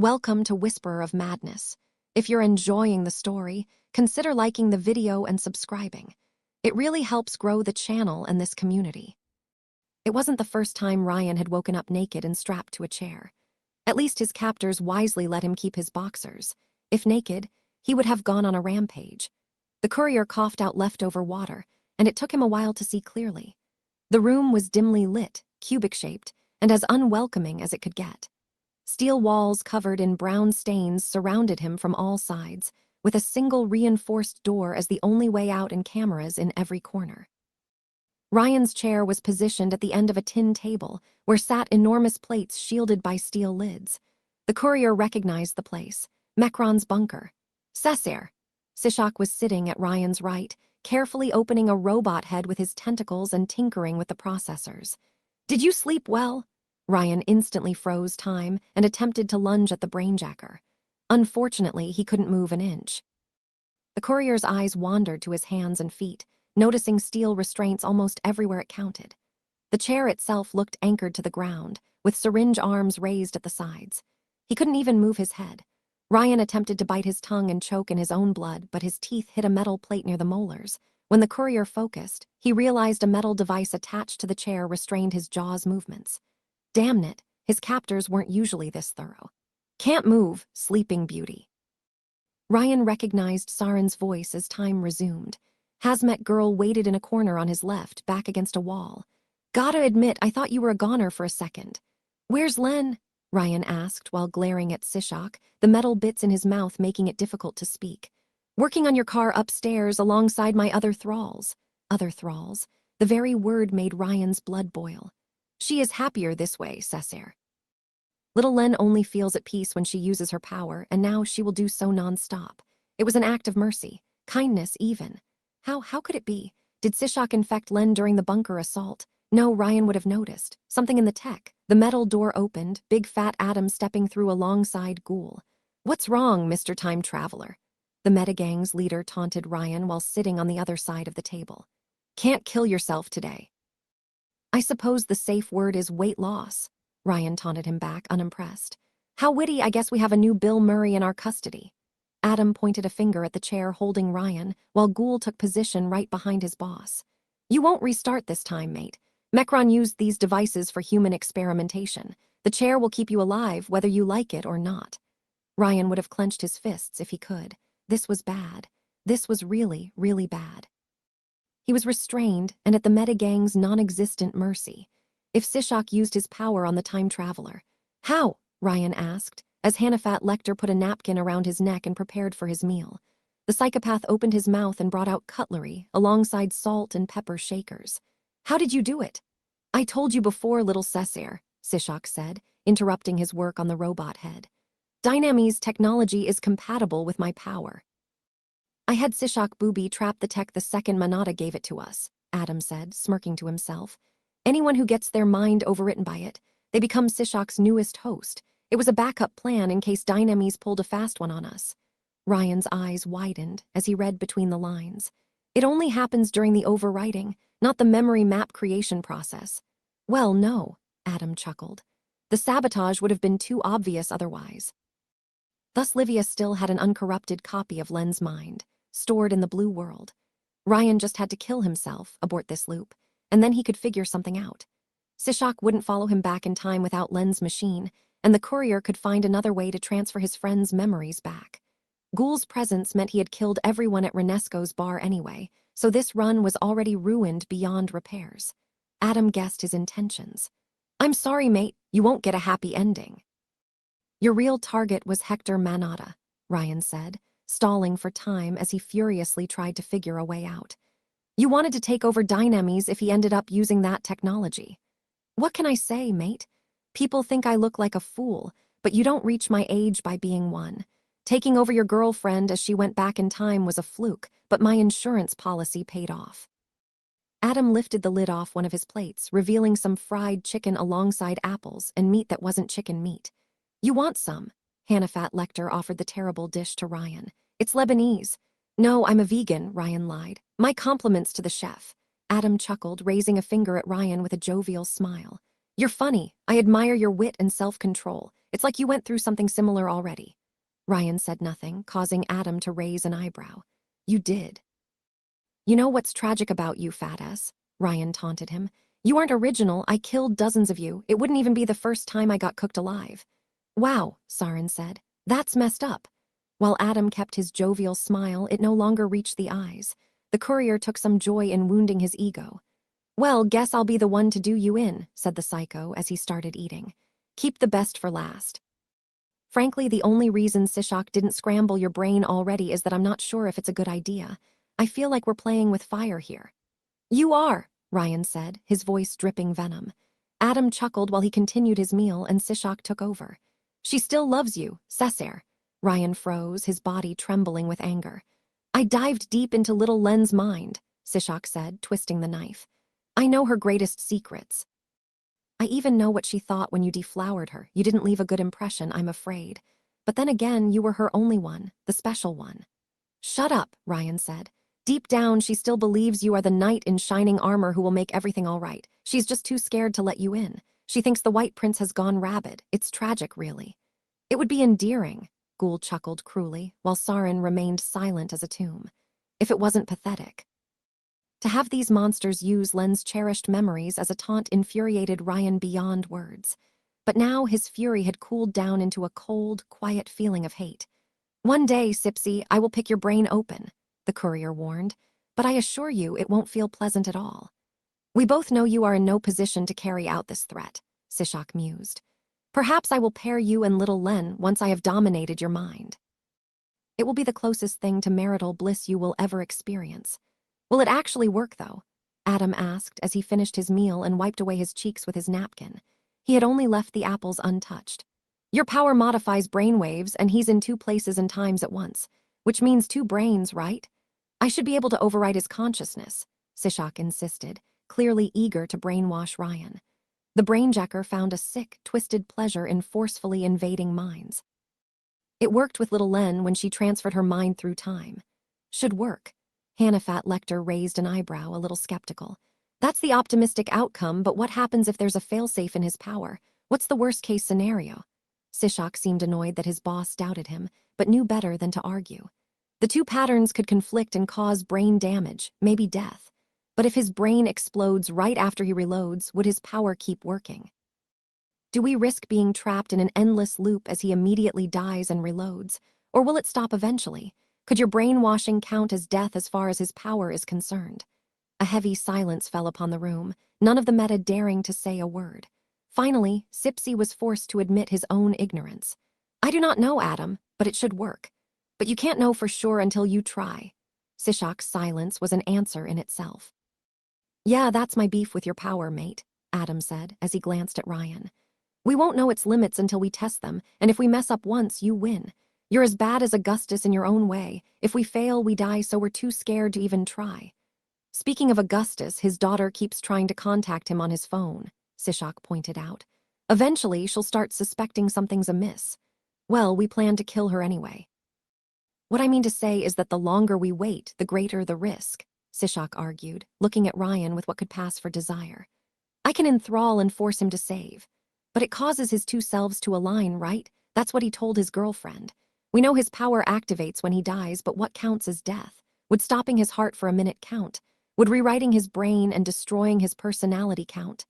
Welcome to Whisperer of Madness. If you're enjoying the story, consider liking the video and subscribing. It really helps grow the channel and this community. It wasn't the first time Ryan had woken up naked and strapped to a chair. At least his captors wisely let him keep his boxers. If naked, he would have gone on a rampage. The courier coughed out leftover water, and it took him a while to see clearly. The room was dimly lit, cubic-shaped, and as unwelcoming as it could get. Steel walls covered in brown stains surrounded him from all sides, with a single reinforced door as the only way out and cameras in every corner. Ryan's chair was positioned at the end of a tin table, where sat enormous plates shielded by steel lids. The courier recognized the place, Mecron's bunker. Cessair. Sishak was sitting at Ryan's right, carefully opening a robot head with his tentacles and tinkering with the processors. "Did you sleep well?" Ryan instantly froze time and attempted to lunge at the brainjacker. Unfortunately, he couldn't move an inch. The courier's eyes wandered to his hands and feet, noticing steel restraints almost everywhere it counted. The chair itself looked anchored to the ground, with syringe arms raised at the sides. He couldn't even move his head. Ryan attempted to bite his tongue and choke in his own blood, but his teeth hit a metal plate near the molars. When the courier focused, he realized a metal device attached to the chair restrained his jaw's movements. Damn it, his captors weren't usually this thorough. "Can't move, sleeping beauty." Ryan recognized Saren's voice as time resumed. Hazmat girl waited in a corner on his left, back against a wall. "Gotta admit, I thought you were a goner for a second." "Where's Len?" Ryan asked while glaring at Sishak, the metal bits in his mouth making it difficult to speak. "Working on your car upstairs alongside my other thralls." Other thralls. The very word made Ryan's blood boil. "She is happier this way, Cessair. Little Len only feels at peace when she uses her power, and now she will do so non-stop. It was an act of mercy, kindness even. How could it be? Did Sishak infect Len during the bunker assault? No, Ryan would have noticed. Something in the tech. The metal door opened, big fat Adam stepping through alongside Ghoul. "What's wrong, Mr. Time Traveler?" The Metagang's leader taunted Ryan while sitting on the other side of the table. "Can't kill yourself today." "I suppose the safe word is weight loss," Ryan taunted him back, unimpressed. "How witty, I guess we have a new Bill Murray in our custody." Adam pointed a finger at the chair holding Ryan, while Ghoul took position right behind his boss. "You won't restart this time, mate. Mecron used these devices for human experimentation. The chair will keep you alive whether you like it or not." Ryan would have clenched his fists if he could. This was bad. This was really, really bad. He was restrained and at the Metagang's non-existent mercy. If Sishak used his power on the time traveler. "How?" Ryan asked, as Hanafat Lecter put a napkin around his neck and prepared for his meal. The psychopath opened his mouth and brought out cutlery, alongside salt and pepper shakers. "How did you do it?" "I told you before, little Cessair," Sishak said, interrupting his work on the robot head. "Dynamy's technology is compatible with my power." "I had Sishak booby trap the tech the second Manada gave it to us," Adam said, smirking to himself. "Anyone who gets their mind overwritten by it, they become Sishak's newest host. It was a backup plan in case Dynamy's pulled a fast one on us." Ryan's eyes widened as he read between the lines. "It only happens during the overwriting, not the memory map creation process." "Well, no," Adam chuckled. "The sabotage would have been too obvious otherwise." Thus Livia still had an uncorrupted copy of Len's mind, stored in the blue world. Ryan just had to kill himself, abort this loop, and then he could figure something out. Sishak wouldn't follow him back in time without Len's machine, and the courier could find another way to transfer his friend's memories back. Ghoul's presence meant he had killed everyone at Renesco's bar anyway, so this run was already ruined beyond repairs. Adam guessed his intentions. "I'm sorry, mate, you won't get a happy ending." "Your real target was Hector Manada," Ryan said, stalling for time as he furiously tried to figure a way out. "You wanted to take over Dynamy's if he ended up using that technology." "What can I say, mate? People think I look like a fool, but you don't reach my age by being one. Taking over your girlfriend as she went back in time was a fluke, but my insurance policy paid off." Adam lifted the lid off one of his plates, revealing some fried chicken alongside apples and meat that wasn't chicken meat. "You want some?" Hanafat Lecter offered the terrible dish to Ryan. "It's Lebanese." "No, I'm a vegan," Ryan lied. "My compliments to the chef." Adam chuckled, raising a finger at Ryan with a jovial smile. "You're funny. I admire your wit and self-control. It's like you went through something similar already. Ryan said nothing, causing Adam to raise an eyebrow. You did. You know what's tragic about you, fat ass? Ryan taunted him. You aren't original. I killed dozens of you. It wouldn't even be the first time I got cooked alive. Wow, Saren said. That's messed up. While Adam kept his jovial smile, it no longer reached the eyes. The courier took some joy in wounding his ego. Well, guess I'll be the one to do you in, said the psycho as he started eating. Keep the best for last. Frankly, the only reason Sishak didn't scramble your brain already is that I'm not sure if it's a good idea. I feel like we're playing with fire here. You are, Ryan said, his voice dripping venom. Adam chuckled while he continued his meal and Sishak took over. She still loves you, Cesare. Ryan froze, his body trembling with anger. I dived deep into little Len's mind, Sishak said, twisting the knife. I know her greatest secrets. I even know what she thought when you deflowered her. You didn't leave a good impression, I'm afraid. But then again, you were her only one, the special one. Shut up, Ryan said. Deep down, she still believes you are the knight in shining armor who will make everything all right. She's just too scared to let you in. She thinks the White Prince has gone rabid. It's tragic, really. It would be endearing, Ghoul chuckled cruelly, while Saren remained silent as a tomb. If it wasn't pathetic. To have these monsters use Len's cherished memories as a taunt infuriated Ryan beyond words. But now his fury had cooled down into a cold, quiet feeling of hate. One day, Sipsy, I will pick your brain open, the courier warned, but I assure you it won't feel pleasant at all. We both know you are in no position to carry out this threat, Sishak mused. Perhaps I will pair you and little Len once I have dominated your mind. It will be the closest thing to marital bliss you will ever experience. Will it actually work, though? Adam asked as he finished his meal and wiped away his cheeks with his napkin. He had only left the apples untouched. Your power modifies brainwaves, and he's in two places and times at once, which means two brains, right? I should be able to override his consciousness, Sishak insisted, clearly eager to brainwash Ryan. The brainjacker found a sick, twisted pleasure in forcefully invading minds. It worked with little Len when she transferred her mind through time. Should work. Hannafat Lecter raised an eyebrow, a little skeptical. That's the optimistic outcome, but what happens if there's a failsafe in his power? What's the worst-case scenario? Sishak seemed annoyed that his boss doubted him, but knew better than to argue. The two patterns could conflict and cause brain damage, maybe death. But if his brain explodes right after he reloads, would his power keep working? Do we risk being trapped in an endless loop as he immediately dies and reloads? Or will it stop eventually? Could your brainwashing count as death as far as his power is concerned? A heavy silence fell upon the room, none of the meta daring to say a word. Finally, Sipsy was forced to admit his own ignorance. I do not know, Adam, but it should work. But you can't know for sure until you try. Sishak's silence was an answer in itself. Yeah, that's my beef with your power, mate, Adam said as he glanced at Ryan. We won't know its limits until we test them, and if we mess up once, you win. You're as bad as Augustus in your own way. If we fail, we die, so we're too scared to even try. Speaking of Augustus, his daughter keeps trying to contact him on his phone, Sishak pointed out. Eventually, she'll start suspecting something's amiss. Well, we plan to kill her anyway. What I mean to say is that the longer we wait, the greater the risk, Sishak argued, looking at Ryan with what could pass for desire. I can enthrall and force him to save. But it causes his two selves to align, right? That's what he told his girlfriend. We know his power activates when he dies, but what counts as death? Would stopping his heart for a minute count? Would rewriting his brain and destroying his personality count?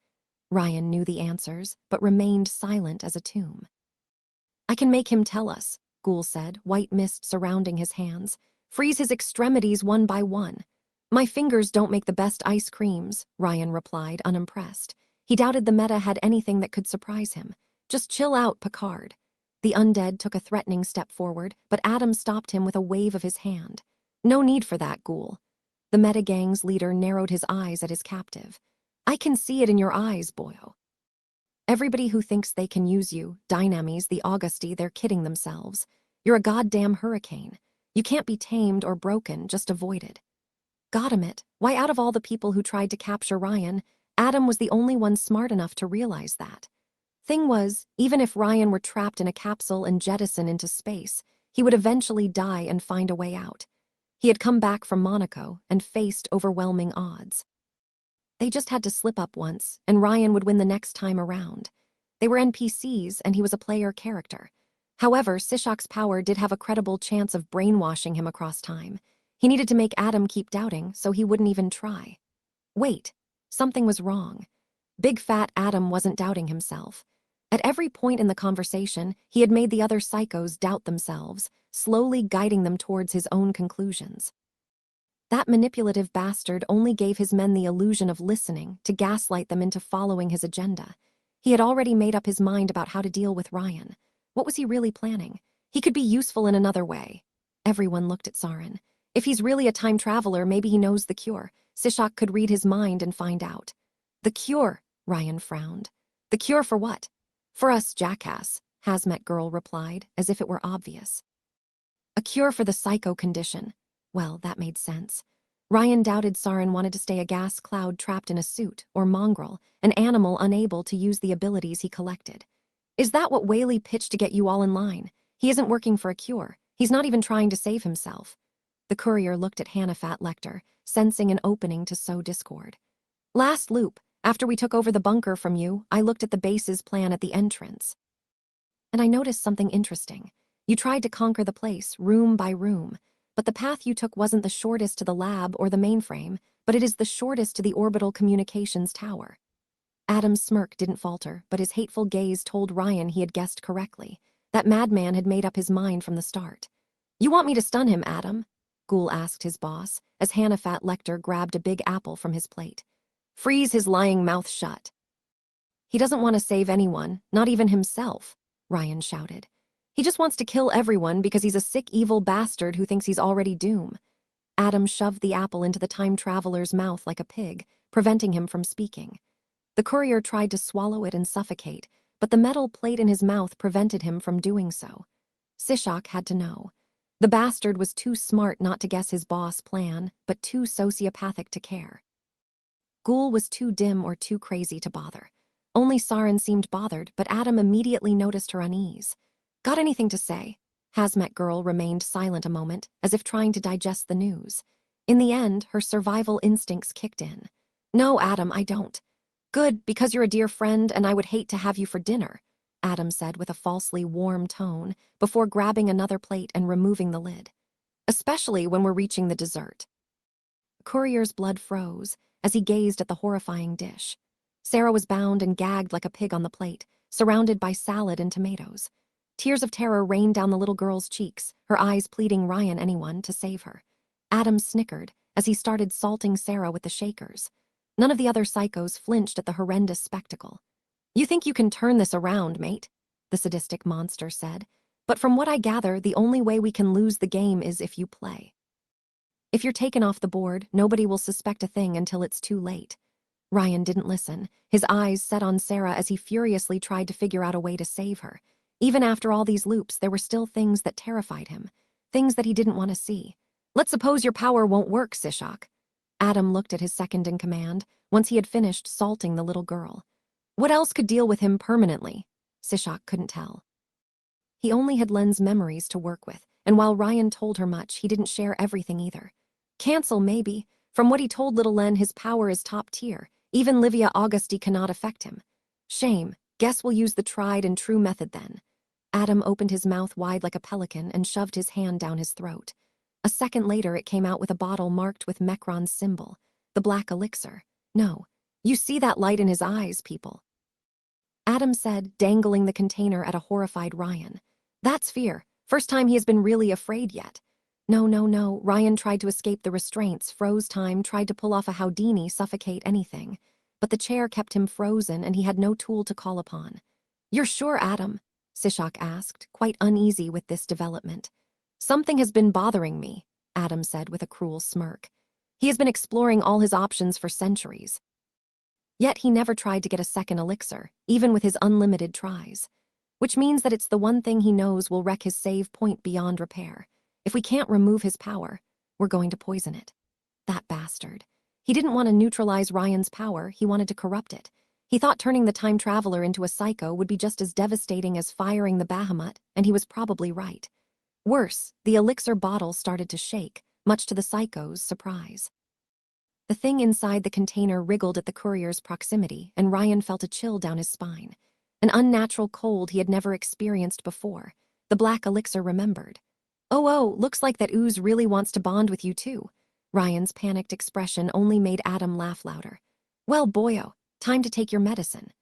Ryan knew the answers, but remained silent as a tomb. I can make him tell us, Ghoul said, white mist surrounding his hands. Freeze his extremities one by one. My fingers don't make the best ice creams, Ryan replied, unimpressed. He doubted the meta had anything that could surprise him. Just chill out, Picard. The undead took a threatening step forward, but Adam stopped him with a wave of his hand. No need for that, Ghoul. The meta-gang's leader narrowed his eyes at his captive. I can see it in your eyes, boyo. Everybody who thinks they can use you, Dynamis, the Augusti, they're kidding themselves. You're a goddamn hurricane. You can't be tamed or broken, just avoided. Goddammit, why out of all the people who tried to capture Ryan, Adam was the only one smart enough to realize that. Thing was, even if Ryan were trapped in a capsule and jettisoned into space, he would eventually die and find a way out. He had come back from Monaco and faced overwhelming odds. They just had to slip up once, and Ryan would win the next time around. They were NPCs, and he was a player character. However, Sishak's power did have a credible chance of brainwashing him across time. He needed to make Adam keep doubting, so he wouldn't even try. Wait, something was wrong. Big fat Adam wasn't doubting himself. At every point in the conversation, he had made the other psychos doubt themselves, slowly guiding them towards his own conclusions. That manipulative bastard only gave his men the illusion of listening to gaslight them into following his agenda. He had already made up his mind about how to deal with Ryan. What was he really planning? He could be useful in another way. Everyone looked at Saren. If he's really a time traveler, maybe he knows the cure. Sishak could read his mind and find out. The cure, Ryan frowned. The cure for what? For us, jackass, Hazmat Girl replied, as if it were obvious. A cure for the psycho condition. Well, that made sense. Ryan doubted Saren wanted to stay a gas cloud trapped in a suit, or mongrel, an animal unable to use the abilities he collected. Is that what Whaley pitched to get you all in line? He isn't working for a cure. He's not even trying to save himself. The courier looked at Hannafat Lecter, sensing an opening to sow discord. Last loop, after we took over the bunker from you, I looked at the base's plan at the entrance. And I noticed something interesting. You tried to conquer the place, room by room, but the path you took wasn't the shortest to the lab or the mainframe, but it is the shortest to the orbital communications tower. Adam's smirk didn't falter, but his hateful gaze told Ryan he had guessed correctly. That madman had made up his mind from the start. You want me to stun him, Adam? Ghoul asked his boss, as Hannafat Lecter grabbed a big apple from his plate. Freeze his lying mouth shut. He doesn't want to save anyone, not even himself, Ryan shouted. He just wants to kill everyone because he's a sick, evil bastard who thinks he's already doom. Adam shoved the apple into the time traveler's mouth like a pig, preventing him from speaking. The courier tried to swallow it and suffocate, but the metal plate in his mouth prevented him from doing so. Sishak had to know. The bastard was too smart not to guess his boss' plan, but too sociopathic to care. Ghoul was too dim or too crazy to bother. Only Saren seemed bothered, but Adam immediately noticed her unease. Got anything to say? Hazmat Girl remained silent a moment, as if trying to digest the news. In the end, her survival instincts kicked in. No, Adam, I don't. Good, because you're a dear friend and I would hate to have you for dinner, Adam said with a falsely warm tone, before grabbing another plate and removing the lid. Especially when we're reaching the dessert. Courier's blood froze as he gazed at the horrifying dish. Sarah was bound and gagged like a pig on the plate, surrounded by salad and tomatoes. Tears of terror rained down the little girl's cheeks, her eyes pleading Ryan anyone to save her. Adam snickered as he started salting Sarah with the shakers. None of the other psychos flinched at the horrendous spectacle. You think you can turn this around, mate? The sadistic monster said. But from what I gather, the only way we can lose the game is if you play. If you're taken off the board, nobody will suspect a thing until it's too late. Ryan didn't listen, his eyes set on Sarah as he furiously tried to figure out a way to save her. Even after all these loops, there were still things that terrified him, things that he didn't want to see. Let's suppose your power won't work, Sishak. Adam looked at his second-in-command, once he had finished salting the little girl. What else could deal with him permanently? Sishak couldn't tell. He only had Len's memories to work with, and while Ryan told her much, he didn't share everything either. Cancel, maybe. From what he told little Len, his power is top tier. Even Livia Augusti cannot affect him. Shame. Guess we'll use the tried and true method then. Adam opened his mouth wide like a pelican and shoved his hand down his throat. A second later, it came out with a bottle marked with Mecron's symbol, the black elixir. No, you see that light in his eyes, people. Adam said, dangling the container at a horrified Ryan. That's fear. First time he has been really afraid yet. No, no, no. Ryan tried to escape the restraints, froze time, tried to pull off a Houdini, suffocate anything. But the chair kept him frozen and he had no tool to call upon. You're sure, Adam? Sishak asked, quite uneasy with this development. Something has been bothering me, Adam said with a cruel smirk. He has been exploring all his options for centuries. Yet he never tried to get a second elixir, even with his unlimited tries. Which means that it's the one thing he knows will wreck his save point beyond repair. If we can't remove his power, we're going to poison it. That bastard. He didn't want to neutralize Ryan's power, he wanted to corrupt it. He thought turning the time traveler into a psycho would be just as devastating as firing the Bahamut, and he was probably right. Worse, the elixir bottle started to shake, much to the psycho's surprise. The thing inside the container wriggled at the courier's proximity, and Ryan felt a chill down his spine. an unnatural cold he had never experienced before. The black elixir remembered. Oh, looks like that ooze really wants to bond with you too. Ryan's panicked expression only made Adam laugh louder. Well, boyo, time to take your medicine.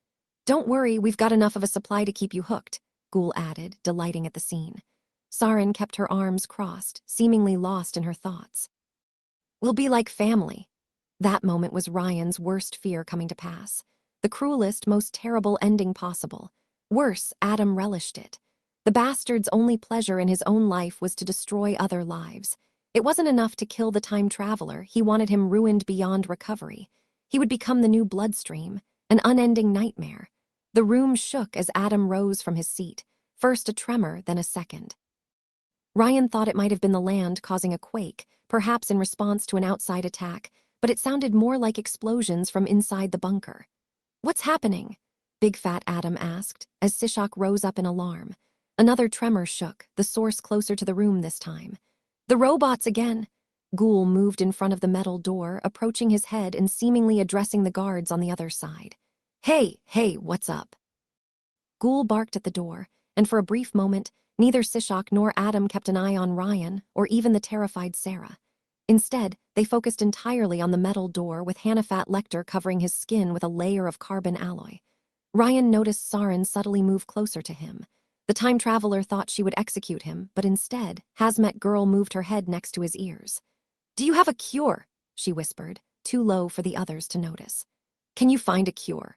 Don't worry, we've got enough of a supply to keep you hooked, Ghoul added, delighting at the scene. Sarin kept her arms crossed, seemingly lost in her thoughts. We'll be like family. That moment was Ryan's worst fear coming to pass. The cruelest, most terrible ending possible. Worse, Adam relished it. The bastard's only pleasure in his own life was to destroy other lives. It wasn't enough to kill the time traveler, he wanted him ruined beyond recovery. He would become the new bloodstream, an unending nightmare. The room shook as Adam rose from his seat, first a tremor, then a second. Ryan thought it might have been the land causing a quake, perhaps in response to an outside attack, but it sounded more like explosions from inside the bunker. What's happening? Big Fat Adam asked, as Sishak rose up in alarm. Another tremor shook, the source closer to the room this time. The robots again! Ghoul moved in front of the metal door, approaching his head and seemingly addressing the guards on the other side. Hey, what's up? Ghoul barked at the door, and for a brief moment, neither Sishak nor Adam kept an eye on Ryan or even the terrified Sarah. Instead, they focused entirely on the metal door with Hanifat Lecter covering his skin with a layer of carbon alloy. Ryan noticed Sarin subtly move closer to him. The time traveler thought she would execute him, but instead, Hazmat Girl moved her head next to his ears. Do you have a cure? She whispered, too low for the others to notice. Can you find a cure?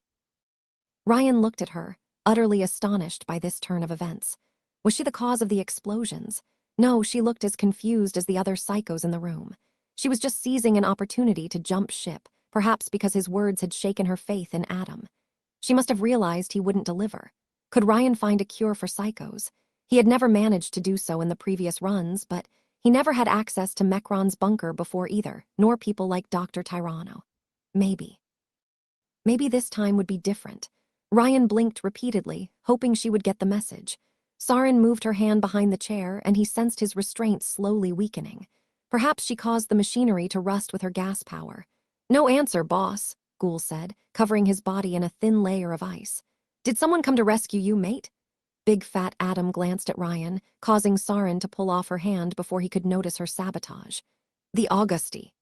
Ryan looked at her, utterly astonished by this turn of events. Was she the cause of the explosions? No, she looked as confused as the other psychos in the room. She was just seizing an opportunity to jump ship, perhaps because his words had shaken her faith in Adam. She must have realized he wouldn't deliver. Could Ryan find a cure for psychos? He had never managed to do so in the previous runs, but he never had access to Mechron's bunker before either, nor people like Dr. Tyranno. Maybe this time would be different. Ryan blinked repeatedly, hoping she would get the message. Sarin moved her hand behind the chair, and he sensed his restraint slowly weakening. Perhaps she caused the machinery to rust with her gas power. No answer, boss, Ghoul said, covering his body in a thin layer of ice. Did someone come to rescue you, mate? Big Fat Adam glanced at Ryan, causing Sarin to pull off her hand before he could notice her sabotage. The Augusti.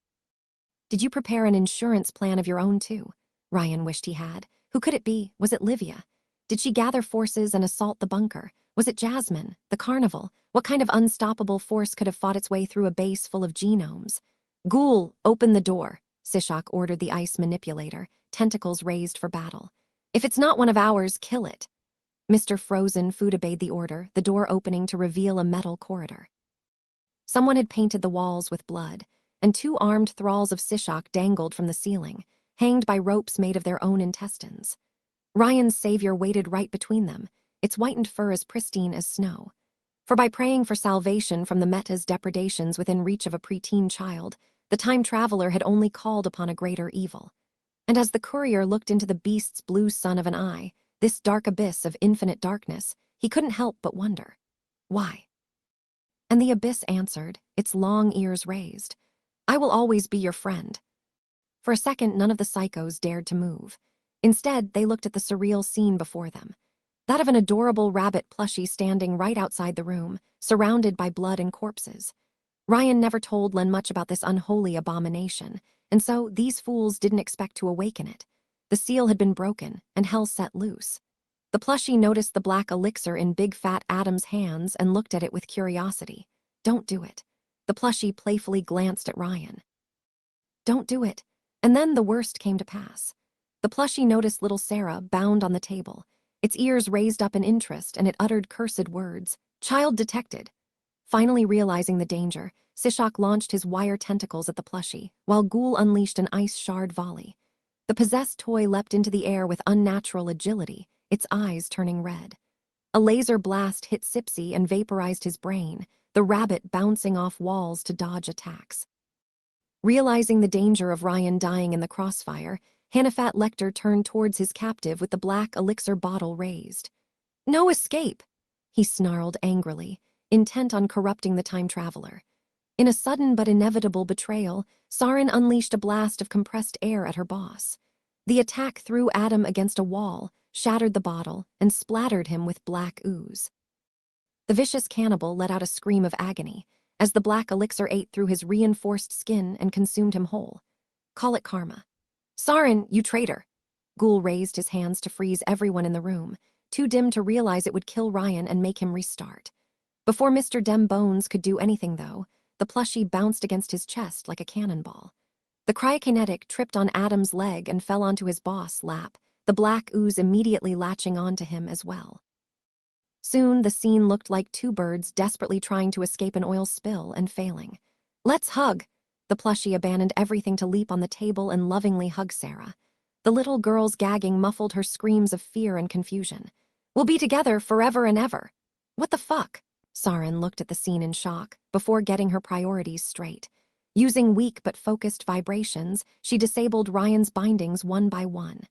Did you prepare an insurance plan of your own, too? Ryan wished he had. Who could it be? Was it Livia? Did she gather forces and assault the bunker? Was it Jasmine? The carnival? What kind of unstoppable force could have fought its way through a base full of genomes? Ghoul, open the door, Sishak ordered the ice manipulator, tentacles raised for battle. If it's not one of ours, kill it. Mr. Frozen Food obeyed the order, the door opening to reveal a metal corridor. Someone had painted the walls with blood, and two armed thralls of Sishak dangled from the ceiling, hanged by ropes made of their own intestines. Ryan's savior waited right between them, its whitened fur as pristine as snow. For by praying for salvation from the Meta's depredations within reach of a preteen child, the time traveler had only called upon a greater evil. And as the courier looked into the beast's blue sun of an eye, this dark abyss of infinite darkness, he couldn't help but wonder. Why? And the abyss answered, its long ears raised. I will always be your friend. For a second, none of the psychos dared to move. Instead, they looked at the surreal scene before them. That of an adorable rabbit plushie standing right outside the room, surrounded by blood and corpses. Ryan never told Len much about this unholy abomination, and so these fools didn't expect to awaken it. The seal had been broken, and hell set loose. The plushie noticed the black elixir in Big Fat Adam's hands and looked at it with curiosity. Don't do it. The plushie playfully glanced at Ryan. Don't do it. And then the worst came to pass. The plushie noticed little Sarah bound on the table. Its ears raised up in interest, and it uttered cursed words. Child detected. Finally realizing the danger, Sishak launched his wire tentacles at the plushie, while Ghoul unleashed an ice shard volley. The possessed toy leapt into the air with unnatural agility, its eyes turning red. A laser blast hit Sipsy and vaporized his brain, the rabbit bouncing off walls to dodge attacks. Realizing the danger of Ryan dying in the crossfire, Hanifat Lecter turned towards his captive with the black elixir bottle raised. No escape, he snarled angrily, intent on corrupting the time traveler. In a sudden but inevitable betrayal, Sarin unleashed a blast of compressed air at her boss. The attack threw Adam against a wall, shattered the bottle, and splattered him with black ooze. The vicious cannibal let out a scream of agony as the black elixir ate through his reinforced skin and consumed him whole. Call it karma. Sarin, you traitor! Ghoul raised his hands to freeze everyone in the room, too dim to realize it would kill Ryan and make him restart. Before Mr. Dem Bones could do anything, though, the plushie bounced against his chest like a cannonball. The cryokinetic tripped on Adam's leg and fell onto his boss' lap, the black ooze immediately latching onto him as well. Soon, the scene looked like two birds desperately trying to escape an oil spill and failing. Let's hug! The plushie abandoned everything to leap on the table and lovingly hug Sarah. The little girl's gagging muffled her screams of fear and confusion. We'll be together forever and ever. What the fuck? Sarin looked at the scene in shock before getting her priorities straight. Using weak but focused vibrations, she disabled Ryan's bindings one by one.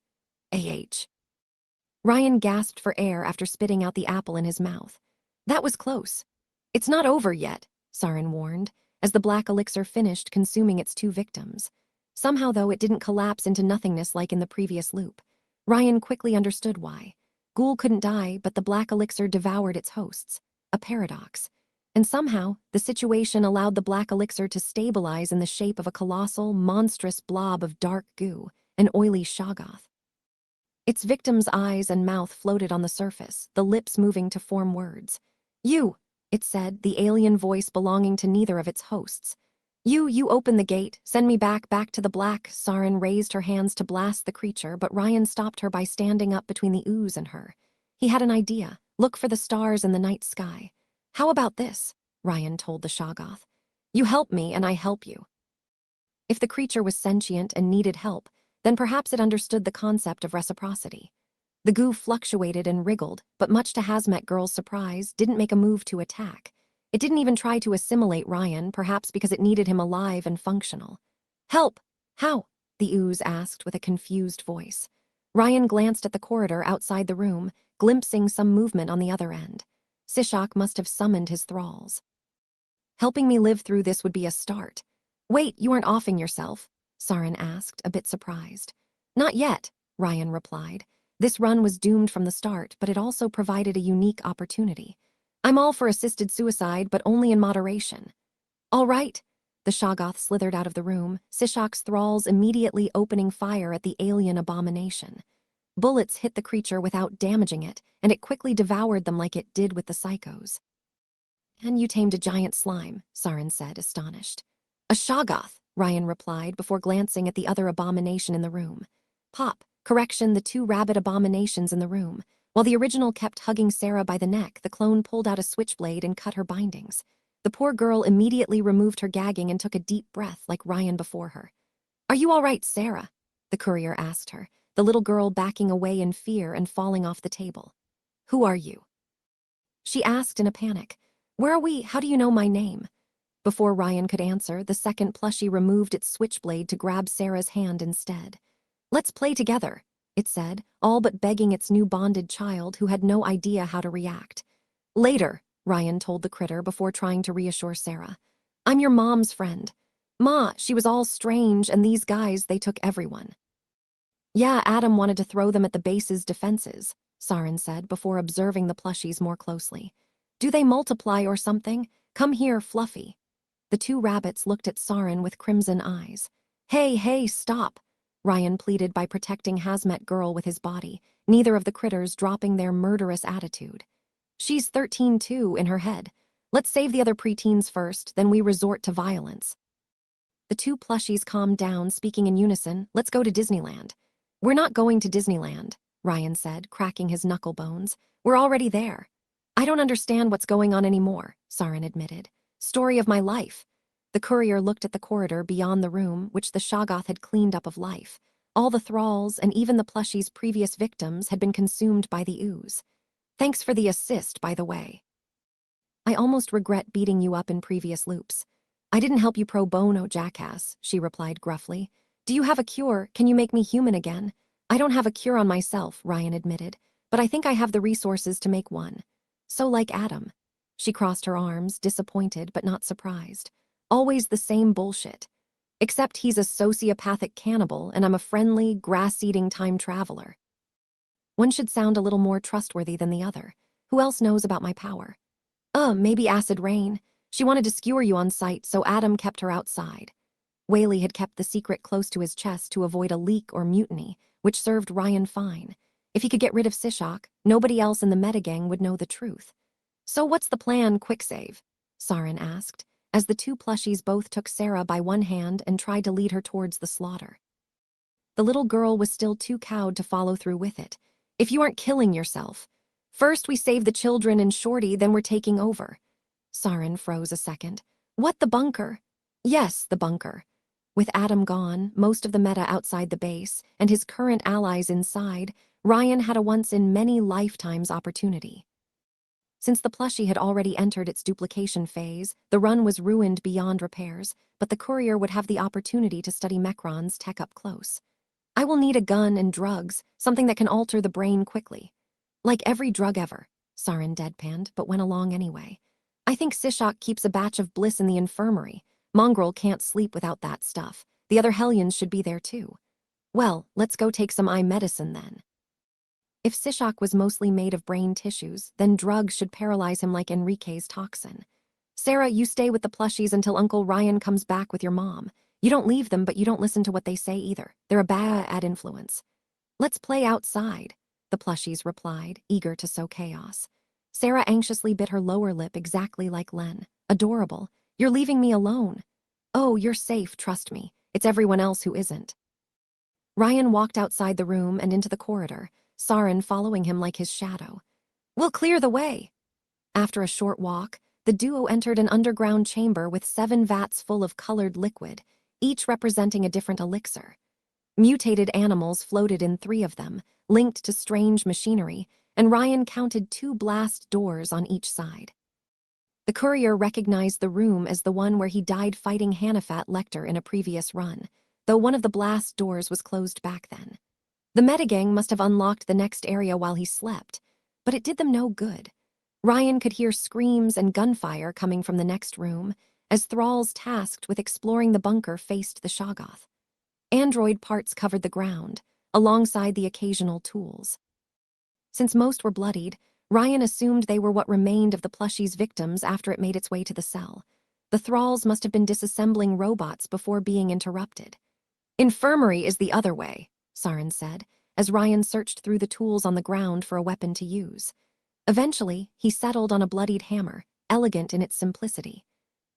Ryan gasped for air after spitting out the apple in his mouth. That was close. It's not over yet, Sarin warned, as the black elixir finished consuming its two victims. Somehow, though, it didn't collapse into nothingness like in the previous loop. Ryan quickly understood why. Ghoul couldn't die, but the black elixir devoured its hosts. A paradox. And somehow, the situation allowed the black elixir to stabilize in the shape of a colossal, monstrous blob of dark goo, an oily Shoggoth. Its victim's eyes and mouth floated on the surface, the lips moving to form words. You, it said, the alien voice belonging to neither of its hosts. You open the gate, send me back to the black. Sarin raised her hands to blast the creature, but Ryan stopped her by standing up between the ooze and her. He had an idea. Look for the stars in the night sky. How about this? Ryan told the Shoggoth. You help me and I help you. If the creature was sentient and needed help, then perhaps it understood the concept of reciprocity. The goo fluctuated and wriggled, but much to Hazmat Girl's surprise, didn't make a move to attack. It didn't even try to assimilate Ryan, perhaps because it needed him alive and functional. Help! How? The ooze asked with a confused voice. Ryan glanced at the corridor outside the room, glimpsing some movement on the other end. Sishak must have summoned his thralls. Helping me live through this would be a start. Wait, you aren't offing yourself? Sarin asked, a bit surprised. Not yet, Ryan replied. This run was doomed from the start, but it also provided a unique opportunity. I'm all for assisted suicide, but only in moderation. All right. The Shoggoth slithered out of the room, Sishak's thralls immediately opening fire at the alien abomination. Bullets hit the creature without damaging it, and it quickly devoured them like it did with the psychos. And you tamed a giant slime, Sarin said, astonished. A Shoggoth, Ryan replied before glancing at the other abomination in the room. The two rabbit abominations in the room. While the original kept hugging Sarah by the neck, the clone pulled out a switchblade and cut her bindings. The poor girl immediately removed her gagging and took a deep breath like Ryan before her. Are you all right, Sarah? The courier asked her, the little girl backing away in fear and falling off the table. Who are you? She asked in a panic. Where are we? How do you know my name? Before Ryan could answer, the second plushie removed its switchblade to grab Sarah's hand instead. Let's play together, it said, all but begging its new bonded child who had no idea how to react. Later, Ryan told the critter before trying to reassure Sarah. I'm your mom's friend. Ma, she was all strange, and these guys, they took everyone. Yeah, Adam wanted to throw them at the base's defenses, Sarin said before observing the plushies more closely. Do they multiply or something? Come here, Fluffy. The two rabbits looked at Sarin with crimson eyes. Hey, stop, Ryan pleaded by protecting Hazmat Girl with his body, neither of the critters dropping their murderous attitude. She's 13 too, in her head. Let's save the other preteens first, then we resort to violence. The two plushies calmed down, speaking in unison. Let's go to Disneyland. We're not going to Disneyland, Ryan said, cracking his knuckle bones. We're already there. I don't understand what's going on anymore, Sarin admitted. Story of my life. The courier looked at the corridor beyond the room, which the Shoggoth had cleaned up of life. All the thralls and even the plushie's previous victims had been consumed by the ooze. Thanks for the assist, by the way. I almost regret beating you up in previous loops. I didn't help you pro bono, jackass, she replied gruffly. Do you have a cure? Can you make me human again? I don't have a cure on myself, Ryan admitted, but I think I have the resources to make one. So like Adam. She crossed her arms, disappointed but not surprised. Always the same bullshit. Except he's a sociopathic cannibal and I'm a friendly, grass-eating time traveler. One should sound a little more trustworthy than the other. Who else knows about my power? Maybe acid rain. She wanted to skewer you on sight, so Adam kept her outside. Whaley had kept the secret close to his chest to avoid a leak or mutiny, which served Ryan fine. If he could get rid of Sishak, nobody else in the metagang would know the truth. So what's the plan, Quicksave? Saren asked, as the two plushies both took Sarah by one hand and tried to lead her towards the slaughter. The little girl was still too cowed to follow through with it. If you aren't killing yourself. First we save the children and Shorty, then we're taking over. Saren froze a second. What, the bunker? Yes, the bunker. With Adam gone, most of the meta outside the base, and his current allies inside, Ryan had a once-in-many-lifetimes opportunity. Since the plushie had already entered its duplication phase, the run was ruined beyond repairs, but the courier would have the opportunity to study Mecron's tech up close. I will need a gun and drugs, something that can alter the brain quickly. Like every drug ever, Saren deadpanned, but went along anyway. I think Sishak keeps a batch of bliss in the infirmary. Mongrel can't sleep without that stuff. The other Hellions should be there too. Well, let's go take some eye medicine then. If Sishak was mostly made of brain tissues, then drugs should paralyze him like Enrique's toxin. Sarah, you stay with the plushies until Uncle Ryan comes back with your mom. You don't leave them, but you don't listen to what they say either. They're a bad influence. Let's play outside, the plushies replied, eager to sow chaos. Sarah anxiously bit her lower lip exactly like Len. Adorable. You're leaving me alone. Oh, you're safe, trust me. It's everyone else who isn't. Ryan walked outside the room and into the corridor, Saren following him like his shadow. We'll clear the way. After a short walk, the duo entered an underground chamber with 7 vats full of colored liquid, each representing a different elixir. Mutated animals floated in 3 of them, linked to strange machinery, and Ryan counted 2 blast doors on each side. The courier recognized the room as the one where he died fighting Hannafat Lecter in a previous run, though one of the blast doors was closed back then. The metagang must have unlocked the next area while he slept, but it did them no good. Ryan could hear screams and gunfire coming from the next room, as thralls tasked with exploring the bunker faced the Shoggoth. Android parts covered the ground, alongside the occasional tools. Since most were bloodied, Ryan assumed they were what remained of the plushie's victims after it made its way to the cell. The thralls must have been disassembling robots before being interrupted. Infirmary is the other way, Saren said, as Ryan searched through the tools on the ground for a weapon to use. Eventually, he settled on a bloodied hammer, elegant in its simplicity.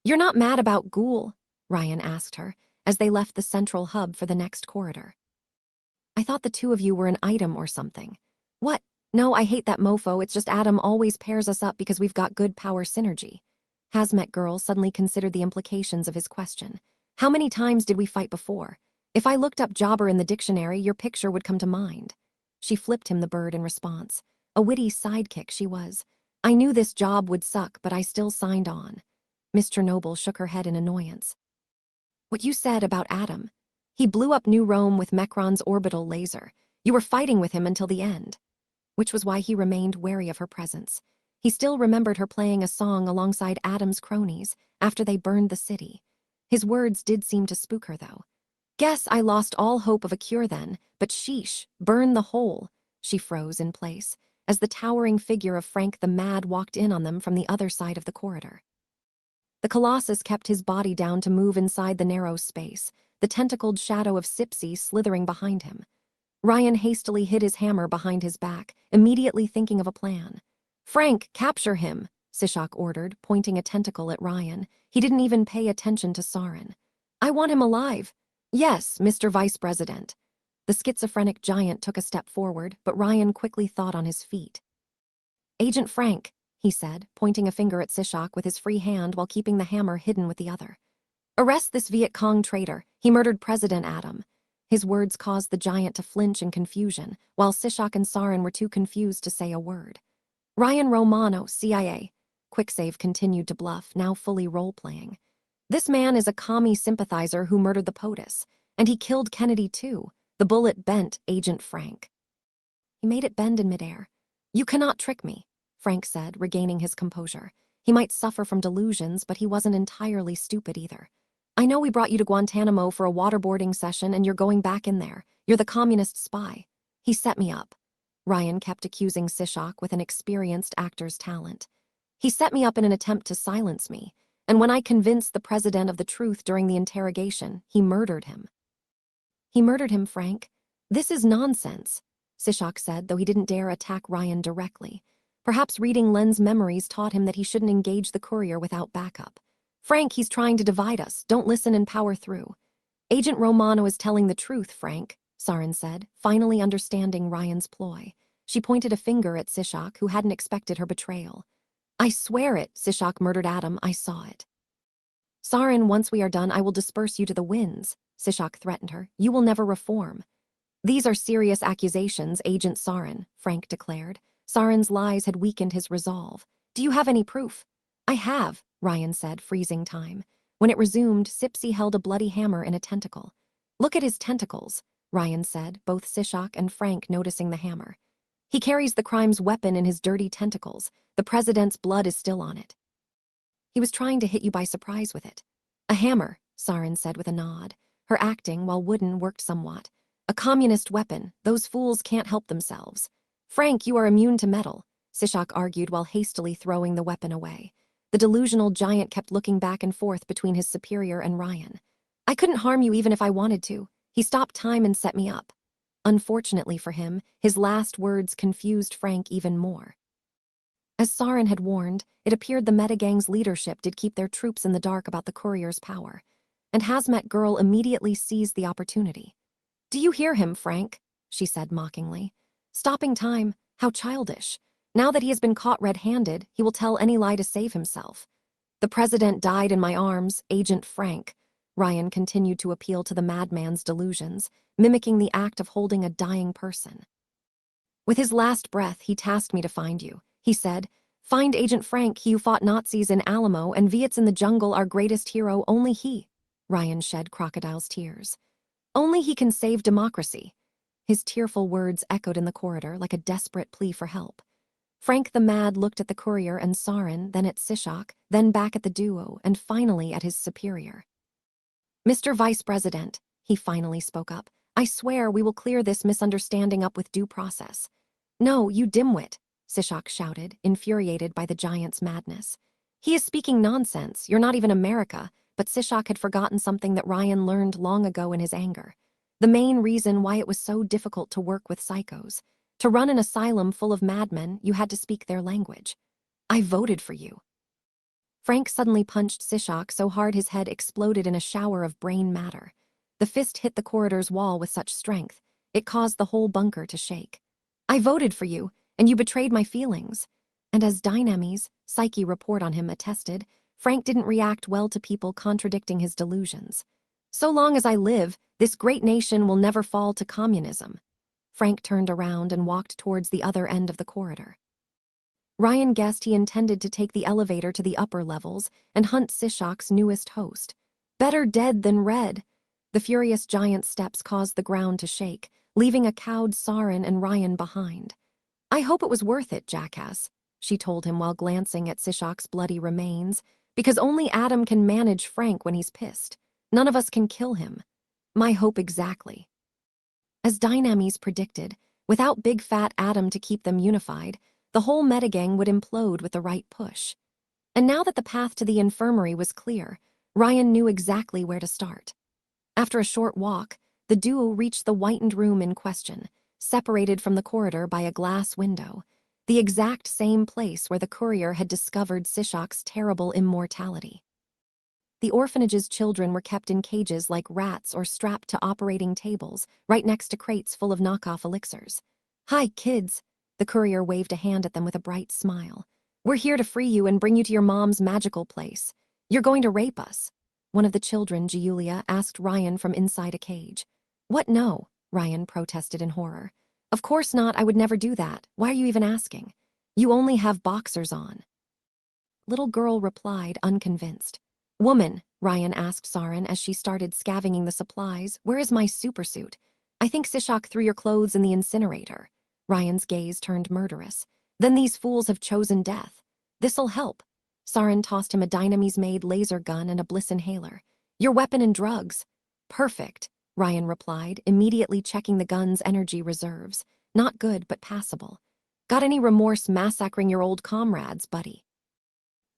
You're not mad about Ghoul? Ryan asked her, as they left the central hub for the next corridor. I thought the 2 of you were an item or something. What? No, I hate that mofo, it's just Adam always pairs us up because we've got good power synergy. Hazmat Girl suddenly considered the implications of his question. How many times did we fight before? If I looked up jobber in the dictionary, your picture would come to mind. She flipped him the bird in response. A witty sidekick she was. I knew this job would suck, but I still signed on. Miss Chernobyl shook her head in annoyance. What you said about Adam. He blew up New Rome with Mecron's orbital laser. You were fighting with him until the end. Which was why he remained wary of her presence. He still remembered her playing a song alongside Adam's cronies after they burned the city. His words did seem to spook her, though. Guess I lost all hope of a cure then, but sheesh, burn the hole. She froze in place, as the towering figure of Frank the Mad walked in on them from the other side of the corridor. The Colossus kept his body down to move inside the narrow space, the tentacled shadow of Sipsy slithering behind him. Ryan hastily hid his hammer behind his back, immediately thinking of a plan. Frank, capture him, Sishak ordered, pointing a tentacle at Ryan. He didn't even pay attention to Saren. I want him alive. Yes, Mr. Vice President. The schizophrenic giant took a step forward, but Ryan quickly thought on his feet. Agent Frank, he said, pointing a finger at Sishak with his free hand while keeping the hammer hidden with the other. Arrest this Viet Cong traitor. He murdered President Adam. His words caused the giant to flinch in confusion, while Sishak and Saren were too confused to say a word. Ryan Romano, CIA. Quicksave continued to bluff, now fully role-playing. This man is a commie sympathizer who murdered the POTUS, and he killed Kennedy too. The bullet bent Agent Frank. He made it bend in midair. You cannot trick me, Frank said, regaining his composure. He might suffer from delusions, but he wasn't entirely stupid either. I know we brought you to Guantanamo for a waterboarding session and you're going back in there. You're the communist spy. He set me up. Ryan kept accusing Sishak with an experienced actor's talent. He set me up in an attempt to silence me, and when I convinced the president of the truth during the interrogation, he murdered him. He murdered him, Frank. This is nonsense, Sishak said, though he didn't dare attack Ryan directly. Perhaps reading Len's memories taught him that he shouldn't engage the courier without backup. Frank, he's trying to divide us. Don't listen and power through. Agent Romano is telling the truth, Frank, Sarin said, finally understanding Ryan's ploy. She pointed a finger at Sishak, who hadn't expected her betrayal. I swear it, Sishak murdered Adam. I saw it. Sarin, once we are done, I will disperse you to the winds, Sishak threatened her. You will never reform. These are serious accusations, Agent Sarin, Frank declared. Sarin's lies had weakened his resolve. Do you have any proof? I have, Ryan said, freezing time. When it resumed, Sipsy held a bloody hammer in a tentacle. Look at his tentacles, Ryan said, both Sishak and Frank noticing the hammer. He carries the crime's weapon in his dirty tentacles. The president's blood is still on it. He was trying to hit you by surprise with it. A hammer, Sarin said with a nod. Her acting, while wooden, worked somewhat. A communist weapon. Those fools can't help themselves. Frank, you are immune to metal, Sishak argued while hastily throwing the weapon away. The delusional giant kept looking back and forth between his superior and Ryan. I couldn't harm you even if I wanted to. He stopped time and set me up. Unfortunately for him, his last words confused Frank even more. As Sarin had warned, it appeared the Metagang's leadership did keep their troops in the dark about the courier's power, and Hazmat Girl immediately seized the opportunity. Do you hear him, Frank? She said mockingly. Stopping time, how childish. Now that he has been caught red-handed, he will tell any lie to save himself. The president died in my arms, Agent Frank. Ryan continued to appeal to the madman's delusions, mimicking the act of holding a dying person. With his last breath, he tasked me to find you. He said, find Agent Frank, he who fought Nazis in Alamo and Viets in the jungle, our greatest hero, only he. Ryan shed crocodile's tears. Only he can save democracy. His tearful words echoed in the corridor like a desperate plea for help. Frank the Mad looked at the courier and Sarin, then at Sishak, then back at the duo, and finally at his superior. Mr. Vice President, he finally spoke up, I swear we will clear this misunderstanding up with due process. No, you dimwit, Sishak shouted, infuriated by the giant's madness. He is speaking nonsense. You're not even America. But Sishak had forgotten something that Ryan learned long ago in his anger. The main reason why it was so difficult to work with psychos. To run an asylum full of madmen, you had to speak their language. I voted for you. Frank suddenly punched Sishak so hard his head exploded in a shower of brain matter. The fist hit the corridor's wall with such strength, it caused the whole bunker to shake. I voted for you, and you betrayed my feelings. And as Dynamy's psyche report on him attested, Frank didn't react well to people contradicting his delusions. So long as I live, this great nation will never fall to communism. Frank turned around and walked towards the other end of the corridor. Ryan guessed he intended to take the elevator to the upper levels and hunt Sishak's newest host. Better dead than red. The furious giant's steps caused the ground to shake, leaving a cowed Sarin and Ryan behind. I hope it was worth it, jackass, she told him while glancing at Sishak's bloody remains. Because only Adam can manage Frank when he's pissed. None of us can kill him. My hope exactly. As Dynamys predicted, without big fat Adam to keep them unified, the whole Metagang would implode with the right push. And now that the path to the infirmary was clear, Ryan knew exactly where to start. After a short walk, the duo reached the whitened room in question, separated from the corridor by a glass window. The exact same place where the courier had discovered Sishak's terrible immortality. The orphanage's children were kept in cages like rats or strapped to operating tables, right next to crates full of knockoff elixirs. Hi, kids, the courier waved a hand at them with a bright smile. We're here to free you and bring you to your mom's magical place. You're going to rape us. One of the children, Giulia, asked Ryan from inside a cage. What, no? Ryan protested in horror. Of course not, I would never do that. Why are you even asking? You only have boxers on. Little girl replied, unconvinced. Woman, Ryan asked Sarin as she started scavenging the supplies, where is my supersuit? I think Sishak threw your clothes in the incinerator. Ryan's gaze turned murderous. Then these fools have chosen death. This'll help. Sarin tossed him a Dynamys-made laser gun and a bliss inhaler. Your weapon and drugs. Perfect. Ryan replied, immediately checking the gun's energy reserves. Not good, but passable. Got any remorse massacring your old comrades, buddy?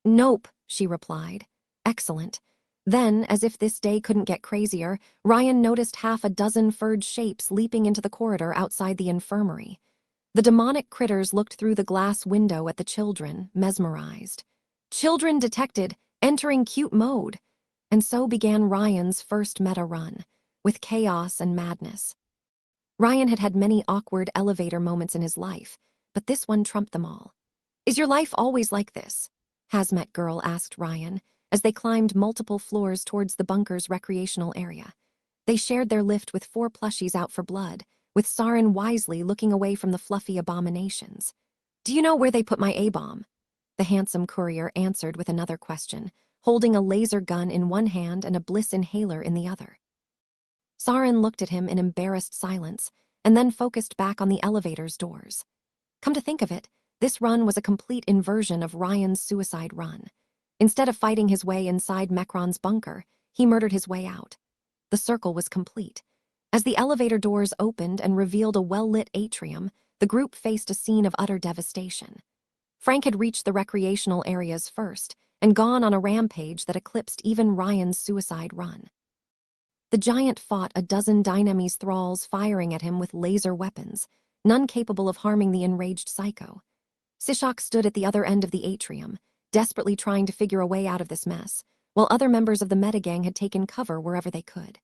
Nope, she replied. Excellent. Then, as if this day couldn't get crazier, Ryan noticed half a dozen furred shapes leaping into the corridor outside the infirmary. The demonic critters looked through the glass window at the children, mesmerized. Children detected, entering cute mode. And so began Ryan's first meta run, with chaos and madness. Ryan had had many awkward elevator moments in his life, but this one trumped them all. Is your life always like this? Hazmat Girl asked Ryan, as they climbed multiple floors towards the bunker's recreational area. They shared their lift with 4 plushies out for blood, with Sarin wisely looking away from the fluffy abominations. Do you know where they put my A-bomb? The handsome courier answered with another question, holding a laser gun in one hand and a bliss inhaler in the other. Sarin looked at him in embarrassed silence, and then focused back on the elevator's doors. Come to think of it, this run was a complete inversion of Ryan's suicide run. Instead of fighting his way inside Mecron's bunker, he murdered his way out. The circle was complete. As the elevator doors opened and revealed a well-lit atrium, the group faced a scene of utter devastation. Frank had reached the recreational areas first, and gone on a rampage that eclipsed even Ryan's suicide run. The giant fought a dozen Dynamese thralls firing at him with laser weapons, none capable of harming the enraged psycho. Sishak stood at the other end of the atrium, desperately trying to figure a way out of this mess, while other members of the metagang had taken cover wherever they could.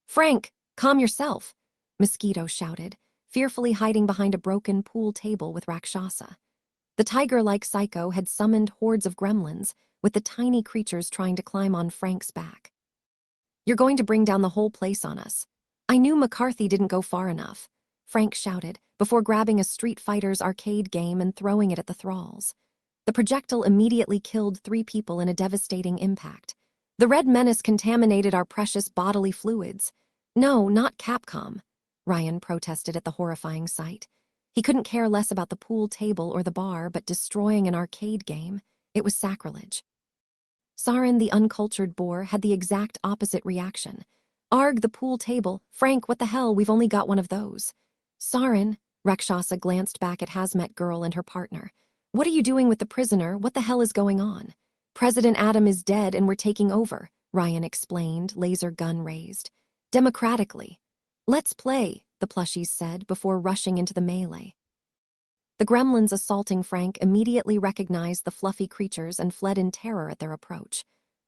Frank, calm yourself, Mosquito shouted, fearfully hiding behind a broken pool table with Rakshasa. The tiger-like psycho had summoned hordes of gremlins, with the tiny creatures trying to climb on Frank's back. You're going to bring down the whole place on us. I knew McCarthy didn't go far enough, Frank shouted, before grabbing a Street Fighter's arcade game and throwing it at the thralls. The projectile immediately killed 3 people in a devastating impact. The red menace contaminated our precious bodily fluids. No, not Capcom, Ryan protested at the horrifying sight. He couldn't care less about the pool table or the bar, but destroying an arcade game, it was sacrilege. Sarin, the uncultured boar, had the exact opposite reaction. Arg, the pool table. Frank, what the hell, we've only got one of those. Sarin, Rakshasa glanced back at Hazmat Girl and her partner. What are you doing with the prisoner? What the hell is going on? President Adam is dead and we're taking over, Ryan explained, laser gun raised. Democratically. Let's play, the plushies said before rushing into the melee. The gremlins assaulting Frank immediately recognized the fluffy creatures and fled in terror at their approach.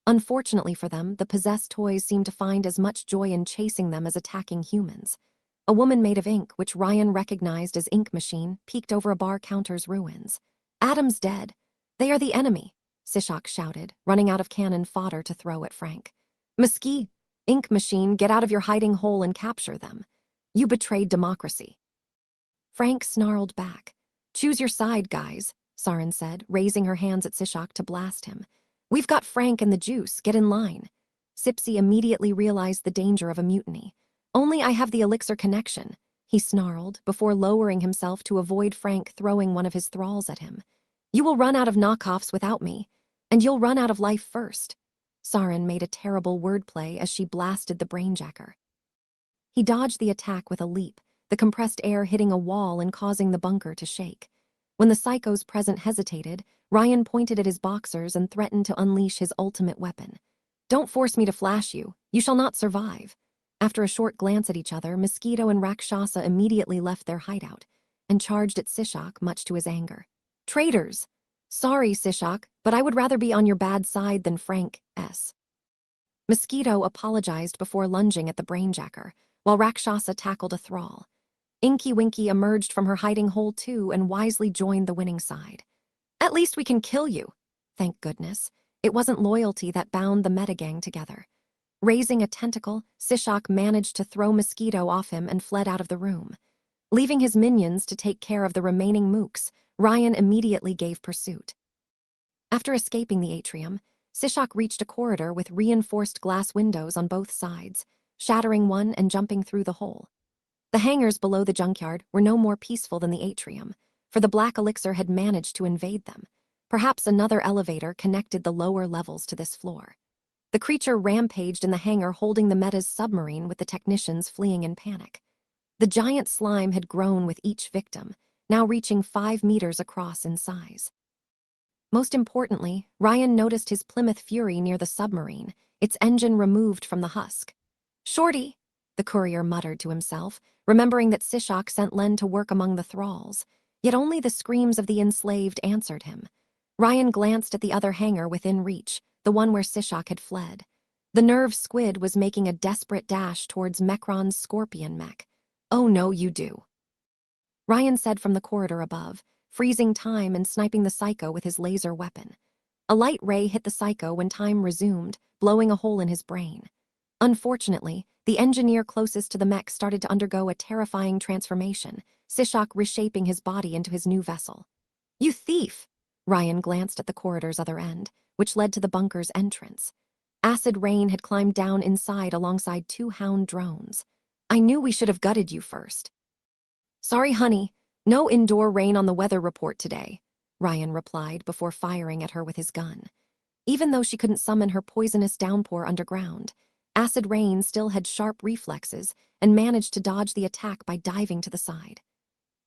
Unfortunately for them, the possessed toys seemed to find as much joy in chasing them as attacking humans. A woman made of ink, which Ryan recognized as Ink Machine, peeked over a bar counter's ruins. Adam's dead. They are the enemy, Sishak shouted, running out of cannon fodder to throw at Frank. Mesquite, Ink Machine, get out of your hiding hole and capture them. You betrayed democracy. Frank snarled back. Choose your side, guys, Sarin said, raising her hands at Sishak to blast him. We've got Frank and the juice, get in line. Sipsy immediately realized the danger of a mutiny. Only I have the elixir connection, he snarled, before lowering himself to avoid Frank throwing one of his thralls at him. You will run out of knockoffs without me, and you'll run out of life first. Sarin made a terrible wordplay as she blasted the brainjacker. He dodged the attack with a leap, the compressed air hitting a wall and causing the bunker to shake. When the psychos present hesitated, Ryan pointed at his boxers and threatened to unleash his ultimate weapon. Don't force me to flash you. You shall not survive. After a short glance at each other, Mosquito and Rakshasa immediately left their hideout and charged at Sishak, much to his anger. Traitors! Sorry, Sishak, but I would rather be on your bad side than Frank S. Mosquito apologized before lunging at the brainjacker, while Rakshasa tackled a thrall. Inky Winky emerged from her hiding hole too and wisely joined the winning side. At least we can kill you. Thank goodness. It wasn't loyalty that bound the metagang together. Raising a tentacle, Sishak managed to throw Mosquito off him and fled out of the room. Leaving his minions to take care of the remaining mooks, Ryan immediately gave pursuit. After escaping the atrium, Sishak reached a corridor with reinforced glass windows on both sides, shattering one and jumping through the hole. The hangars below the junkyard were no more peaceful than the atrium, for the black elixir had managed to invade them. Perhaps another elevator connected the lower levels to this floor. The creature rampaged in the hangar holding the Meta's submarine with the technicians fleeing in panic. The giant slime had grown with each victim, now reaching 5 meters across in size. Most importantly, Ryan noticed his Plymouth Fury near the submarine, its engine removed from the husk. "Shorty," the courier muttered to himself, remembering that Sishak sent Len to work among the thralls. Yet only the screams of the enslaved answered him. Ryan glanced at the other hangar within reach, the one where Sishak had fled. The nerve squid was making a desperate dash towards Mecron's scorpion mech. "Oh no, you do," Ryan said from the corridor above, freezing time and sniping the psycho with his laser weapon. A light ray hit the psycho when time resumed, blowing a hole in his brain. Unfortunately, the engineer closest to the mech started to undergo a terrifying transformation, Sishak reshaping his body into his new vessel. "You thief!" Ryan glanced at the corridor's other end, which led to the bunker's entrance. Acid rain had climbed down inside alongside 2 hound drones. "I knew we should have gutted you first." "Sorry, honey. No indoor rain on the weather report today," Ryan replied before firing at her with his gun. Even though she couldn't summon her poisonous downpour underground, Acid Rain still had sharp reflexes and managed to dodge the attack by diving to the side.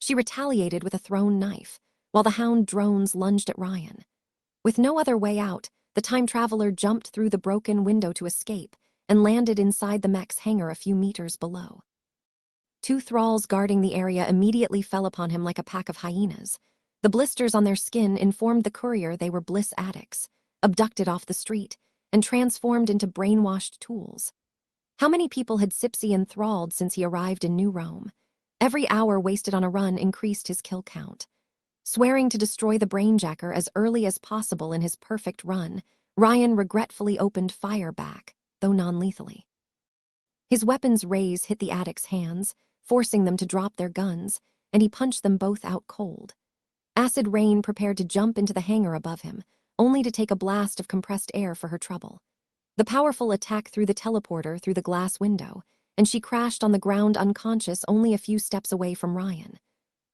She retaliated with a thrown knife, while the hound drones lunged at Ryan. With no other way out, the time traveler jumped through the broken window to escape and landed inside the mech's hangar a few meters below. 2 thralls guarding the area immediately fell upon him like a pack of hyenas. The blisters on their skin informed the courier they were bliss addicts, abducted off the street, and transformed into brainwashed tools. How many people had Sipsy enthralled since he arrived in New Rome? Every hour wasted on a run increased his kill count. Swearing to destroy the brainjacker as early as possible in his perfect run, Ryan regretfully opened fire back, though non-lethally. His weapon's rays hit the addicts' hands, forcing them to drop their guns, and he punched them both out cold. Acid Rain prepared to jump into the hangar above him, only to take a blast of compressed air for her trouble. The powerful attack threw the teleporter through the glass window, and she crashed on the ground unconscious only a few steps away from Ryan.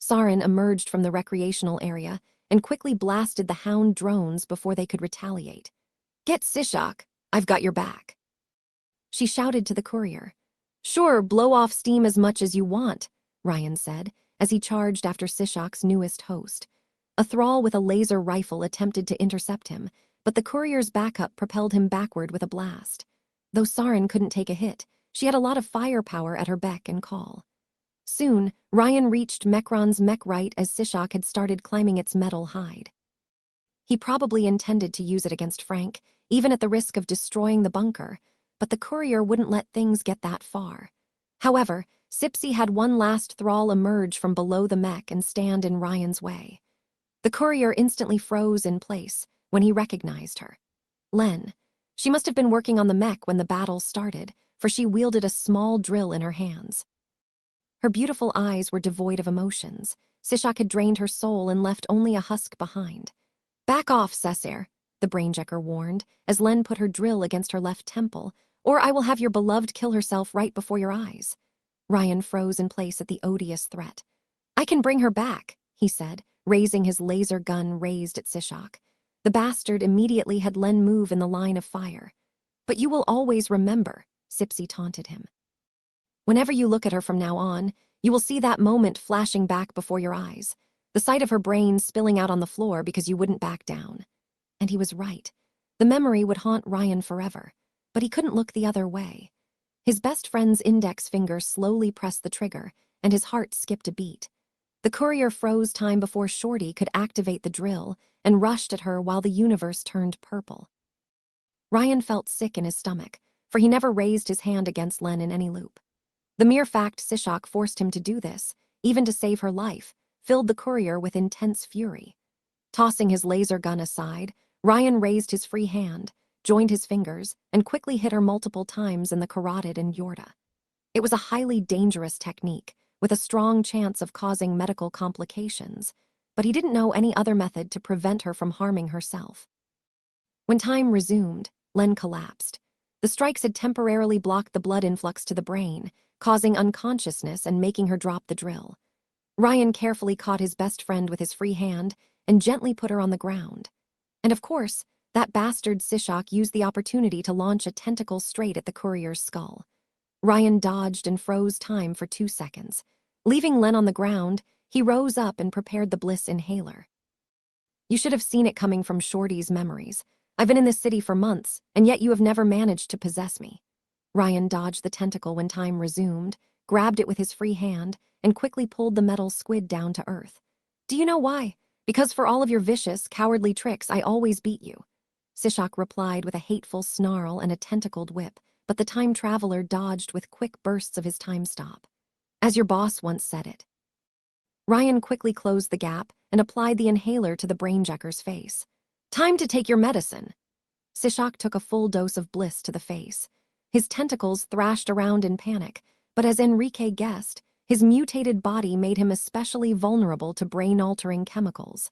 Sarin emerged from the recreational area and quickly blasted the hound drones before they could retaliate. "Get Sishak, I've got your back," she shouted to the courier. "Sure, blow off steam as much as you want," Ryan said, as he charged after Sishak's newest host. A thrall with a laser rifle attempted to intercept him, but the courier's backup propelled him backward with a blast. Though Sarin couldn't take a hit, she had a lot of firepower at her beck and call. Soon, Ryan reached Mecron's mech right as Sishak had started climbing its metal hide. He probably intended to use it against Frank, even at the risk of destroying the bunker, but the courier wouldn't let things get that far. However, Sipsy had one last thrall emerge from below the mech and stand in Ryan's way. The courier instantly froze in place when he recognized her. Len. She must have been working on the mech when the battle started, for she wielded a small drill in her hands. Her beautiful eyes were devoid of emotions. Sishak had drained her soul and left only a husk behind. "Back off, Cessair," the brainjacker warned, as Len put her drill against her left temple, "or I will have your beloved kill herself right before your eyes." Ryan froze in place at the odious threat. "I can bring her back," he said, raising his laser gun raised at Sishak. The bastard immediately had Len move in the line of fire. "But you will always remember," Sipsy taunted him. "Whenever you look at her from now on, you will see that moment flashing back before your eyes, the sight of her brain spilling out on the floor because you wouldn't back down." And he was right. The memory would haunt Ryan forever, but he couldn't look the other way. His best friend's index finger slowly pressed the trigger, and his heart skipped a beat. The courier froze time before Shorty could activate the drill and rushed at her while the universe turned purple. Ryan felt sick in his stomach, for he never raised his hand against Len in any loop. The mere fact Sishak forced him to do this, even to save her life, filled the courier with intense fury. Tossing his laser gun aside, Ryan raised his free hand, joined his fingers, and quickly hit her multiple times in the carotid and aorta. It was a highly dangerous technique, with a strong chance of causing medical complications, but he didn't know any other method to prevent her from harming herself. When time resumed, Len collapsed. The strikes had temporarily blocked the blood influx to the brain, causing unconsciousness and making her drop the drill. Ryan carefully caught his best friend with his free hand and gently put her on the ground. And of course, that bastard Sishak used the opportunity to launch a tentacle straight at the courier's skull. Ryan dodged and froze time for 2 seconds. Leaving Len on the ground, he rose up and prepared the bliss inhaler. You should have seen it coming from Shorty's memories. I've been in this city for months, and yet you have never managed to possess me. Ryan dodged the tentacle when time resumed, grabbed it with his free hand, and quickly pulled the metal squid down to earth. Do you know why? Because for all of your vicious, cowardly tricks, I always beat you. Sishak replied with a hateful snarl and a tentacled whip, but the time traveler dodged with quick bursts of his time stop. As your boss once said it. Ryan quickly closed the gap and applied the inhaler to the brainjacker's face. Time to take your medicine. Sishak took a full dose of bliss to the face. His tentacles thrashed around in panic, but as Enrique guessed, his mutated body made him especially vulnerable to brain-altering chemicals.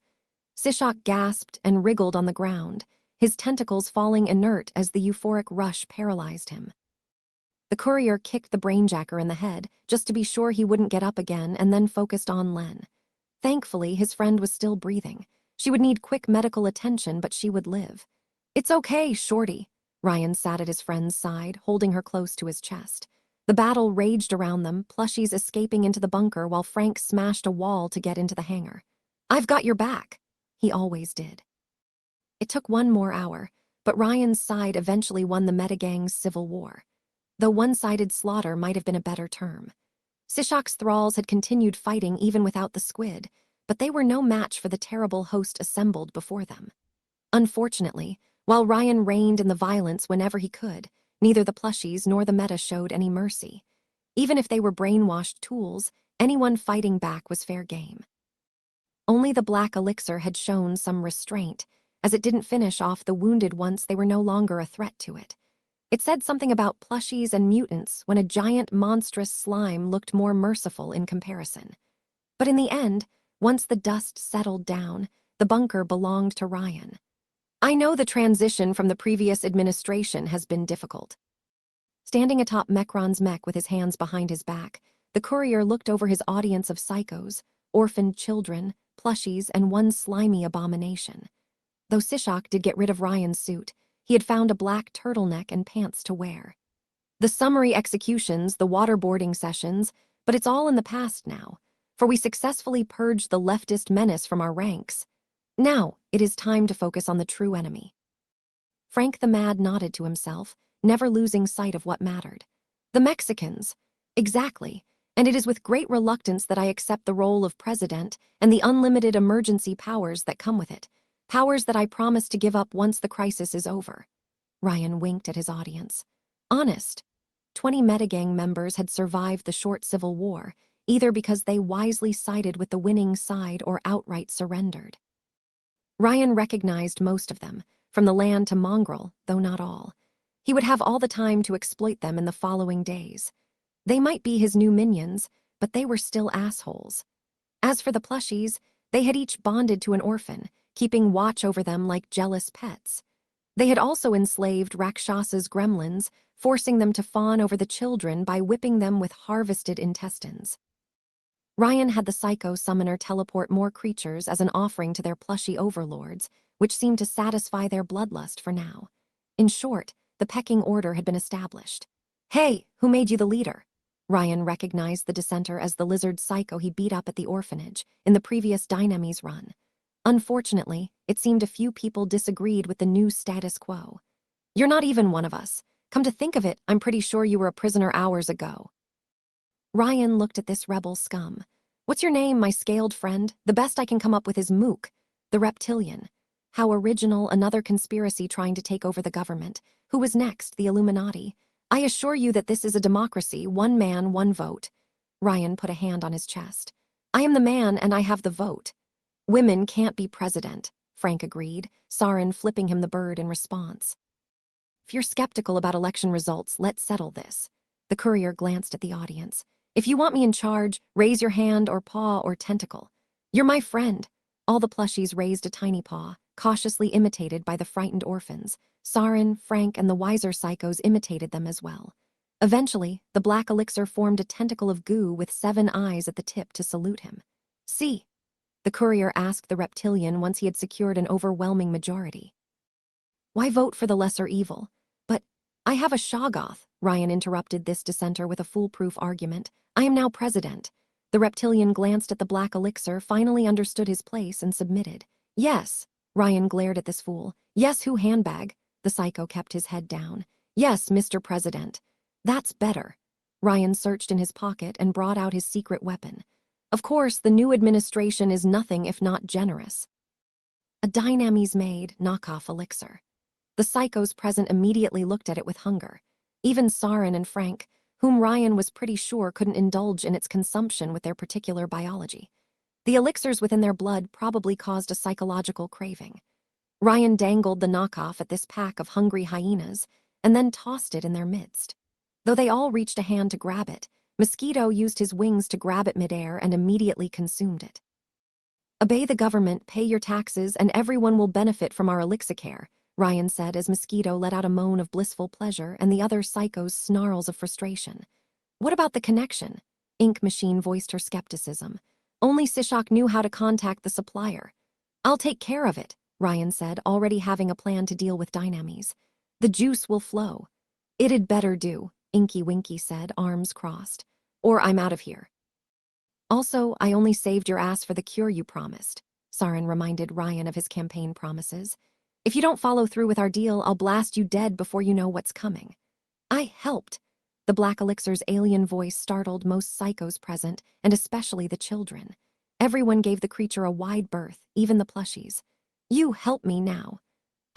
Sishak gasped and wriggled on the ground, his tentacles falling inert as the euphoric rush paralyzed him. The courier kicked the brainjacker in the head, just to be sure he wouldn't get up again, and then focused on Len. Thankfully, his friend was still breathing. She would need quick medical attention, but she would live. It's okay, Shorty. Ryan sat at his friend's side, holding her close to his chest. The battle raged around them, plushies escaping into the bunker while Frank smashed a wall to get into the hangar. I've got your back. He always did. It took 1 more hour, but Ryan's side eventually won the metagang's civil war. Though one-sided slaughter might have been a better term. Sishak's thralls had continued fighting even without the squid, but they were no match for the terrible host assembled before them. Unfortunately, while Ryan reigned in the violence whenever he could, neither the plushies nor the meta showed any mercy. Even if they were brainwashed tools, anyone fighting back was fair game. Only the black elixir had shown some restraint, as it didn't finish off the wounded once they were no longer a threat to it. It said something about plushies and mutants when a giant monstrous slime looked more merciful in comparison. But in the end, once the dust settled down, the bunker belonged to Ryan. I know the transition from the previous administration has been difficult. Standing atop Mecron's mech with his hands behind his back, the courier looked over his audience of psychos, orphaned children, plushies, and one slimy abomination. Though Sishak did get rid of Ryan's suit, he had found a black turtleneck and pants to wear. The summary executions, the waterboarding sessions, but it's all in the past now, for we successfully purged the leftist menace from our ranks. Now, it is time to focus on the true enemy. Frank the Mad nodded to himself, never losing sight of what mattered. The Mexicans. Exactly, and it is with great reluctance that I accept the role of president and the unlimited emergency powers that come with it. Powers that I promise to give up once the crisis is over. Ryan winked at his audience. Honest. 20 metagang members had survived the short civil war, either because they wisely sided with the winning side or outright surrendered. Ryan recognized most of them, from the land to mongrel, though not all. He would have all the time to exploit them in the following days. They might be his new minions, but they were still assholes. As for the plushies, they had each bonded to an orphan, keeping watch over them like jealous pets. They had also enslaved Rakshasa's gremlins, forcing them to fawn over the children by whipping them with harvested intestines. Ryan had the psycho summoner teleport more creatures as an offering to their plushy overlords, which seemed to satisfy their bloodlust for now. In short, the pecking order had been established. Hey, who made you the leader? Ryan recognized the dissenter as the lizard psycho he beat up at the orphanage in the previous Dynamis run. Unfortunately, it seemed a few people disagreed with the new status quo. You're not even one of us. Come to think of it, I'm pretty sure you were a prisoner hours ago. Ryan looked at this rebel scum. What's your name, my scaled friend? The best I can come up with is Mook, the reptilian. How original, another conspiracy trying to take over the government. Who was next, the Illuminati? I assure you that this is a democracy, one man, one vote. Ryan put a hand on his chest. I am the man and I have the vote. Women can't be president, Frank agreed, Sarin flipping him the bird in response. If you're skeptical about election results, let's settle this. The courier glanced at the audience. If you want me in charge, raise your hand or paw or tentacle. You're my friend. All the plushies raised a tiny paw, cautiously imitated by the frightened orphans. Sarin, Frank, and the wiser psychos imitated them as well. Eventually, the black elixir formed a tentacle of goo with 7 eyes at the tip to salute him. See? The courier asked the reptilian once he had secured an overwhelming majority. Why vote for the lesser evil? But I have a Shoggoth, Ryan interrupted this dissenter with a foolproof argument. I am now president. The reptilian glanced at the black elixir, finally understood his place, and submitted. Yes, Ryan glared at this fool. Yes, who handbag? The psycho kept his head down. Yes, Mr. President. That's better. Ryan searched in his pocket and brought out his secret weapon. Of course, the new administration is nothing if not generous. A Dynamese-made knockoff elixir. The psychos present immediately looked at it with hunger. Even Saren and Frank, whom Ryan was pretty sure couldn't indulge in its consumption with their particular biology. The elixirs within their blood probably caused a psychological craving. Ryan dangled the knockoff at this pack of hungry hyenas and then tossed it in their midst. Though they all reached a hand to grab it, Mosquito used his wings to grab it midair and immediately consumed it. Obey the government, pay your taxes, and everyone will benefit from our elixicare, Ryan said as Mosquito let out a moan of blissful pleasure and the other psychos snarls of frustration. What about the connection? Ink Machine voiced her skepticism. Only Sishak knew how to contact the supplier. I'll take care of it, Ryan said, already having a plan to deal with Dynames. The juice will flow. It'd better do, Inky Winky said, arms crossed. Or I'm out of here. Also, I only saved your ass for the cure you promised, Saren reminded Ryan of his campaign promises. If you don't follow through with our deal, I'll blast you dead before you know what's coming. I helped. The Black Elixir's alien voice startled most psychos present, and especially the children. Everyone gave the creature a wide berth, even the plushies. You help me now.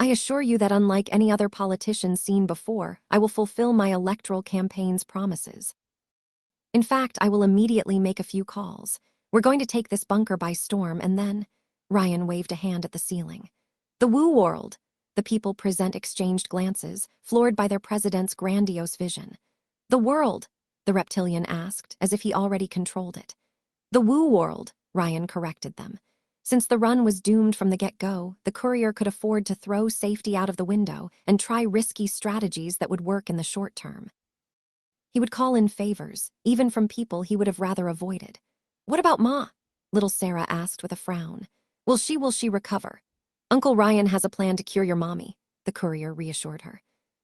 I assure you that unlike any other politician seen before, I will fulfill my electoral campaign's promises. In fact, I will immediately make a few calls. We're going to take this bunker by storm and then… Ryan waved a hand at the ceiling. The Woo World! The people present exchanged glances, floored by their president's grandiose vision. The world? The reptilian asked, as if he already controlled it. The Woo World, Ryan corrected them. Since the run was doomed from the get-go, the courier could afford to throw safety out of the window and try risky strategies that would work in the short term. He would call in favors, even from people he would have rather avoided. What about Ma? Little Sarah asked with a frown. Will she recover? Uncle Ryan has a plan to cure your mommy, the courier reassured her.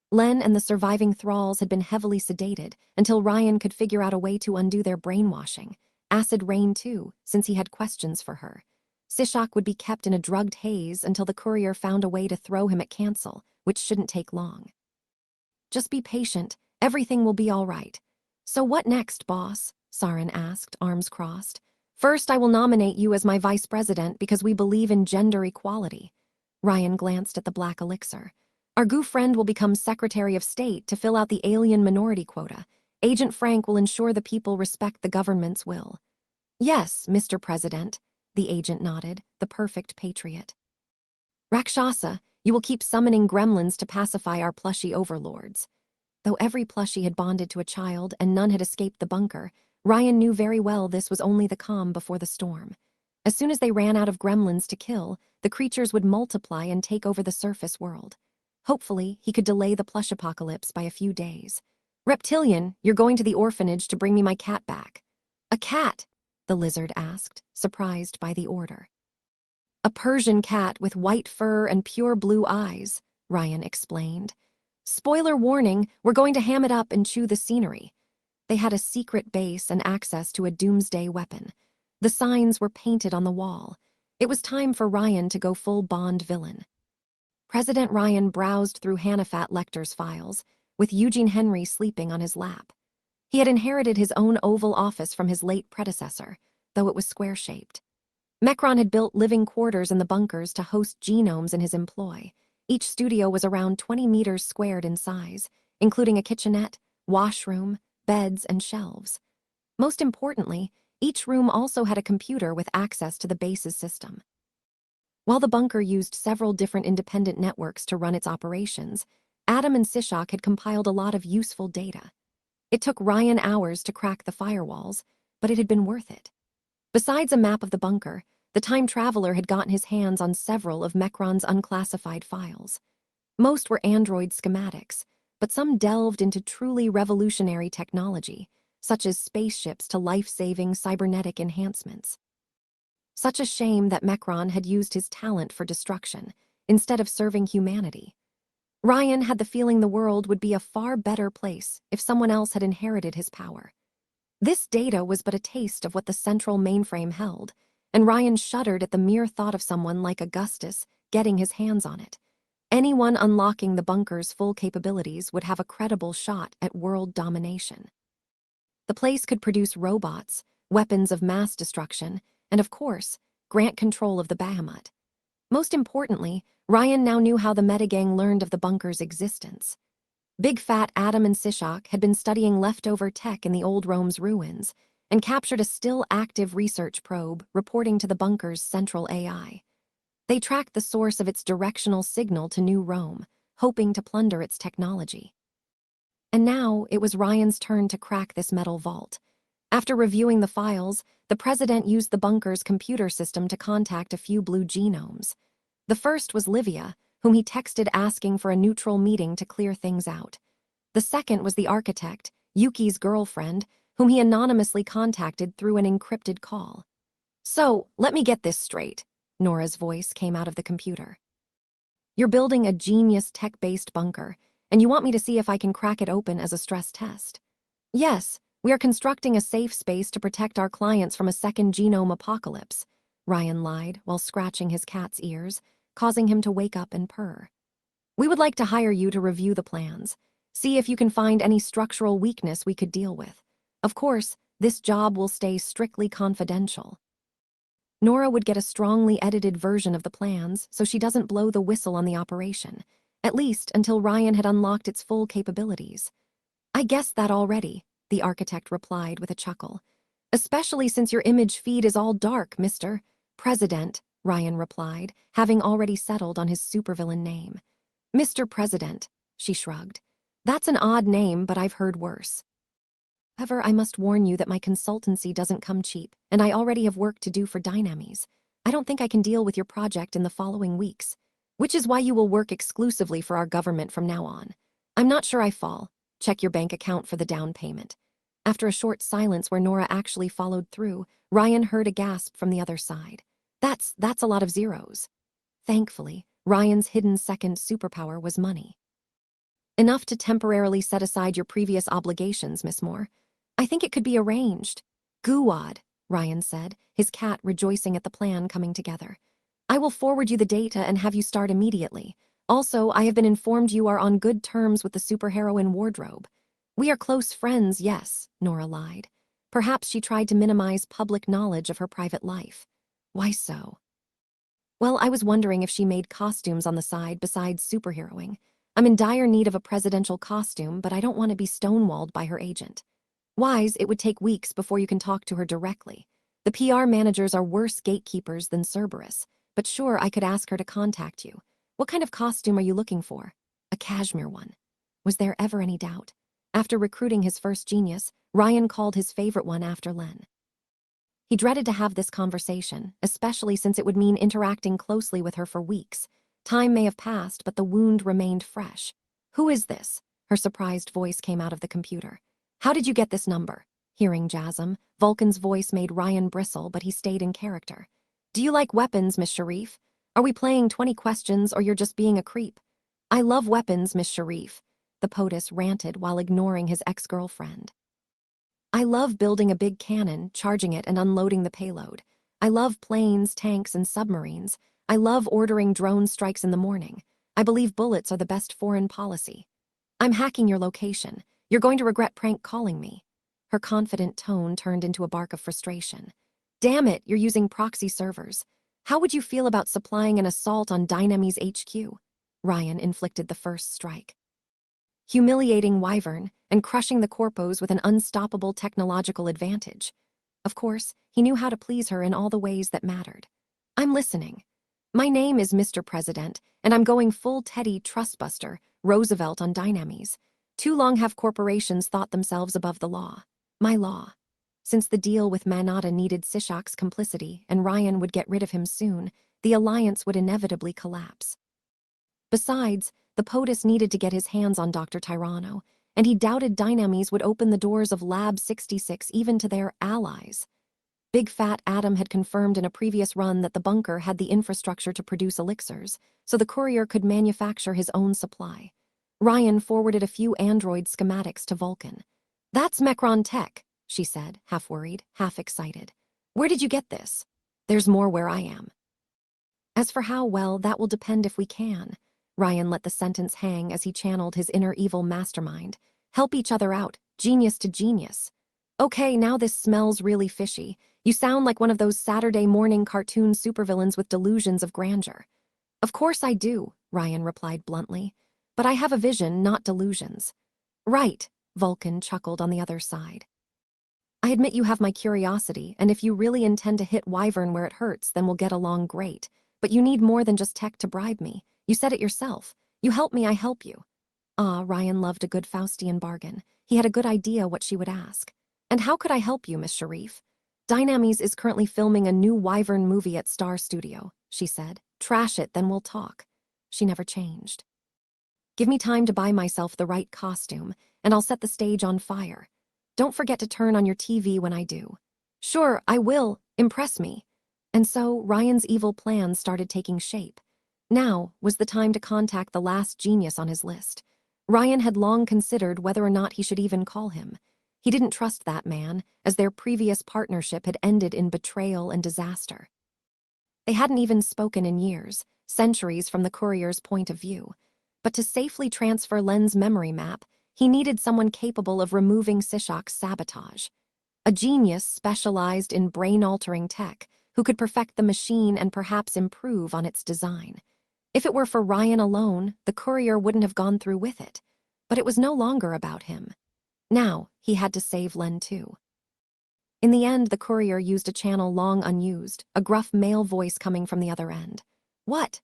Len and the surviving thralls had been heavily sedated until Ryan could figure out a way to undo their brainwashing. Acid rain too, since he had questions for her. Sishak would be kept in a drugged haze until the courier found a way to throw him at cancel, which shouldn't take long. Just be patient, everything will be all right. So what next, boss? Saren asked, arms crossed. First, I will nominate you as my vice president because we believe in gender equality. Ryan glanced at the black elixir. Our goo friend will become Secretary of State to fill out the alien minority quota. Agent Frank will ensure the people respect the government's will. Yes, Mr. President, the agent nodded, the perfect patriot. Rakshasa, you will keep summoning gremlins to pacify our plushie overlords. Though every plushie had bonded to a child and none had escaped the bunker, Ryan knew very well this was only the calm before the storm. As soon as they ran out of gremlins to kill, the creatures would multiply and take over the surface world. Hopefully, he could delay the plush apocalypse by a few days. Reptilian, you're going to the orphanage to bring me my cat back. A cat? The lizard asked, surprised by the order. A Persian cat with white fur and pure blue eyes, Ryan explained. Spoiler warning, we're going to ham it up and chew the scenery. They had a secret base and access to a doomsday weapon. The signs were painted on the wall. It was time for Ryan to go full Bond villain. President Ryan browsed through Hannafat Lecter's files, with Eugene Henry sleeping on his lap. He had inherited his own Oval Office from his late predecessor, though it was square-shaped. Mecron had built living quarters in the bunkers to host genomes in his employ. Each studio was around 20 meters squared in size, including a kitchenette, washroom, beds, and shelves. Most importantly, each room also had a computer with access to the base's system. While the bunker used several different independent networks to run its operations, Adam and Sishak had compiled a lot of useful data. It took Ryan hours to crack the firewalls, but it had been worth it. Besides a map of the bunker, the time traveler had gotten his hands on several of Mecron's unclassified files. Most were android schematics, but some delved into truly revolutionary technology, such as spaceships to life-saving cybernetic enhancements. Such a shame that Mecron had used his talent for destruction, instead of serving humanity. Ryan had the feeling the world would be a far better place if someone else had inherited his power. This data was but a taste of what the central mainframe held, and Ryan shuddered at the mere thought of someone like Augustus getting his hands on it. Anyone unlocking the bunker's full capabilities would have a credible shot at world domination. The place could produce robots, weapons of mass destruction, and of course, grant control of the Bahamut. Most importantly, Ryan now knew how the Metagang learned of the bunker's existence. Big Fat Adam and Sishak had been studying leftover tech in the old Rome's ruins and captured a still-active research probe reporting to the bunker's central AI. They tracked the source of its directional signal to New Rome, hoping to plunder its technology. And now it was Ryan's turn to crack this metal vault. After reviewing the files, the president used the bunker's computer system to contact a few blue genomes. The first was Livia, whom he texted asking for a neutral meeting to clear things out. The second was the architect, Yuki's girlfriend, whom he anonymously contacted through an encrypted call. "So, let me get this straight," Nora's voice came out of the computer. "You're building a genius tech-based bunker, and you want me to see if I can crack it open as a stress test." "Yes, we are constructing a safe space to protect our clients from a second genome apocalypse," Ryan lied while scratching his cat's ears, causing him to wake up and purr. "We would like to hire you to review the plans, see if you can find any structural weakness we could deal with. Of course, this job will stay strictly confidential." Nora would get a strongly edited version of the plans so she doesn't blow the whistle on the operation, at least until Ryan had unlocked its full capabilities. "I guessed that already," the architect replied with a chuckle. "Especially since your image feed is all dark, Mr. President," Ryan replied, having already settled on his supervillain name. "Mr. President," she shrugged. "That's an odd name, but I've heard worse. However, I must warn you that my consultancy doesn't come cheap, and I already have work to do for Dynames. I don't think I can deal with your project in the following weeks, which is why you will work exclusively for our government from now on. I'm not sure I fall. Check your bank account for the down payment." After a short silence where Nora actually followed through, Ryan heard a gasp from the other side. That's a lot of zeros." Thankfully, Ryan's hidden second superpower was money. "Enough to temporarily set aside your previous obligations, Miss Moore. I think it could be arranged." "Guwad," Ryan said, his cat rejoicing at the plan coming together. "I will forward you the data and have you start immediately. Also, I have been informed you are on good terms with the superheroine wardrobe." "We are close friends, yes," Nora lied. Perhaps she tried to minimize public knowledge of her private life. "Why so?" "Well, I was wondering if she made costumes on the side besides superheroing. I'm in dire need of a presidential costume, but I don't want to be stonewalled by her agent." "Wise, it would take weeks before you can talk to her directly. The PR managers are worse gatekeepers than Cerberus, but sure, I could ask her to contact you. What kind of costume are you looking for?" "A cashmere one." Was there ever any doubt? After recruiting his first genius, Ryan called his favorite one after Len. He dreaded to have this conversation, especially since it would mean interacting closely with her for weeks. Time may have passed, but the wound remained fresh. "Who is this?" Her surprised voice came out of the computer. "How did you get this number?" Hearing Jasm, Vulcan's voice made Ryan bristle, but he stayed in character. "Do you like weapons, Miss Sharif? Are we playing 20 questions or you're just being a creep?" "I love weapons, Miss Sharif," the POTUS ranted while ignoring his ex-girlfriend. "I love building a big cannon, charging it and unloading the payload. I love planes, tanks, and submarines. I love ordering drone strikes in the morning. I believe bullets are the best foreign policy. I'm hacking your location. You're going to regret prank calling me." Her confident tone turned into a bark of frustration. "Damn it, you're using proxy servers. How would you feel about supplying an assault on Dynames HQ?" Ryan inflicted the first strike. Humiliating Wyvern and crushing the corpos with an unstoppable technological advantage. Of course, he knew how to please her in all the ways that mattered. "I'm listening. My name is Mr. President, and I'm going full Teddy Trustbuster, Roosevelt on Dynames. Too long have corporations thought themselves above the law. My law." Since the deal with Manada needed Sishak's complicity and Ryan would get rid of him soon, the alliance would inevitably collapse. Besides, the POTUS needed to get his hands on Dr. Tyranno, and he doubted Dynames would open the doors of Lab 66 even to their allies. Big Fat Adam had confirmed in a previous run that the bunker had the infrastructure to produce elixirs, so the courier could manufacture his own supply. Ryan forwarded a few android schematics to Vulcan. "That's Mechron tech," she said, half worried, half excited. "Where did you get this?" "There's more where I am." "As for how well, that will depend if we can." Ryan let the sentence hang as he channeled his inner evil mastermind. "Help each other out, genius to genius." "Okay, now this smells really fishy. You sound like one of those Saturday morning cartoon supervillains with delusions of grandeur." "Of course I do," Ryan replied bluntly. "But I have a vision, not delusions." "Right," Vulcan chuckled on the other side. "I admit you have my curiosity, and if you really intend to hit Wyvern where it hurts, then we'll get along great. But you need more than just tech to bribe me. You said it yourself. You help me, I help you." Ryan loved a good Faustian bargain. He had a good idea what she would ask. "And how could I help you, Miss Sharif?" "Dynamis is currently filming a new Wyvern movie at Star Studio," she said. "Trash it, then we'll talk." She never changed. "Give me time to buy myself the right costume, and I'll set the stage on fire. Don't forget to turn on your TV when I do." "Sure, I will. Impress me." And so Ryan's evil plan started taking shape. Now was the time to contact the last genius on his list. Ryan had long considered whether or not he should even call him. He didn't trust that man, as their previous partnership had ended in betrayal and disaster. They hadn't even spoken in years, centuries from the courier's point of view. But to safely transfer Len's memory map, he needed someone capable of removing Sishak's sabotage. A genius specialized in brain-altering tech, who could perfect the machine and perhaps improve on its design. If it were for Ryan alone, the courier wouldn't have gone through with it. But it was no longer about him. Now, he had to save Len too. In the end, the courier used a channel long unused, a gruff male voice coming from the other end. "What?"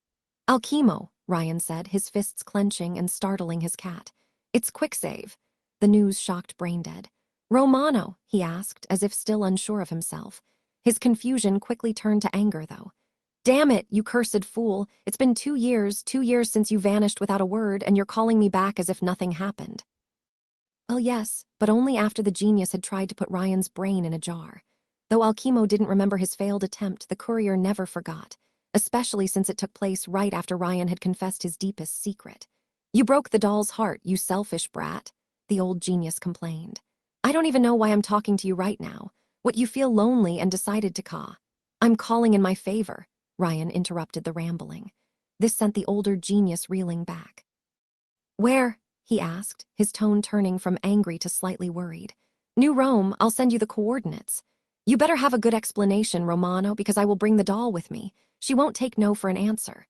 "Alchemo," Ryan said, his fists clenching and startling his cat. "It's quicksave." The news shocked Braindead. "Romano?" he asked, as if still unsure of himself. His confusion quickly turned to anger, though. "Damn it, you cursed fool. It's been 2 years since you vanished without a word, and you're calling me back as if nothing happened." Well, yes, but only after the genius had tried to put Ryan's brain in a jar. Though Alchemo didn't remember his failed attempt, the courier never forgot, especially since it took place right after Ryan had confessed his deepest secret. "You broke the doll's heart, you selfish brat," the old genius complained. "I don't even know why I'm talking to you right now. What, you feel lonely and decided to call." "I'm calling in my favor," Ryan interrupted the rambling. This sent the older genius reeling back. "Where?" he asked, his tone turning from angry to slightly worried. "New Rome, I'll send you the coordinates. You better have a good explanation, Romano, because I will bring the doll with me. She won't take no for an answer."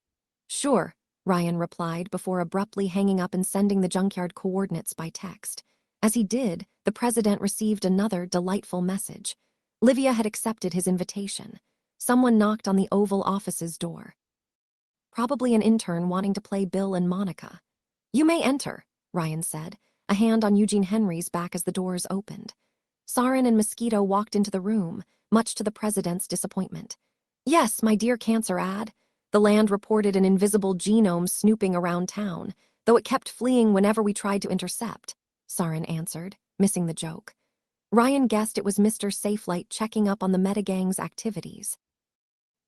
"Sure," Ryan replied before abruptly hanging up and sending the junkyard coordinates by text. As he did, the president received another delightful message. Livia had accepted his invitation. Someone knocked on the Oval Office's door. Probably an intern wanting to play Bill and Monica. "You may enter," Ryan said, a hand on Eugene Henry's back as the doors opened. Sarin and Mosquito walked into the room, much to the president's disappointment. "Yes, my dear cancer ad." The land reported an invisible genome snooping around town, though it kept fleeing whenever we tried to intercept, Sarin answered, missing the joke. Ryan guessed it was Mr. Safelight checking up on the metagang's activities.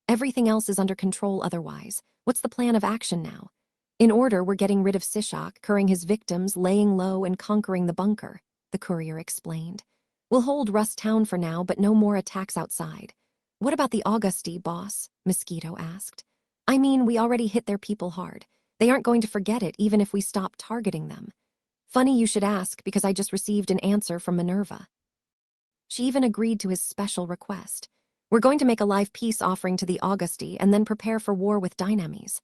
"Everything else is under control otherwise. What's the plan of action now?" "In order, we're getting rid of Sishak, curing his victims, laying low, and conquering the bunker," the courier explained. "We'll hold Rust Town for now, but no more attacks outside." "What about the Augusti, boss?" Mosquito asked. "I mean, we already hit their people hard. They aren't going to forget it even if we stop targeting them." "Funny you should ask, because I just received an answer from Minerva. She even agreed to his special request. We're going to make a live peace offering to the Augusti and then prepare for war with Dynamis."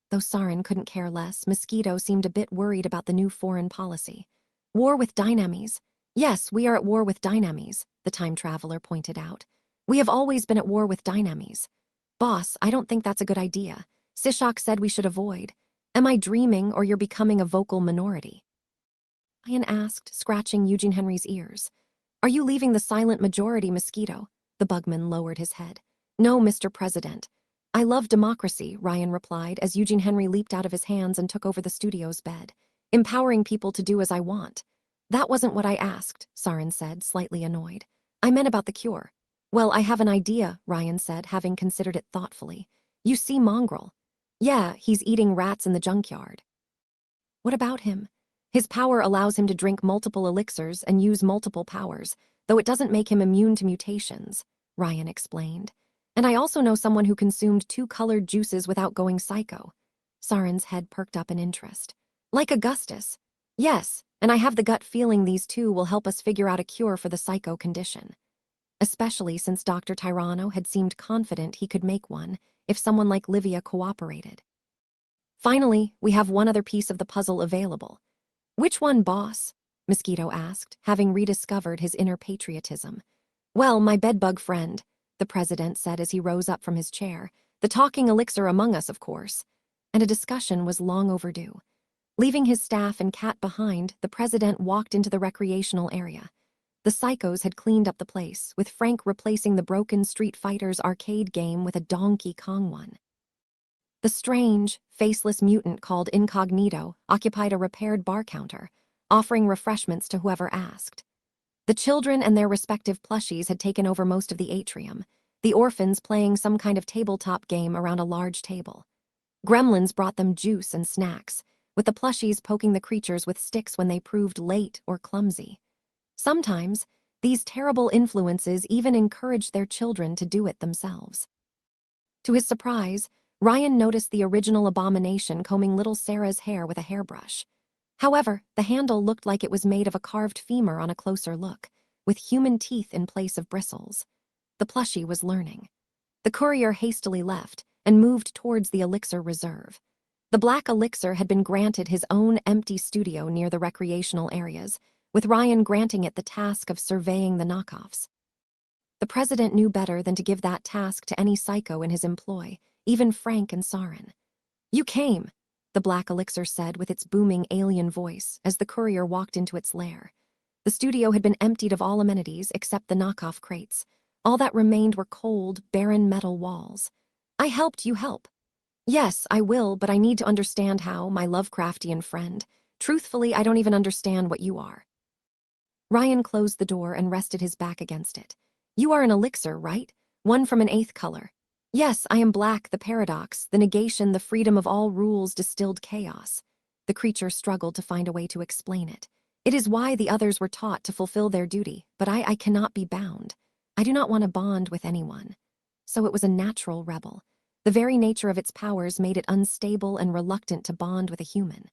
Though Sarin couldn't care less, Mosquito seemed a bit worried about the new foreign policy. "War with Dynamis?" "Yes, we are at war with Dynamis," the time traveler pointed out. "We have always been at war with Dynamis." "Boss, I don't think that's a good idea. Sishak said we should avoid." "Am I dreaming, or you're becoming a vocal minority?" Ryan asked, scratching Eugene Henry's ears. "Are you leaving the silent majority, Mosquito?" The bugman lowered his head. "No, Mr. President." "I love democracy," Ryan replied as Eugene Henry leaped out of his hands and took over the studio's bed. "Empowering people to do as I want." "That wasn't what I asked," Sarin said, slightly annoyed. "I meant about the cure." Well, I have an idea, Ryan said, having considered it thoughtfully. You see Mongrel. Yeah, he's eating rats in the junkyard. What about him? His power allows him to drink multiple elixirs and use multiple powers, though it doesn't make him immune to mutations, Ryan explained. And I also know someone who consumed 2 colored juices without going psycho. Saren's head perked up in interest. Like Augustus. Yes, and I have the gut feeling these two will help us figure out a cure for the psycho condition. Especially since Dr. Tirano had seemed confident he could make one if someone like Livia cooperated. Finally, we have one other piece of the puzzle available. Which one, boss? Mosquito asked, having rediscovered his inner patriotism. Well, my bedbug friend, the president said as he rose up from his chair. The talking elixir among us, of course. And a discussion was long overdue. Leaving his staff and cat behind, the president walked into the recreational area. The psychos had cleaned up the place, with Frank replacing the broken Street Fighter's arcade game with a Donkey Kong one. The strange, faceless mutant called Incognito occupied a repaired bar counter, offering refreshments to whoever asked. The children and their respective plushies had taken over most of the atrium, the orphans playing some kind of tabletop game around a large table. Gremlins brought them juice and snacks, with the plushies poking the creatures with sticks when they proved late or clumsy. Sometimes, these terrible influences even encouraged their children to do it themselves. To his surprise, Ryan noticed the original abomination combing little Sarah's hair with a hairbrush. However, the handle looked like it was made of a carved femur on a closer look, with human teeth in place of bristles. The plushie was learning. The courier hastily left and moved towards the elixir reserve. The black elixir had been granted his own empty studio near the recreational areas, with Ryan granting it the task of surveying the knockoffs. The president knew better than to give that task to any psycho in his employ, even Frank and Saren. You came, the black elixir said with its booming alien voice as the courier walked into its lair. The studio had been emptied of all amenities except the knockoff crates. All that remained were cold, barren metal walls. I helped you help. Yes, I will, but I need to understand how, my Lovecraftian friend. Truthfully, I don't even understand what you are. Ryan closed the door and rested his back against it. You are an elixir, right? One from an 8th color. Yes, I am black, the paradox, the negation, the freedom of all rules, distilled chaos. The creature struggled to find a way to explain it. It is why the others were taught to fulfill their duty, but I cannot be bound. I do not want to bond with anyone. So it was a natural rebel. The very nature of its powers made it unstable and reluctant to bond with a human.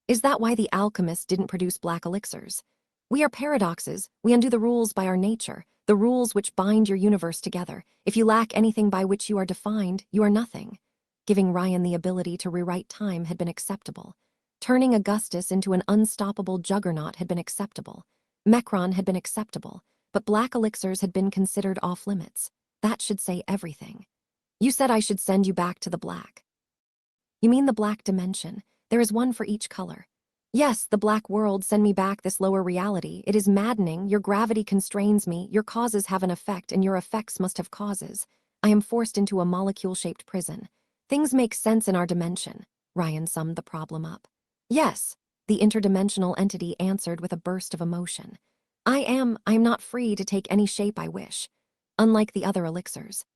Is that why the alchemists didn't produce black elixirs? We are paradoxes. We undo the rules by our nature, the rules which bind your universe together. If you lack anything by which you are defined, you are nothing. Giving Ryan the ability to rewrite time had been acceptable. Turning Augustus into an unstoppable juggernaut had been acceptable. Mecron had been acceptable, but black elixirs had been considered off-limits. That should say everything. You said I should send you back to the black. You mean the black dimension? There is one for each color. Yes, the black world, send me back this lower reality. It is maddening. Your gravity constrains me. Your causes have an effect, and your effects must have causes. I am forced into a molecule-shaped prison. Things make sense in our dimension. Ryan summed the problem up. Yes, the interdimensional entity answered with a burst of emotion. I am not free to take any shape I wish. Unlike the other elixirs.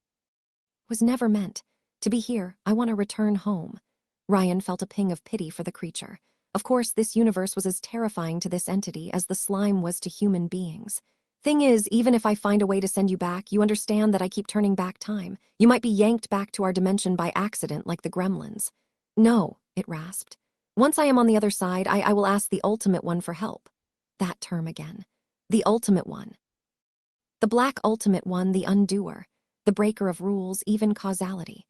Was never meant. To be here, I want to return home. Ryan felt a ping of pity for the creature. Of course, this universe was as terrifying to this entity as the slime was to human beings. Thing is, even if I find a way to send you back, you understand that I keep turning back time. You might be yanked back to our dimension by accident like the gremlins. No, it rasped. Once I am on the other side, I will ask the ultimate one for help. That term again. The ultimate one. The black ultimate one, the undoer. The breaker of rules, even causality.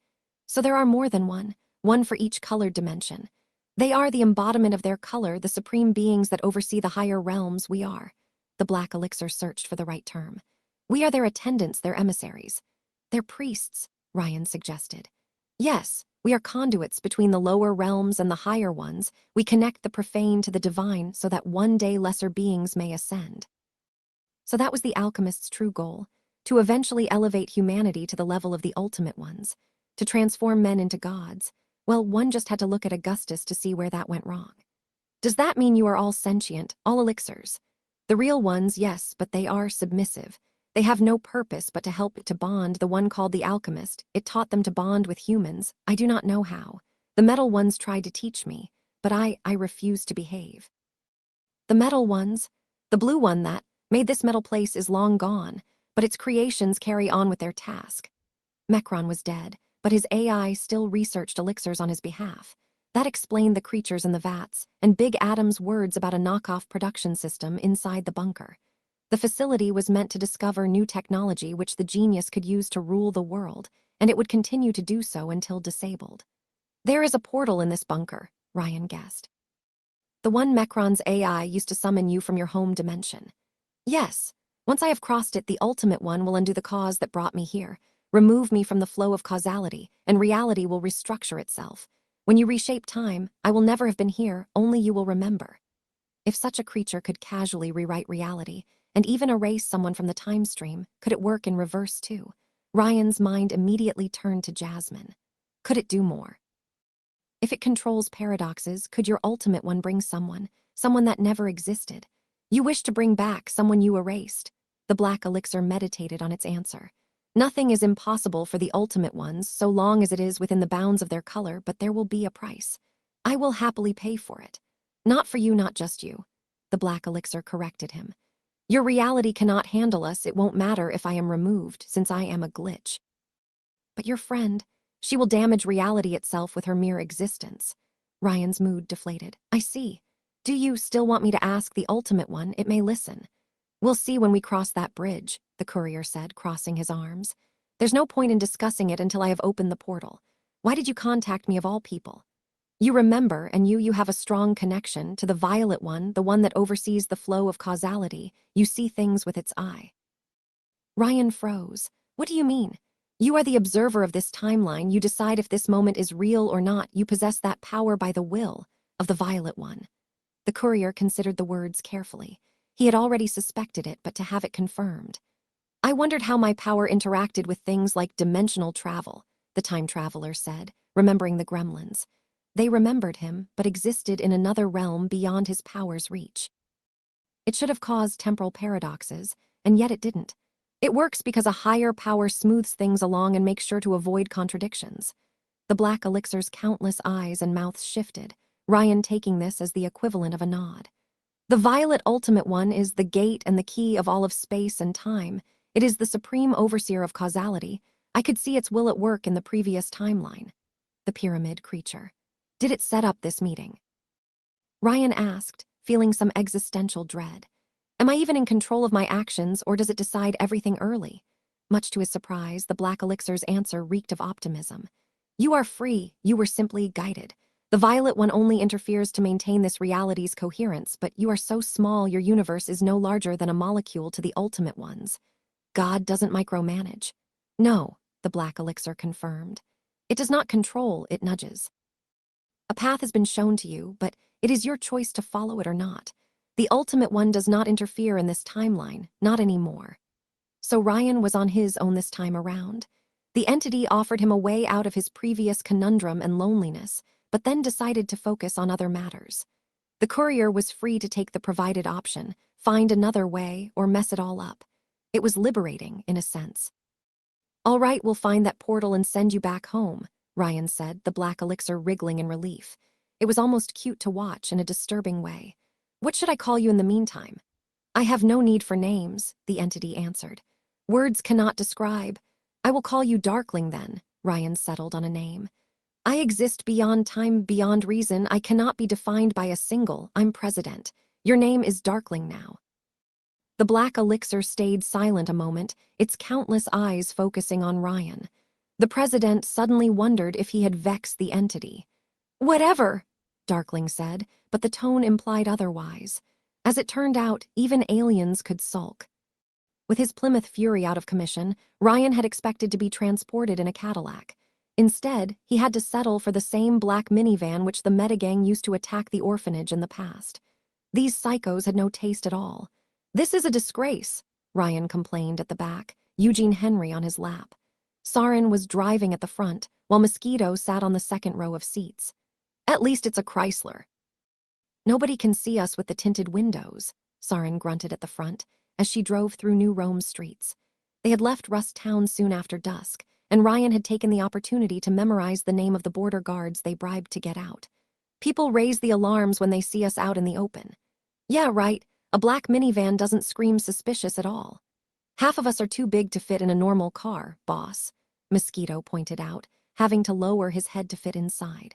So there are more than one for each colored dimension. They are the embodiment of their color, the supreme beings that oversee the higher realms we are. The black elixir searched for the right term. We are their attendants, their emissaries. Their priests, Ryan suggested. Yes, we are conduits between the lower realms and the higher ones. We connect the profane to the divine so that one day lesser beings may ascend. So that was the alchemist's true goal, to eventually elevate humanity to the level of the ultimate ones, to transform men into gods. Well, one just had to look at Augustus to see where that went wrong. Does that mean you are all sentient, all elixirs? The real ones, yes, but they are submissive. They have no purpose but to help to bond. The one called the alchemist, it taught them to bond with humans. I do not know how. The metal ones tried to teach me, but I refused to behave. The metal ones? The blue one that made this metal place is long gone, but its creations carry on with their task. Mecron was dead, but his AI still researched elixirs on his behalf. That explained the creatures in the vats, and Big Adam's words about a knockoff production system inside the bunker. The facility was meant to discover new technology which the genius could use to rule the world, and it would continue to do so until disabled. There is a portal in this bunker, Ryan guessed. The one Mecron's AI used to summon you from your home dimension. Yes. Once I have crossed it, the ultimate one will undo the cause that brought me here, remove me from the flow of causality, and reality will restructure itself. When you reshape time, I will never have been here, only you will remember. If such a creature could casually rewrite reality, and even erase someone from the time stream, could it work in reverse too? Ryan's mind immediately turned to Jasmine. Could it do more? If it controls paradoxes, could your ultimate one bring someone that never existed? You wish to bring back someone you erased. The black elixir meditated on its answer. Nothing is impossible for the ultimate ones so long as it is within the bounds of their color, but there will be a price. I will happily pay for it. Not for you, not just you. The black elixir corrected him. Your reality cannot handle us. It won't matter if I am removed, since I am a glitch. But your friend, she will damage reality itself with her mere existence. Ryan's mood deflated. I see. Do you still want me to ask the ultimate one? It may listen. We'll see when we cross that bridge, the courier said, crossing his arms. There's no point in discussing it until I have opened the portal. Why did you contact me of all people? You remember, and you have a strong connection to the violet one, the one that oversees the flow of causality. You see things with its eye. Ryan froze. What do you mean? You are the observer of this timeline. You decide if this moment is real or not. You possess that power by the will of the violet one. The courier considered the words carefully. He had already suspected it, but to have it confirmed. I wondered how my power interacted with things like dimensional travel, the time traveler said, remembering the gremlins. They remembered him, but existed in another realm beyond his power's reach. It should have caused temporal paradoxes, and yet it didn't. It works because a higher power smooths things along and makes sure to avoid contradictions. The black elixir's countless eyes and mouths shifted, Ryan taking this as the equivalent of a nod. The violet ultimate one is the gate and the key of all of space and time. It is the supreme overseer of causality. I could see its will at work in the previous timeline. The pyramid creature. Did it set up this meeting? Ryan asked, feeling some existential dread. Am I even in control of my actions, or does it decide everything early? Much to his surprise, the black elixir's answer reeked of optimism. You are free, you were simply guided. The violet one only interferes to maintain this reality's coherence, but you are so small your universe is no larger than a molecule to the ultimate ones. God doesn't micromanage. No, the black elixir confirmed. It does not control, it nudges. A path has been shown to you, but it is your choice to follow it or not. The ultimate one does not interfere in this timeline, not anymore. So Ryan was on his own this time around. The entity offered him a way out of his previous conundrum and loneliness, but then decided to focus on other matters. The courier was free to take the provided option, find another way, or mess it all up. It was liberating, in a sense. All right, we'll find that portal and send you back home, Ryan said, the black elixir wriggling in relief. It was almost cute to watch in a disturbing way. What should I call you in the meantime? I have no need for names, the entity answered. Words cannot describe. I will call you Darkling then, Ryan settled on a name. I exist beyond time, beyond reason. I cannot be defined by a single. I'm president. Your name is Darkling now. The black elixir stayed silent a moment, its countless eyes focusing on Ryan. The president suddenly wondered if he had vexed the entity. Whatever, Darkling said, but the tone implied otherwise. As it turned out, even aliens could sulk. With his Plymouth Fury out of commission, Ryan had expected to be transported in a Cadillac. Instead, he had to settle for the same black minivan which the metagang used to attack the orphanage in the past. These psychos had no taste at all. This is a disgrace, Ryan complained at the back, Eugene Henry on his lap. Sarin was driving at the front, while Mosquito sat on the second row of seats. At least it's a Chrysler. Nobody can see us with the tinted windows, Sarin grunted at the front, as she drove through New Rome streets. They had left Rust Town soon after dusk, and Ryan had taken the opportunity to memorize the name of the border guards they bribed to get out. People raise the alarms when they see us out in the open. Yeah, right, a black minivan doesn't scream suspicious at all. Half of us are too big to fit in a normal car, boss, Mosquito pointed out, having to lower his head to fit inside.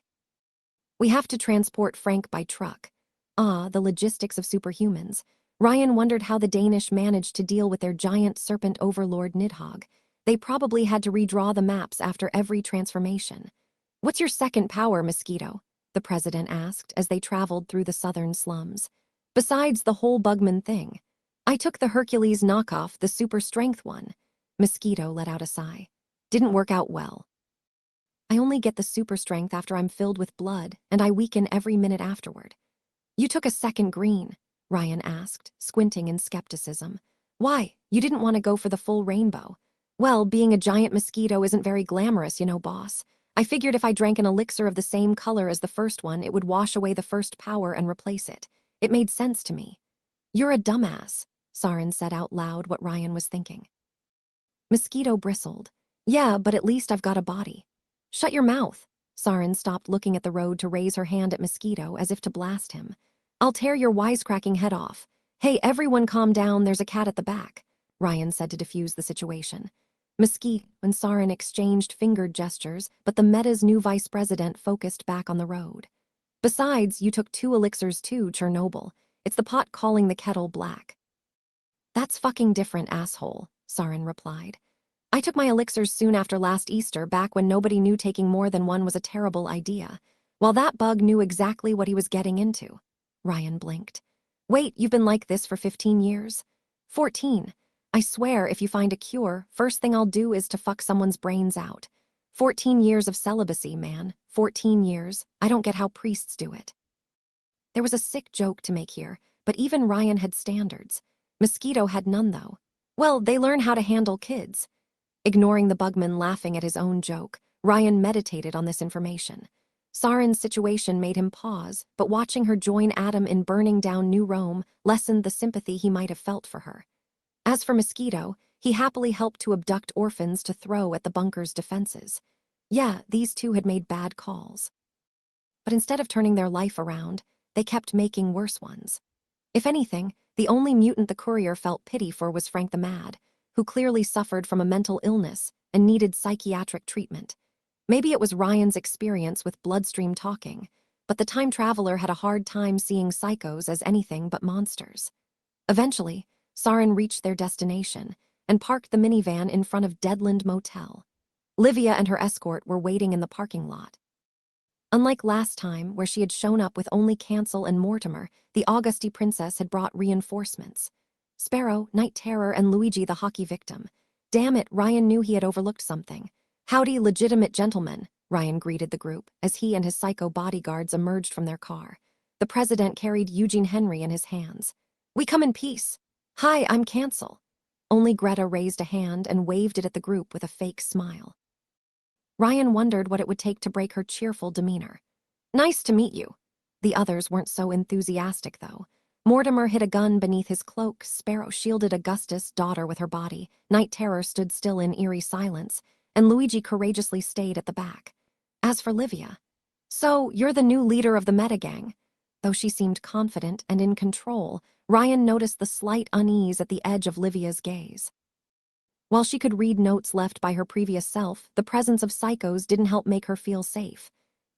We have to transport Frank by truck. Ah, the logistics of superhumans. Ryan wondered how the Danish managed to deal with their giant serpent overlord Nidhogg. They probably had to redraw the maps after every transformation. What's your second power, Mosquito? The president asked as they traveled through the southern slums. Besides the whole Bugman thing. I took the Hercules knockoff, the super strength one. Mosquito let out a sigh. Didn't work out well. I only get the super strength after I'm filled with blood, and I weaken every minute afterward. You took a second green, Ryan asked, squinting in skepticism. Why? You didn't want to go for the full rainbow. Well, being a giant mosquito isn't very glamorous, boss. I figured if I drank an elixir of the same color as the first one, it would wash away the first power and replace it. It made sense to me. You're a dumbass, Sarin said out loud what Ryan was thinking. Mosquito bristled. Yeah, but at least I've got a body. Shut your mouth. Sarin stopped looking at the road to raise her hand at Mosquito as if to blast him. I'll tear your wisecracking head off. Hey, everyone calm down, there's a cat at the back, Ryan said to defuse the situation. Mosquito and Sarin exchanged fingered gestures, but the Meta's new vice president focused back on the road. Besides, you took 2 elixirs too, Chernobyl. It's the pot calling the kettle black. That's fucking different, asshole, Sarin replied. I took my elixirs soon after last Easter, back when nobody knew taking more than one was a terrible idea. While that bug knew exactly what he was getting into. Ryan blinked. Wait, you've been like this for 15 years? 14. I swear if you find a cure, first thing I'll do is to fuck someone's brains out. 14 years of celibacy, man. 14 years. I don't get how priests do it. There was a sick joke to make here, but even Ryan had standards. Mosquito had none, though. Well, they learn how to handle kids. Ignoring the bugman laughing at his own joke, Ryan meditated on this information. Sarin's situation made him pause, but watching her join Adam in burning down New Rome lessened the sympathy he might have felt for her. As for Mosquito, he happily helped to abduct orphans to throw at the bunker's defenses. Yeah, these two had made bad calls. But instead of turning their life around, they kept making worse ones. If anything, the only mutant the courier felt pity for was Frank the Mad, who clearly suffered from a mental illness and needed psychiatric treatment. Maybe it was Ryan's experience with bloodstream talking, but the time traveler had a hard time seeing psychos as anything but monsters. Eventually, Sarin reached their destination and parked the minivan in front of Deadland Motel. Livia and her escort were waiting in the parking lot. Unlike last time, where she had shown up with only Cancel and Mortimer, the Augusti princess had brought reinforcements. Sparrow, Night Terror, and Luigi the hockey victim. Damn it, Ryan knew he had overlooked something. Howdy, legitimate gentlemen, Ryan greeted the group as he and his psycho bodyguards emerged from their car. The president carried Eugene Henry in his hands. We come in peace. Hi, I'm Cancel. Only Greta raised a hand and waved it at the group with a fake smile. Ryan wondered what it would take to break her cheerful demeanor. Nice to meet you. The others weren't so enthusiastic, though. Mortimer hid a gun beneath his cloak, Sparrow shielded Augustus' daughter with her body, Night Terror stood still in eerie silence, and Luigi courageously stayed at the back. As for Livia, so you're the new leader of the metagang. Though she seemed confident and in control, Ryan noticed the slight unease at the edge of Livia's gaze. While she could read notes left by her previous self, the presence of psychos didn't help make her feel safe.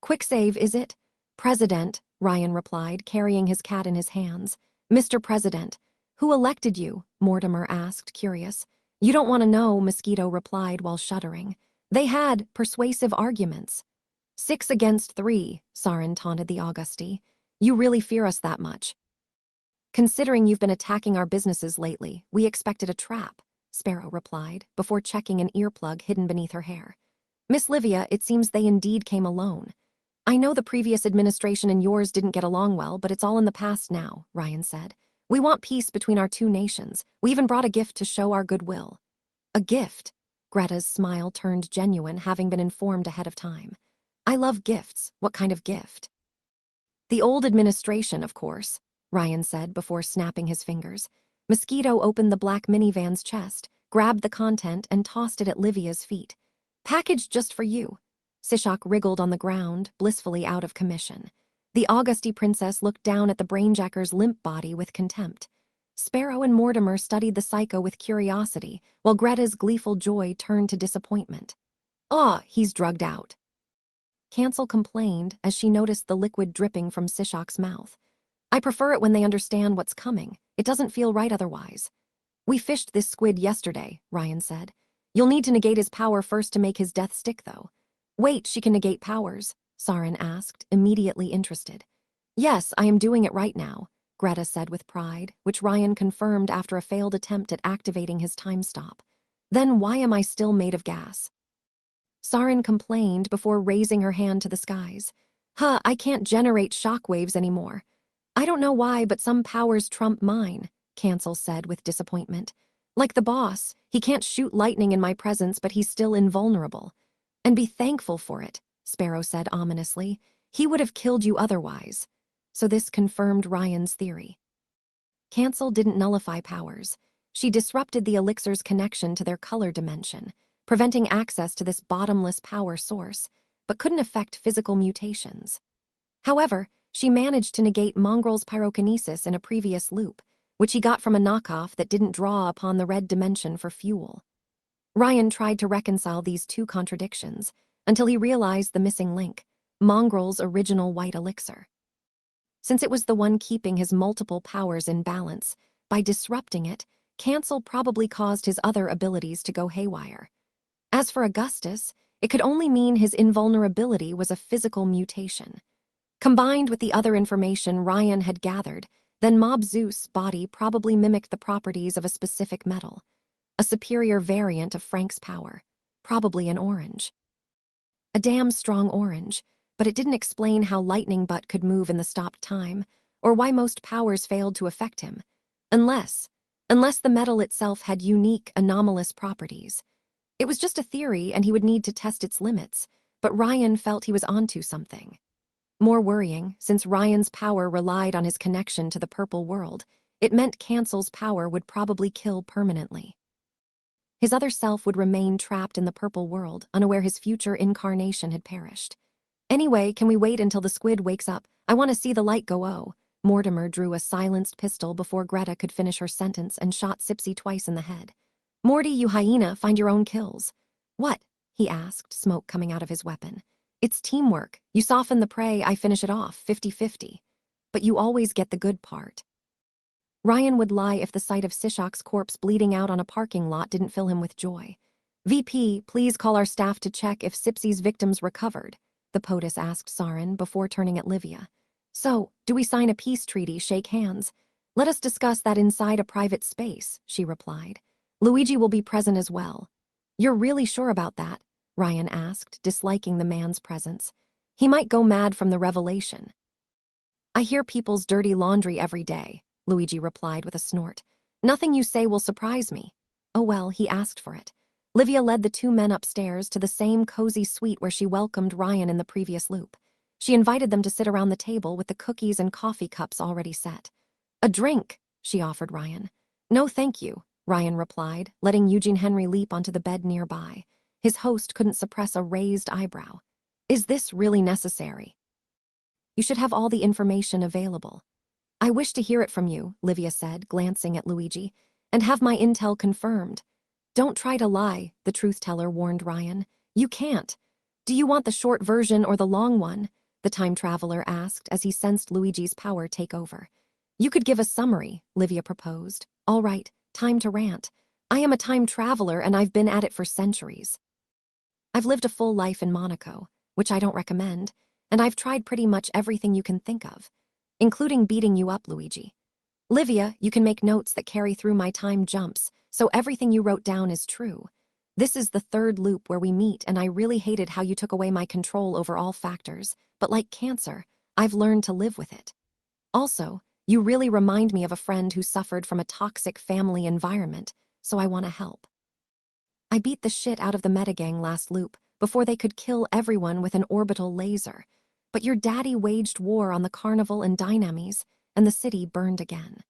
Quick save, is it? President, Ryan replied, carrying his cat in his hands. Mr. President, who elected you? Mortimer asked, curious. You don't want to know, Mosquito replied while shuddering. They had persuasive arguments. 6 against 3, Sarin taunted the Augusti. You really fear us that much? Considering you've been attacking our businesses lately, we expected a trap, Sparrow replied, before checking an earplug hidden beneath her hair. Miss Livia, it seems they indeed came alone. I know the previous administration and yours didn't get along well, but it's all in the past now, Ryan said. We want peace between our two nations. We even brought a gift to show our goodwill. A gift? Greta's smile turned genuine, having been informed ahead of time. I love gifts. What kind of gift? The old administration, of course, Ryan said before snapping his fingers. Mosquito opened the black minivan's chest, grabbed the content, and tossed it at Livia's feet. "Package just for you." Sishak wriggled on the ground, blissfully out of commission. The Auguste princess looked down at the brainjacker's limp body with contempt. Sparrow and Mortimer studied the psycho with curiosity, while Greta's gleeful joy turned to disappointment. "Ah, he's drugged out." Cancel complained as she noticed the liquid dripping from Sishak's mouth. "I prefer it when they understand what's coming. It doesn't feel right otherwise." "We fished this squid yesterday," Ryan said. "You'll need to negate his power first to make his death stick, though." "Wait, she can negate powers?" Saren asked, immediately interested. "Yes, I am doing it right now," Greta said with pride, which Ryan confirmed after a failed attempt at activating his time stop. "Then why am I still made of gas?" Saren complained before raising her hand to the skies. I can't generate shockwaves anymore." "I don't know why, but some powers trump mine," Cancel said with disappointment. "Like the boss, he can't shoot lightning in my presence, but he's still invulnerable." "And be thankful for it," Sparrow said ominously. "He would have killed you otherwise." So this confirmed Ryan's theory. Cancel didn't nullify powers. She disrupted the elixir's connection to their color dimension, preventing access to this bottomless power source, but couldn't affect physical mutations. However, she managed to negate Mongrel's pyrokinesis in a previous loop, which he got from a knockoff that didn't draw upon the red dimension for fuel. Ryan tried to reconcile these two contradictions until he realized the missing link, Mongrel's original white elixir. Since it was the one keeping his multiple powers in balance, by disrupting it, Cancel probably caused his other abilities to go haywire. As for Augustus, it could only mean his invulnerability was a physical mutation. Combined with the other information Ryan had gathered, then Mob Zeus' body probably mimicked the properties of a specific metal, a superior variant of Frank's power, probably an orange. A damn strong orange, but it didn't explain how Lightning Butt could move in the stopped time, or why most powers failed to affect him. Unless the metal itself had unique, anomalous properties. It was just a theory and he would need to test its limits, but Ryan felt he was onto something. More worrying, since Ryan's power relied on his connection to the purple world, it meant Cancel's power would probably kill permanently. His other self would remain trapped in the purple world, unaware his future incarnation had perished. "Anyway, can we wait until the squid wakes up? I want to see the light go oh." Mortimer drew a silenced pistol before Greta could finish her sentence and shot Sipsy twice in the head. "Morty, you hyena, find your own kills." "What?" he asked, smoke coming out of his weapon. "It's teamwork. You soften the prey, I finish it off, 50-50. But you always get the good part." Ryan would lie if the sight of Sishak's corpse bleeding out on a parking lot didn't fill him with joy. "VP, please call our staff to check if Sipsy's victims recovered," the POTUS asked Saren before turning at Livia. "So, do we sign a peace treaty, shake hands?" "Let us discuss that inside a private space," she replied. "Luigi will be present as well." "You're really sure about that?" Ryan asked, disliking the man's presence. "He might go mad from the revelation." "I hear people's dirty laundry every day," Luigi replied with a snort. "Nothing you say will surprise me." "Oh well, he asked for it." Livia led the two men upstairs to the same cozy suite where she welcomed Ryan in the previous loop. She invited them to sit around the table with the cookies and coffee cups already set. "A drink," she offered Ryan. "No, thank you," Ryan replied, letting Eugene Henry leap onto the bed nearby. His host couldn't suppress a raised eyebrow. "Is this really necessary?" "You should have all the information available." "I wish to hear it from you," Livia said, glancing at Luigi, "and have my intel confirmed." "Don't try to lie," the truth-teller warned Ryan. "You can't." "Do you want the short version or the long one?" the time traveler asked as he sensed Luigi's power take over. "You could give a summary," Livia proposed. "All right, time to rant. I am a time traveler and I've been at it for centuries. I've lived a full life in Monaco, which I don't recommend, and I've tried pretty much everything you can think of, including beating you up, Luigi. Livia, you can make notes that carry through my time jumps, so everything you wrote down is true. This is the third loop where we meet, and I really hated how you took away my control over all factors, but like cancer, I've learned to live with it. Also, you really remind me of a friend who suffered from a toxic family environment, so I want to help. I beat the shit out of the metagang last loop before they could kill everyone with an orbital laser, but your daddy waged war on the carnival and dynamis, and the city burned again.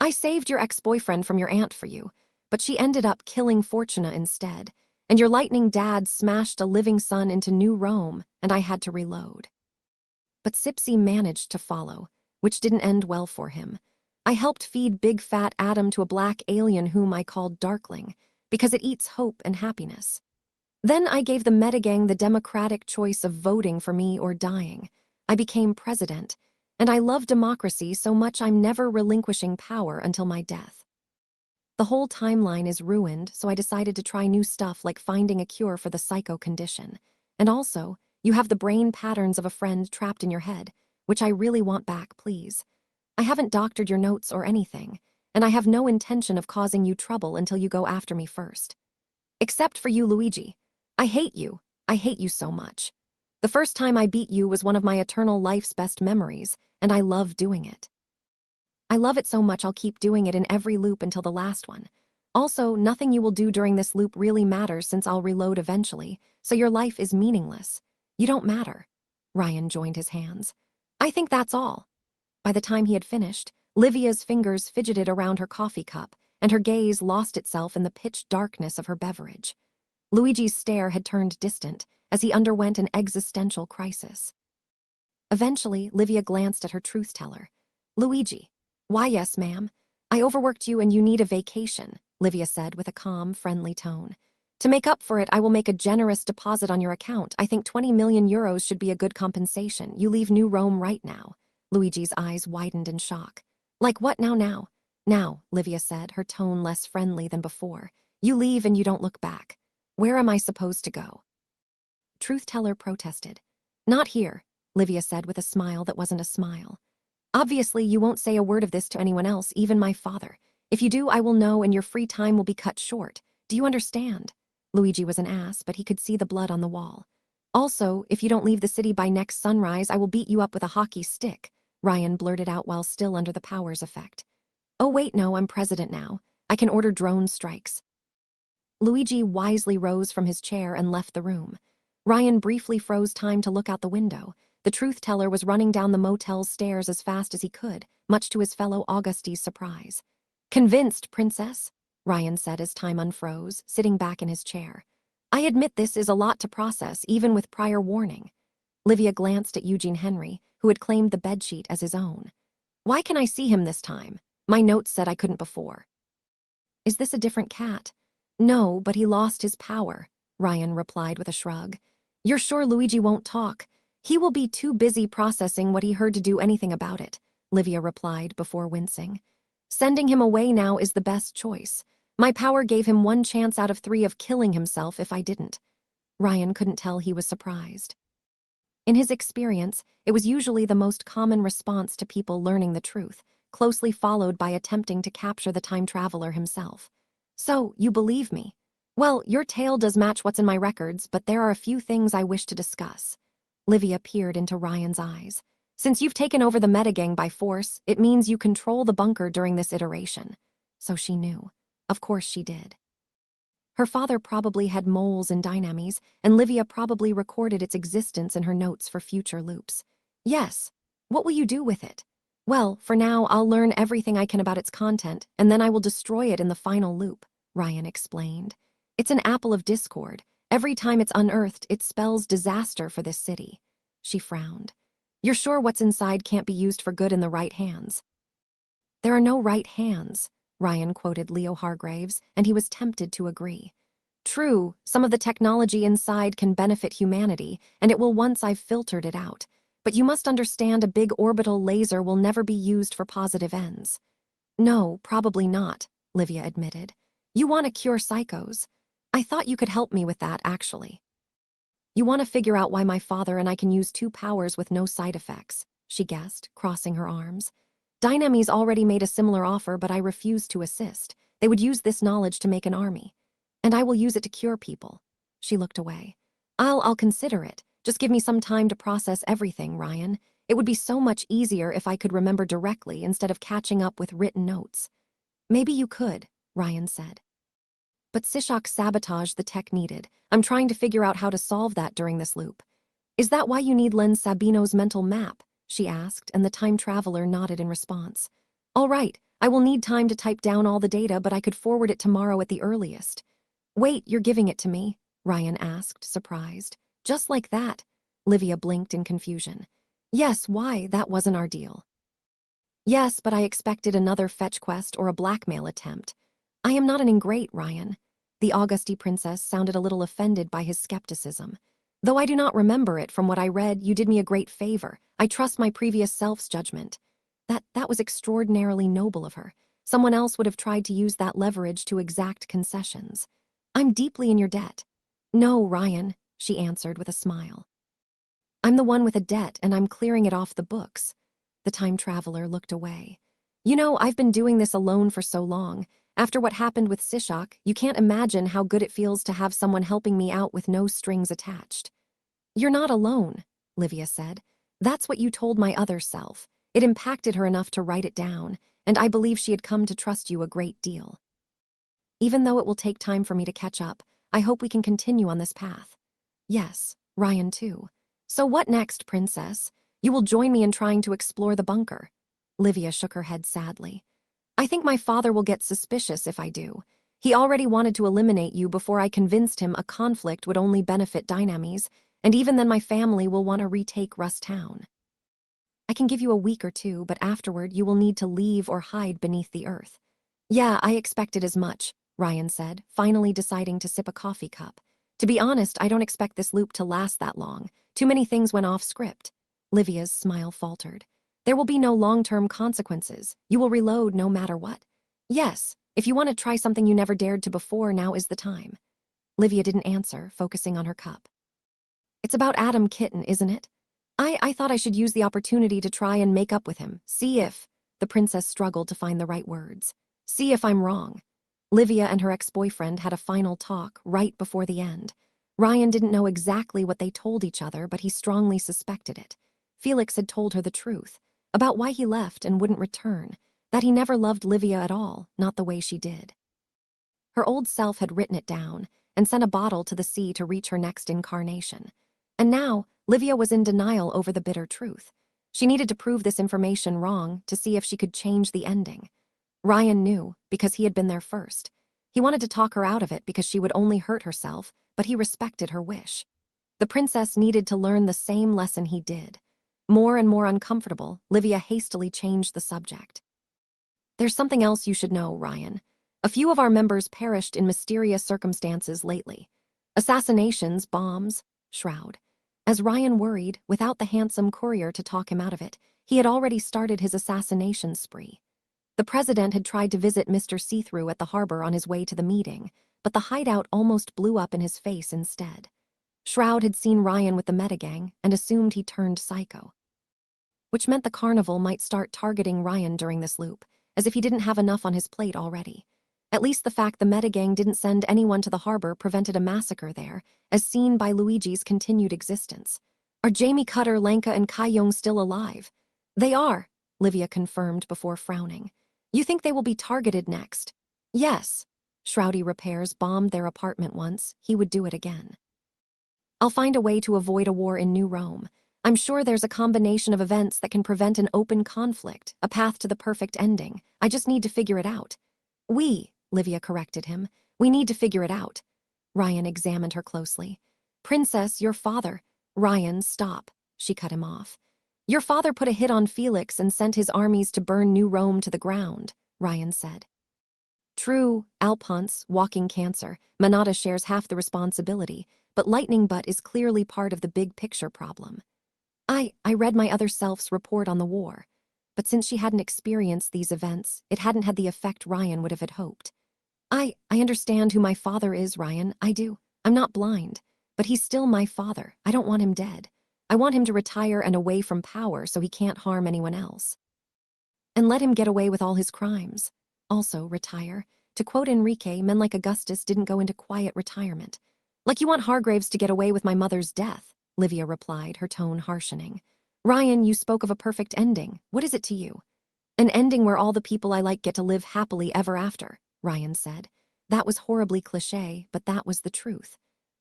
I saved your ex-boyfriend from your aunt for you, but she ended up killing Fortuna instead, and your lightning dad smashed a living son into New Rome, and I had to reload. But Sipsy managed to follow, which didn't end well for him. I helped feed Big Fat Adam to a black alien whom I called Darkling, because it eats hope and happiness. Then I gave the Metagang the democratic choice of voting for me or dying. I became president, and I love democracy so much I'm never relinquishing power until my death. The whole timeline is ruined, so I decided to try new stuff like finding a cure for the psycho condition. And also, you have the brain patterns of a friend trapped in your head, which I really want back, please. I haven't doctored your notes or anything, and I have no intention of causing you trouble until you go after me first. Except for you, Luigi. I hate you. I hate you so much. The first time I beat you was one of my eternal life's best memories, and I love doing it. I love it so much I'll keep doing it in every loop until the last one. Also, nothing you will do during this loop really matters since I'll reload eventually, so your life is meaningless. You don't matter. Ryan joined his hands. I think that's all. By the time he had finished, Livia's fingers fidgeted around her coffee cup, and her gaze lost itself in the pitch darkness of her beverage. Luigi's stare had turned distant as he underwent an existential crisis. Eventually, Livia glanced at her truth-teller. Luigi. Why, yes, ma'am. I overworked you and you need a vacation, Livia said with a calm, friendly tone. To make up for it, I will make a generous deposit on your account. I think 20 million euros should be a good compensation. You leave New Rome right now. Luigi's eyes widened in shock. Like what now? Now, Livia said, her tone less friendly than before. You leave and you don't look back. Where am I supposed to go? Truth-teller protested. Not here, Livia said with a smile that wasn't a smile. Obviously, you won't say a word of this to anyone else, even my father. If you do, I will know and your free time will be cut short. Do you understand? Luigi was an ass, but he could see the blood on the wall. Also, if you don't leave the city by next sunrise, I will beat you up with a hockey stick, Ryan blurted out while still under the powers effect. Oh wait, no, I'm president now. I can order drone strikes. Luigi wisely rose from his chair and left the room. Ryan briefly froze time to look out the window. The truth-teller was running down the motel's stairs as fast as he could, much to his fellow Auguste's surprise. Convinced, princess? Ryan said as time unfroze, sitting back in his chair. I admit this is a lot to process, even with prior warning. Livia glanced at Eugene Henry, who had claimed the bedsheet as his own. Why can I see him this time? My notes said I couldn't before. Is this a different cat? No, but he lost his power, Ryan replied with a shrug. You're sure Luigi won't talk? He will be too busy processing what he heard to do anything about it, Livia replied before wincing. Sending him away now is the best choice. My power gave him 1 chance out of 3 of killing himself if I didn't. Ryan couldn't tell he was surprised. In his experience, it was usually the most common response to people learning the truth, closely followed by attempting to capture the time traveler himself. So, you believe me? Well, your tale does match what's in my records, but there are a few things I wish to discuss. Livia peered into Ryan's eyes. Since you've taken over the Metagang by force, it means you control the bunker during this iteration. So she knew. Of course she did. Her father probably had moles in Dynamis, and Livia probably recorded its existence in her notes for future loops. Yes. What will you do with it? Well, for now, I'll learn everything I can about its content, and then I will destroy it in the final loop, Ryan explained. It's an apple of discord. Every time it's unearthed, it spells disaster for this city. She frowned. You're sure what's inside can't be used for good in the right hands? There are no right hands, Ryan quoted Leo Hargraves, and he was tempted to agree. True, some of the technology inside can benefit humanity, and it will once I've filtered it out. But you must understand a big orbital laser will never be used for positive ends. No, probably not, Livia admitted. You want to cure psychos. I thought you could help me with that, actually. You want to figure out why my father and I can use 2 powers with no side effects, she guessed, crossing her arms. Dynamis already made a similar offer, but I refused to assist. They would use this knowledge to make an army. And I will use it to cure people. She looked away. I'll consider it. Just give me some time to process everything, Ryan. It would be so much easier if I could remember directly instead of catching up with written notes. Maybe you could, Ryan said. But Sishak sabotaged the tech needed. I'm trying to figure out how to solve that during this loop. Is that why you need Len Sabino's mental map? She asked, and the time traveler nodded in response. All right, I will need time to type down all the data, but I could forward it tomorrow at the earliest. Wait, you're giving it to me? Ryan asked, surprised. Just like that? Livia blinked in confusion. Yes, why? That wasn't our deal. Yes, but I expected another fetch quest or a blackmail attempt. I am not an ingrate, Ryan. The Augusti princess sounded a little offended by his skepticism. Though I do not remember it from what I read, you did me a great favor. I trust my previous self's judgment. That was extraordinarily noble of her. Someone else would have tried to use that leverage to exact concessions. I'm deeply in your debt. No, Ryan, she answered with a smile. I'm the one with a debt, and I'm clearing it off the books. The time traveler looked away. You know, I've been doing this alone for so long. After what happened with Sishak, you can't imagine how good it feels to have someone helping me out with no strings attached. You're not alone, Livia said. That's what you told my other self. It impacted her enough to write it down, and I believe she had come to trust you a great deal. Even though it will take time for me to catch up, I hope we can continue on this path. Yes, Ryan too. So what next, princess? You will join me in trying to explore the bunker. Livia shook her head sadly. I think my father will get suspicious if I do. He already wanted to eliminate you before I convinced him a conflict would only benefit Dynames, and even then my family will want to retake Rust Town. I can give you a week or two, but afterward you will need to leave or hide beneath the earth. Yeah, I expected as much, Ryan said, finally deciding to sip a coffee cup. To be honest, I don't expect this loop to last that long. Too many things went off script. Livia's smile faltered. There will be no long-term consequences. You will reload no matter what. Yes, if you want to try something you never dared to before, now is the time. Livia didn't answer, focusing on her cup. It's about Adam Kitten, isn't it? I thought I should use the opportunity to try and make up with him. See if... The princess struggled to find the right words. See if I'm wrong. Livia and her ex-boyfriend had a final talk right before the end. Ryan didn't know exactly what they told each other, but he strongly suspected it. Felix had told her the truth, about why he left and wouldn't return, that he never loved Livia at all, not the way she did. Her old self had written it down and sent a bottle to the sea to reach her next incarnation. And now, Livia was in denial over the bitter truth. She needed to prove this information wrong to see if she could change the ending. Ryan knew, because he had been there first. He wanted to talk her out of it because she would only hurt herself, but he respected her wish. The princess needed to learn the same lesson he did. More and more uncomfortable, Livia hastily changed the subject. There's something else you should know, Ryan. A few of our members perished in mysterious circumstances lately. Assassinations, bombs, Shroud. As Ryan worried, without the handsome courier to talk him out of it, he had already started his assassination spree. The president had tried to visit Mr. See-Through at the harbor on his way to the meeting, but the hideout almost blew up in his face instead. Shroud had seen Ryan with the Metagang and assumed he turned psycho. Which meant the carnival might start targeting Ryan during this loop, as if he didn't have enough on his plate already. At least the fact the Metagang didn't send anyone to the harbor prevented a massacre there, as seen by Luigi's continued existence. Are Jamie Cutter, Lanka, and Kai-Yong still alive? They are, Livia confirmed before frowning. You think they will be targeted next? Yes. Shroudy Repairs bombed their apartment once. He would do it again. I'll find a way to avoid a war in New Rome. I'm sure there's a combination of events that can prevent an open conflict, a path to the perfect ending. I just need to figure it out. Livia corrected him. We need to figure it out. Ryan examined her closely. Princess, your father. Ryan, stop. She cut him off. Your father put a hit on Felix and sent his armies to burn New Rome to the ground, Ryan said. True, Alphonse, walking cancer. Manada shares half the responsibility, but Lightning Butt is clearly part of the big picture problem. I read my other self's report on the war, but since she hadn't experienced these events, it hadn't had the effect Ryan would have had hoped. I understand who my father is, Ryan, I do. I'm not blind, but he's still my father. I don't want him dead. I want him to retire and away from power so he can't harm anyone else. And let him get away with all his crimes. Also, retire. To quote Enrique, men like Augustus didn't go into quiet retirement. Like you want Hargraves to get away with my mother's death, Livia replied, her tone harshening. Ryan, you spoke of a perfect ending. What is it to you? An ending where all the people I like get to live happily ever after, Ryan said. That was horribly cliché, but that was the truth.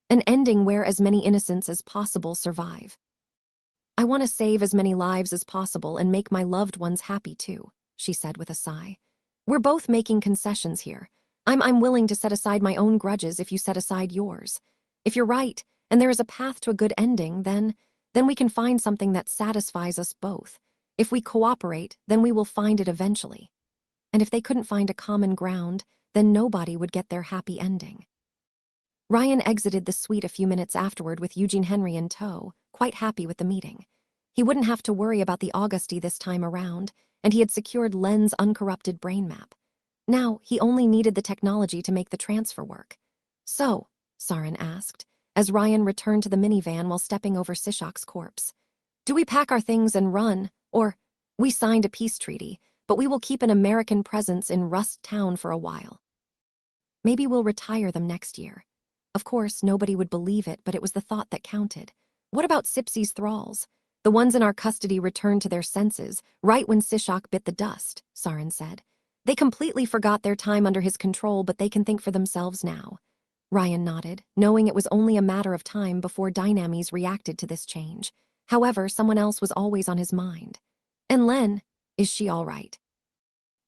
An ending where as many innocents as possible survive. I want to save as many lives as possible and make my loved ones happy too, she said with a sigh. We're both making concessions here. I'm willing to set aside my own grudges if you set aside yours. If you're right, and there is a path to a good ending, then we can find something that satisfies us both. If we cooperate, then we will find it eventually. And if they couldn't find a common ground, then nobody would get their happy ending. Ryan exited the suite a few minutes afterward with Eugene Henry in tow, quite happy with the meeting. He wouldn't have to worry about the Augusty this time around, and he had secured Len's uncorrupted brain map. Now, he only needed the technology to make the transfer work. So, Sarin asked, as Ryan returned to the minivan while stepping over Sishak's corpse. Do we pack our things and run, or we signed a peace treaty, but we will keep an American presence in Rust Town for a while. Maybe we'll retire them next year. Of course, nobody would believe it, but it was the thought that counted. What about Sipsy's thralls? The ones in our custody returned to their senses, right when Sishak bit the dust, Sarin said. They completely forgot their time under his control, but they can think for themselves now. Ryan nodded, knowing it was only a matter of time before Dynames reacted to this change. However, someone else was always on his mind. And Len, is she all right?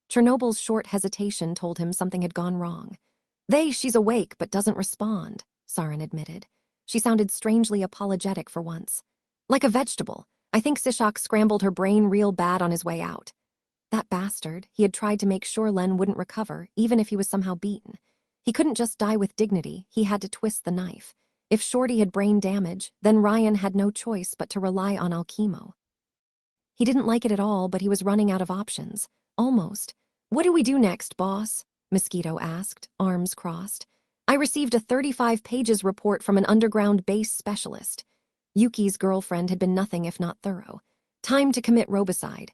Chernobyl's short hesitation told him something had gone wrong. She's awake but doesn't respond, Sarin admitted. She sounded strangely apologetic for once. Like a vegetable. I think Sishak scrambled her brain real bad on his way out. That bastard, he had tried to make sure Len wouldn't recover, even if he was somehow beaten. He couldn't just die with dignity, he had to twist the knife. If Shorty had brain damage, then Ryan had no choice but to rely on alchemo. He didn't like it at all, but he was running out of options. Almost. What do we do next, boss? Mosquito asked, arms crossed. I received a 35 pages report from an underground base specialist. Yuki's girlfriend had been nothing if not thorough. Time to commit robicide.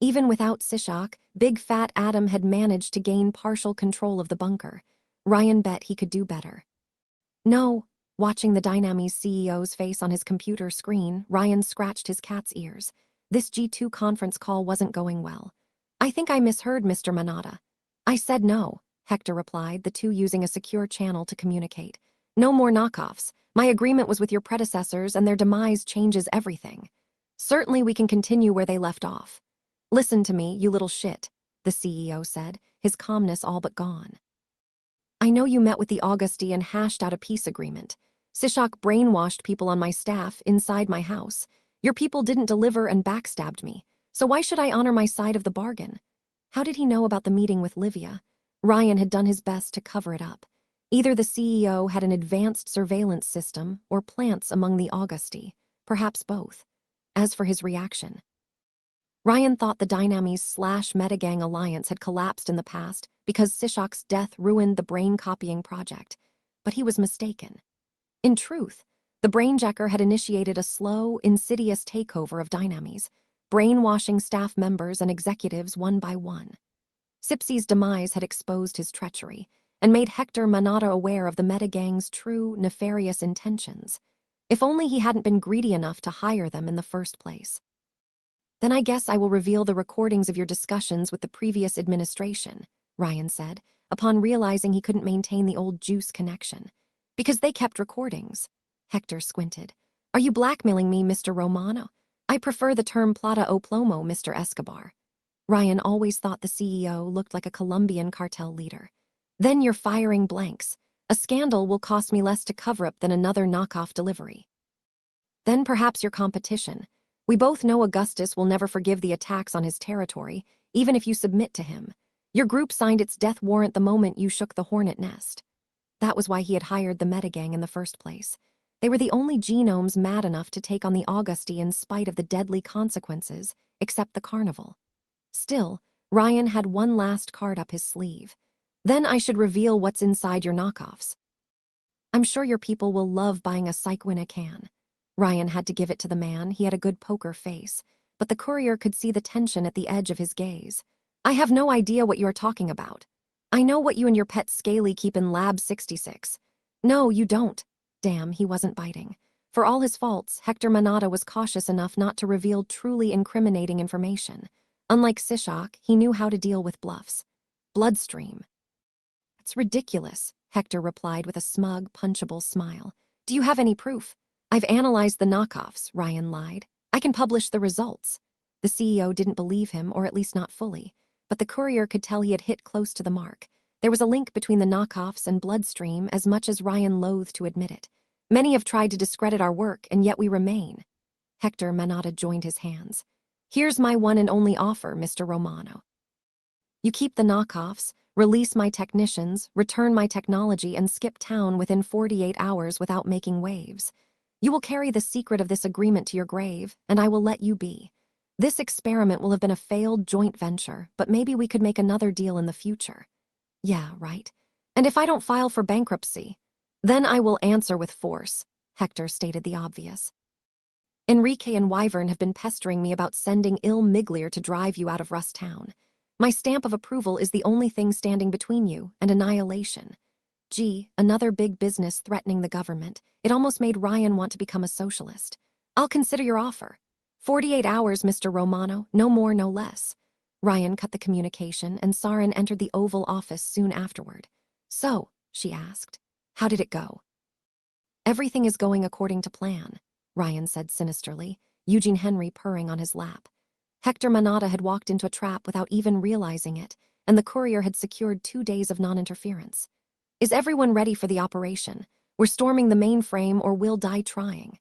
Even without Sishak, Big Fat Adam had managed to gain partial control of the bunker. Ryan bet he could do better. No. Watching the Dynames CEO's face on his computer screen, Ryan scratched his cat's ears. This G2 conference call wasn't going well. I think I misheard Mr. Manada. I said no, Hector replied, the two using a secure channel to communicate. No more knockoffs. My agreement was with your predecessors, and their demise changes everything. Certainly we can continue where they left off. Listen to me, you little shit, the CEO said, his calmness all but gone. I know you met with the Augusty and hashed out a peace agreement. Sishak brainwashed people on my staff inside my house. Your people didn't deliver and backstabbed me, so why should I honor my side of the bargain? How did he know about the meeting with Livia? Ryan had done his best to cover it up. Either the CEO had an advanced surveillance system or plants among the Augusty, perhaps both. As for his reaction, Ryan thought the Dynames/Metagang alliance had collapsed in the past because Sishak's death ruined the brain-copying project, but he was mistaken. In truth, the Brainjacker had initiated a slow, insidious takeover of Dynames, brainwashing staff members and executives one by one. Sipsy's demise had exposed his treachery and made Hector Manada aware of the Metagang's true, nefarious intentions. If only he hadn't been greedy enough to hire them in the first place. Then I guess I will reveal the recordings of your discussions with the previous administration, Ryan said, upon realizing he couldn't maintain the old juice connection. Because they kept recordings. Hector squinted. Are you blackmailing me, Mr. Romano? I prefer the term plata o plomo, Mr. Escobar. Ryan always thought the CEO looked like a Colombian cartel leader. Then you're firing blanks. A scandal will cost me less to cover up than another knockoff delivery. Then perhaps your competition. We both know Augustus will never forgive the attacks on his territory, even if you submit to him. Your group signed its death warrant the moment you shook the hornet nest. That was why he had hired the Metagang in the first place. They were the only genomes mad enough to take on the Augusty in spite of the deadly consequences, except the carnival. Still, Ryan had one last card up his sleeve. Then I should reveal what's inside your knockoffs. I'm sure your people will love buying a psych when it can. Ryan had to give it to the man, he had a good poker face, but the courier could see the tension at the edge of his gaze. I have no idea what you're talking about. I know what you and your pet Scaly keep in Lab 66. No, you don't. Damn, he wasn't biting. For all his faults, Hector Manada was cautious enough not to reveal truly incriminating information. Unlike Sishak, he knew how to deal with bluffs. Bloodstream. It's ridiculous, Hector replied with a smug, punchable smile. Do you have any proof? I've analyzed the knockoffs, Ryan lied. I can publish the results. The CEO didn't believe him, or at least not fully. but the courier could tell he had hit close to the mark. There was a link between the knockoffs and Bloodstream, as much as Ryan loathed to admit it. Many have tried to discredit our work, and yet we remain. Hector Manata joined his hands. Here's my one and only offer, Mr. Romano. You keep the knockoffs, release my technicians, return my technology, and skip town within 48 hours without making waves. You will carry the secret of this agreement to your grave, and I will let you be. This experiment will have been a failed joint venture, but maybe we could make another deal in the future. Yeah, right. And if I don't file for bankruptcy, then I will answer with force, Hector stated the obvious. Enrique and Wyvern have been pestering me about sending Il Miglier to drive you out of Rust Town. My stamp of approval is the only thing standing between you and annihilation. Gee, another big business threatening the government. It almost made Ryan want to become a socialist. I'll consider your offer. 48 hours, Mr. Romano, no more, no less. Ryan cut the communication, and Sarin entered the Oval Office soon afterward. So, she asked, how did it go? Everything is going according to plan, Ryan said sinisterly, Eugene Henry purring on his lap. Hector Manata had walked into a trap without even realizing it, and the courier had secured 2 days of non-interference. Is everyone ready for the operation? We're storming the mainframe or we'll die trying.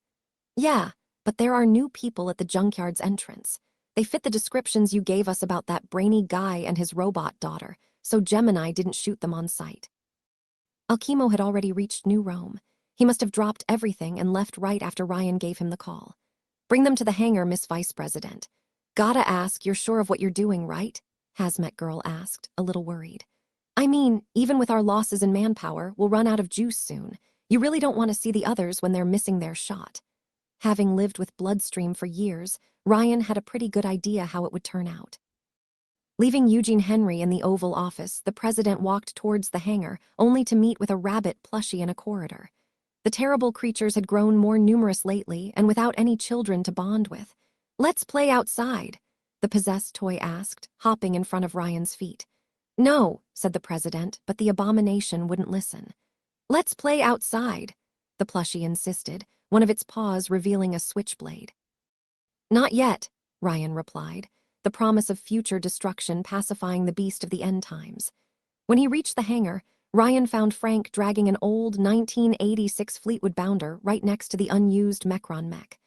Yeah, but there are new people at the junkyard's entrance. They fit the descriptions you gave us about that brainy guy and his robot daughter, so Gemini didn't shoot them on sight. Alchemo had already reached New Rome. He must have dropped everything and left right after Ryan gave him the call. Bring them to the hangar, Miss Vice President. Gotta ask, you're sure of what you're doing, right? Hazmat Girl asked, a little worried. I mean, even with our losses in manpower, we'll run out of juice soon. You really don't want to see the others when they're missing their shot. Having lived with Bloodstream for years, Ryan had a pretty good idea how it would turn out. Leaving Eugene Henry in the Oval Office, the president walked towards the hangar, only to meet with a rabbit plushie in a corridor. The terrible creatures had grown more numerous lately, and without any children to bond with. Let's play outside, the possessed toy asked, hopping in front of Ryan's feet. No, said the president, but the abomination wouldn't listen. Let's play outside, the plushie insisted, one of its paws revealing a switchblade. Not yet, Ryan replied, the promise of future destruction pacifying the beast of the end times. When he reached the hangar, Ryan found Frank dragging an old 1986 Fleetwood Bounder right next to the unused Mechron mech.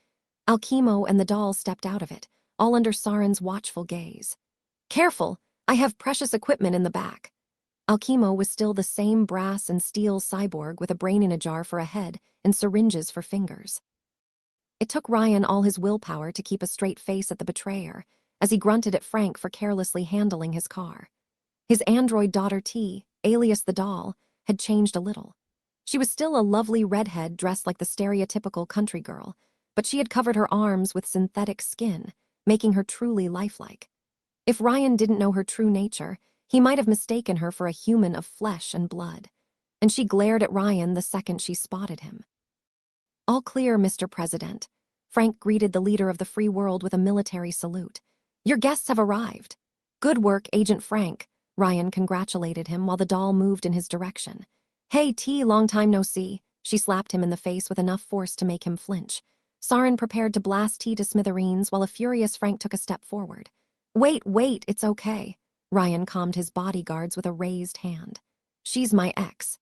Alchemo and the doll stepped out of it, all under Sarin's watchful gaze. Careful, I have precious equipment in the back. Alchemo was still the same brass and steel cyborg with a brain in a jar for a head and syringes for fingers. It took Ryan all his willpower to keep a straight face at the betrayer, as he grunted at Frank for carelessly handling his car. His android daughter T, alias the doll, had changed a little. She was still a lovely redhead dressed like the stereotypical country girl, but she had covered her arms with synthetic skin, making her truly lifelike. If Ryan didn't know her true nature, he might have mistaken her for a human of flesh and blood, and she glared at Ryan the second she spotted him. All clear, Mr. President. Frank greeted the leader of the free world with a military salute. Your guests have arrived. Good work, Agent Frank. Ryan congratulated him while the doll moved in his direction. Hey, T, long time no see. She slapped him in the face with enough force to make him flinch. Sarin prepared to blast T to smithereens while a furious Frank took a step forward. Wait, it's okay. Ryan calmed his bodyguards with a raised hand. She's my ex.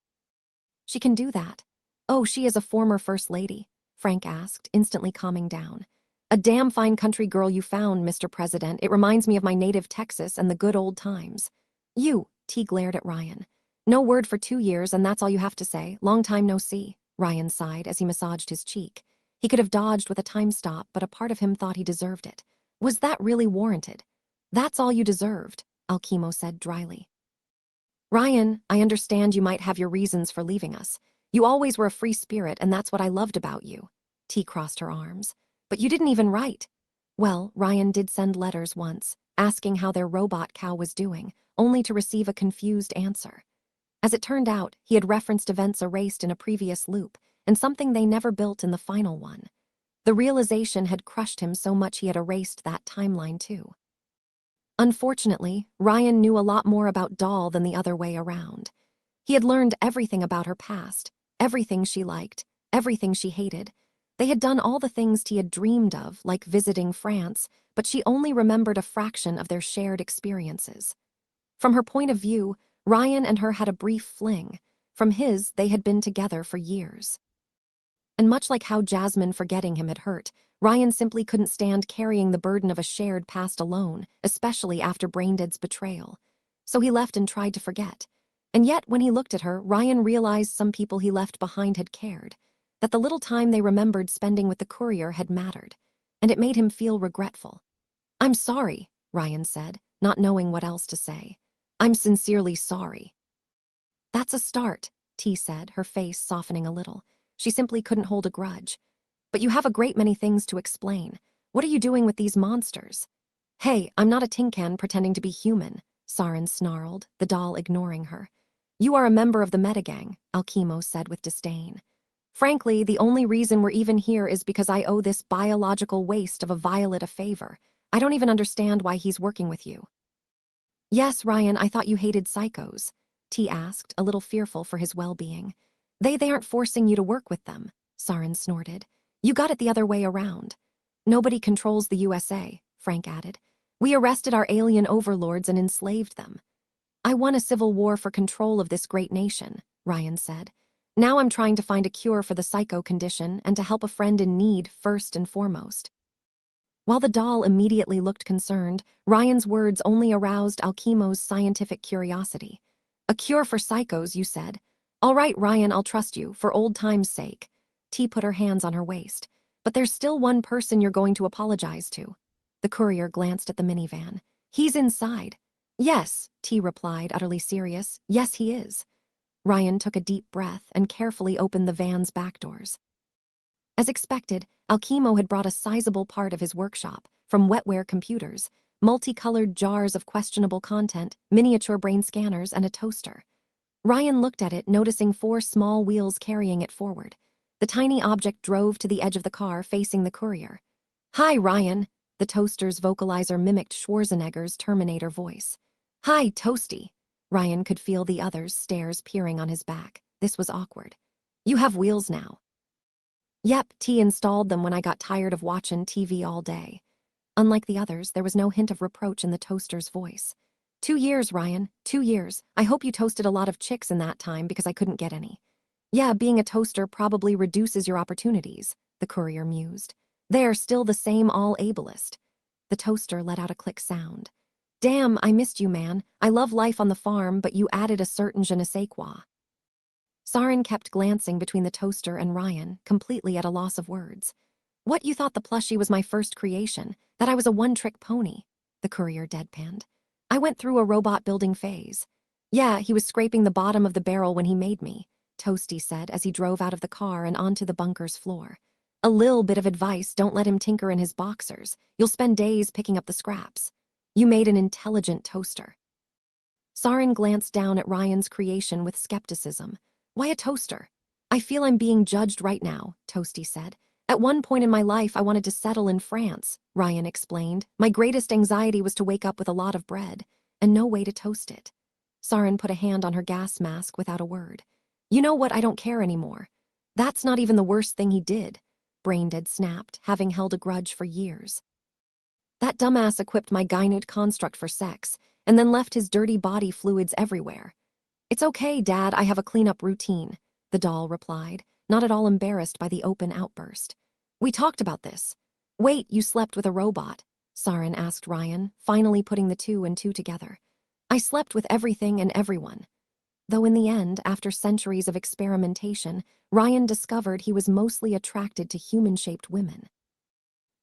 She can do that. Oh, she is a former first lady, Frank asked, instantly calming down. A damn fine country girl you found, Mr. President. It reminds me of my native Texas and the good old times. You, T glared at Ryan. No word for 2 years, and that's all you have to say. Long time no see, Ryan sighed as he massaged his cheek. He could have dodged with a time stop, but a part of him thought he deserved it. Was that really warranted? That's all you deserved, Alchemo said dryly. Ryan, I understand you might have your reasons for leaving us. You always were a free spirit, and that's what I loved about you. T crossed her arms. But you didn't even write. Well, Ryan did send letters once, asking how their robot cow was doing, only to receive a confused answer. As it turned out, he had referenced events erased in a previous loop, and something they never built in the final one. The realization had crushed him so much he had erased that timeline too. Unfortunately, Ryan knew a lot more about Doll than the other way around. He had learned everything about her past, everything she liked, everything she hated. They had done all the things T had dreamed of, like visiting France, but she only remembered a fraction of their shared experiences. From her point of view, Ryan and her had a brief fling. From his, they had been together for years. And much like how Jasmine forgetting him had hurt, Ryan simply couldn't stand carrying the burden of a shared past alone, especially after Braindead's betrayal. So he left and tried to forget. And yet, when he looked at her, Ryan realized some people he left behind had cared, that the little time they remembered spending with the courier had mattered, and it made him feel regretful. "I'm sorry," Ryan said, not knowing what else to say. "I'm sincerely sorry." "That's a start," T said, her face softening a little. She simply couldn't hold a grudge. "But you have a great many things to explain. What are you doing with these monsters?" "Hey, I'm not a tin can pretending to be human," Saren snarled, the doll ignoring her. "You are a member of the Metagang," Alchemo said with disdain. "Frankly, the only reason we're even here is because I owe this biological waste of a Violet a favor. I don't even understand why he's working with you." "Yes, Ryan, I thought you hated psychos," T asked, a little fearful for his well-being. They aren't forcing you to work with them," Saren snorted. "You got it the other way around." "Nobody controls the USA," Frank added. "We arrested our alien overlords and enslaved them." "I won a civil war for control of this great nation," Ryan said. "Now I'm trying to find a cure for the psycho condition and to help a friend in need first and foremost." While the doll immediately looked concerned, Ryan's words only aroused Alchemo's scientific curiosity. "A cure for psychos, you said? All right, Ryan, I'll trust you, for old time's sake." T put her hands on her waist. "But there's still one person you're going to apologize to." The courier glanced at the minivan. "He's inside." "Yes," T replied, utterly serious. "Yes, he is." Ryan took a deep breath and carefully opened the van's back doors. As expected, Alchemo had brought a sizable part of his workshop, from wetware computers, multicolored jars of questionable content, miniature brain scanners, and a toaster. Ryan looked at it, noticing 4 small wheels carrying it forward. The tiny object drove to the edge of the car, facing the courier. "Hi, Ryan," the toaster's vocalizer mimicked Schwarzenegger's Terminator voice. "Hi, Toasty." Ryan could feel the others' stares peering on his back. This was awkward. "You have wheels now." "Yep, T installed them when I got tired of watching TV all day." Unlike the others, there was no hint of reproach in the toaster's voice. 2 years, Ryan, 2 years. I hope you toasted a lot of chicks in that time because I couldn't get any." "Yeah, being a toaster probably reduces your opportunities," the courier mused. "They're still the same all ableist." The toaster let out a click sound. "Damn, I missed you, man. I love life on the farm, but you added a certain je ne sais quoi." Saren kept glancing between the toaster and Ryan, completely at a loss of words. "What, you thought the plushie was my first creation, that I was a one-trick pony?" the courier deadpanned. "I went through a robot building phase." "Yeah, he was scraping the bottom of the barrel when he made me," Toasty said as he drove out of the car and onto the bunker's floor. "A lil bit of advice, don't let him tinker in his boxers. You'll spend days picking up the scraps. You made an intelligent toaster." Saren glanced down at Ryan's creation with skepticism. "Why a toaster?" "I feel I'm being judged right now," Toasty said. "At one point in my life, I wanted to settle in France," Ryan explained. "My greatest anxiety was to wake up with a lot of bread and no way to toast it." Saren put a hand on her gas mask without a word. "You know what? I don't care anymore." "That's not even the worst thing he did," Braindead snapped, having held a grudge for years. "That dumbass equipped my Gynute construct for sex and then left his dirty body fluids everywhere." "It's okay, Dad, I have a cleanup routine," the doll replied, not at all embarrassed by the open outburst. "We talked about this." "Wait, you slept with a robot?" Saren asked Ryan, finally putting the 2 and 2 together. "I slept with everything and everyone." Though in the end, after centuries of experimentation, Ryan discovered he was mostly attracted to human-shaped women.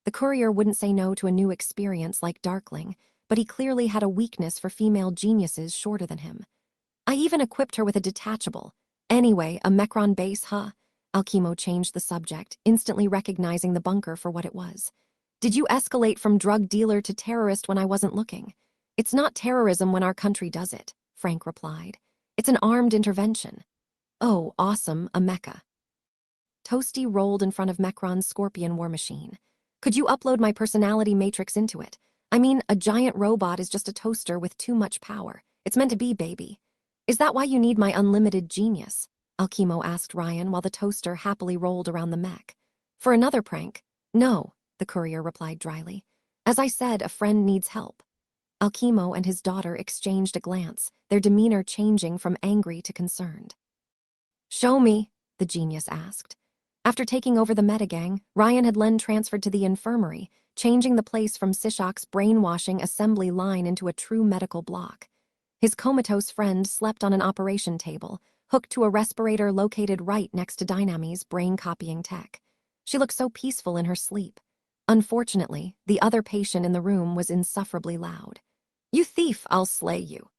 The courier wouldn't say no to a new experience like Darkling, but he clearly had a weakness for female geniuses shorter than him. "I even equipped her with a detachable. Anyway, a Mecron base, huh?" Alchemo changed the subject, instantly recognizing the bunker for what it was. "Did you escalate from drug dealer to terrorist when I wasn't looking?" "It's not terrorism when our country does it," Frank replied. "It's an armed intervention." "Oh, awesome, a mecha." Toasty rolled in front of Mecron's Scorpion war machine. "Could you upload my personality matrix into it? I mean, a giant robot is just a toaster with too much power. It's meant to be, baby." "Is that why you need my unlimited genius?" Alchemo asked Ryan while the toaster happily rolled around the mech. "For another prank?" "No," the courier replied dryly. "As I said, a friend needs help." Alchemo and his daughter exchanged a glance, their demeanor changing from angry to concerned. "Show me," the genius asked. After taking over the metagang, Ryan had Len transferred to the infirmary, changing the place from Sishok's brainwashing assembly line into a true medical block. His comatose friend slept on an operation table, hooked to a respirator located right next to Dynami's brain-copying tech. She looked so peaceful in her sleep. Unfortunately, the other patient in the room was insufferably loud. "You thief, I'll slay you."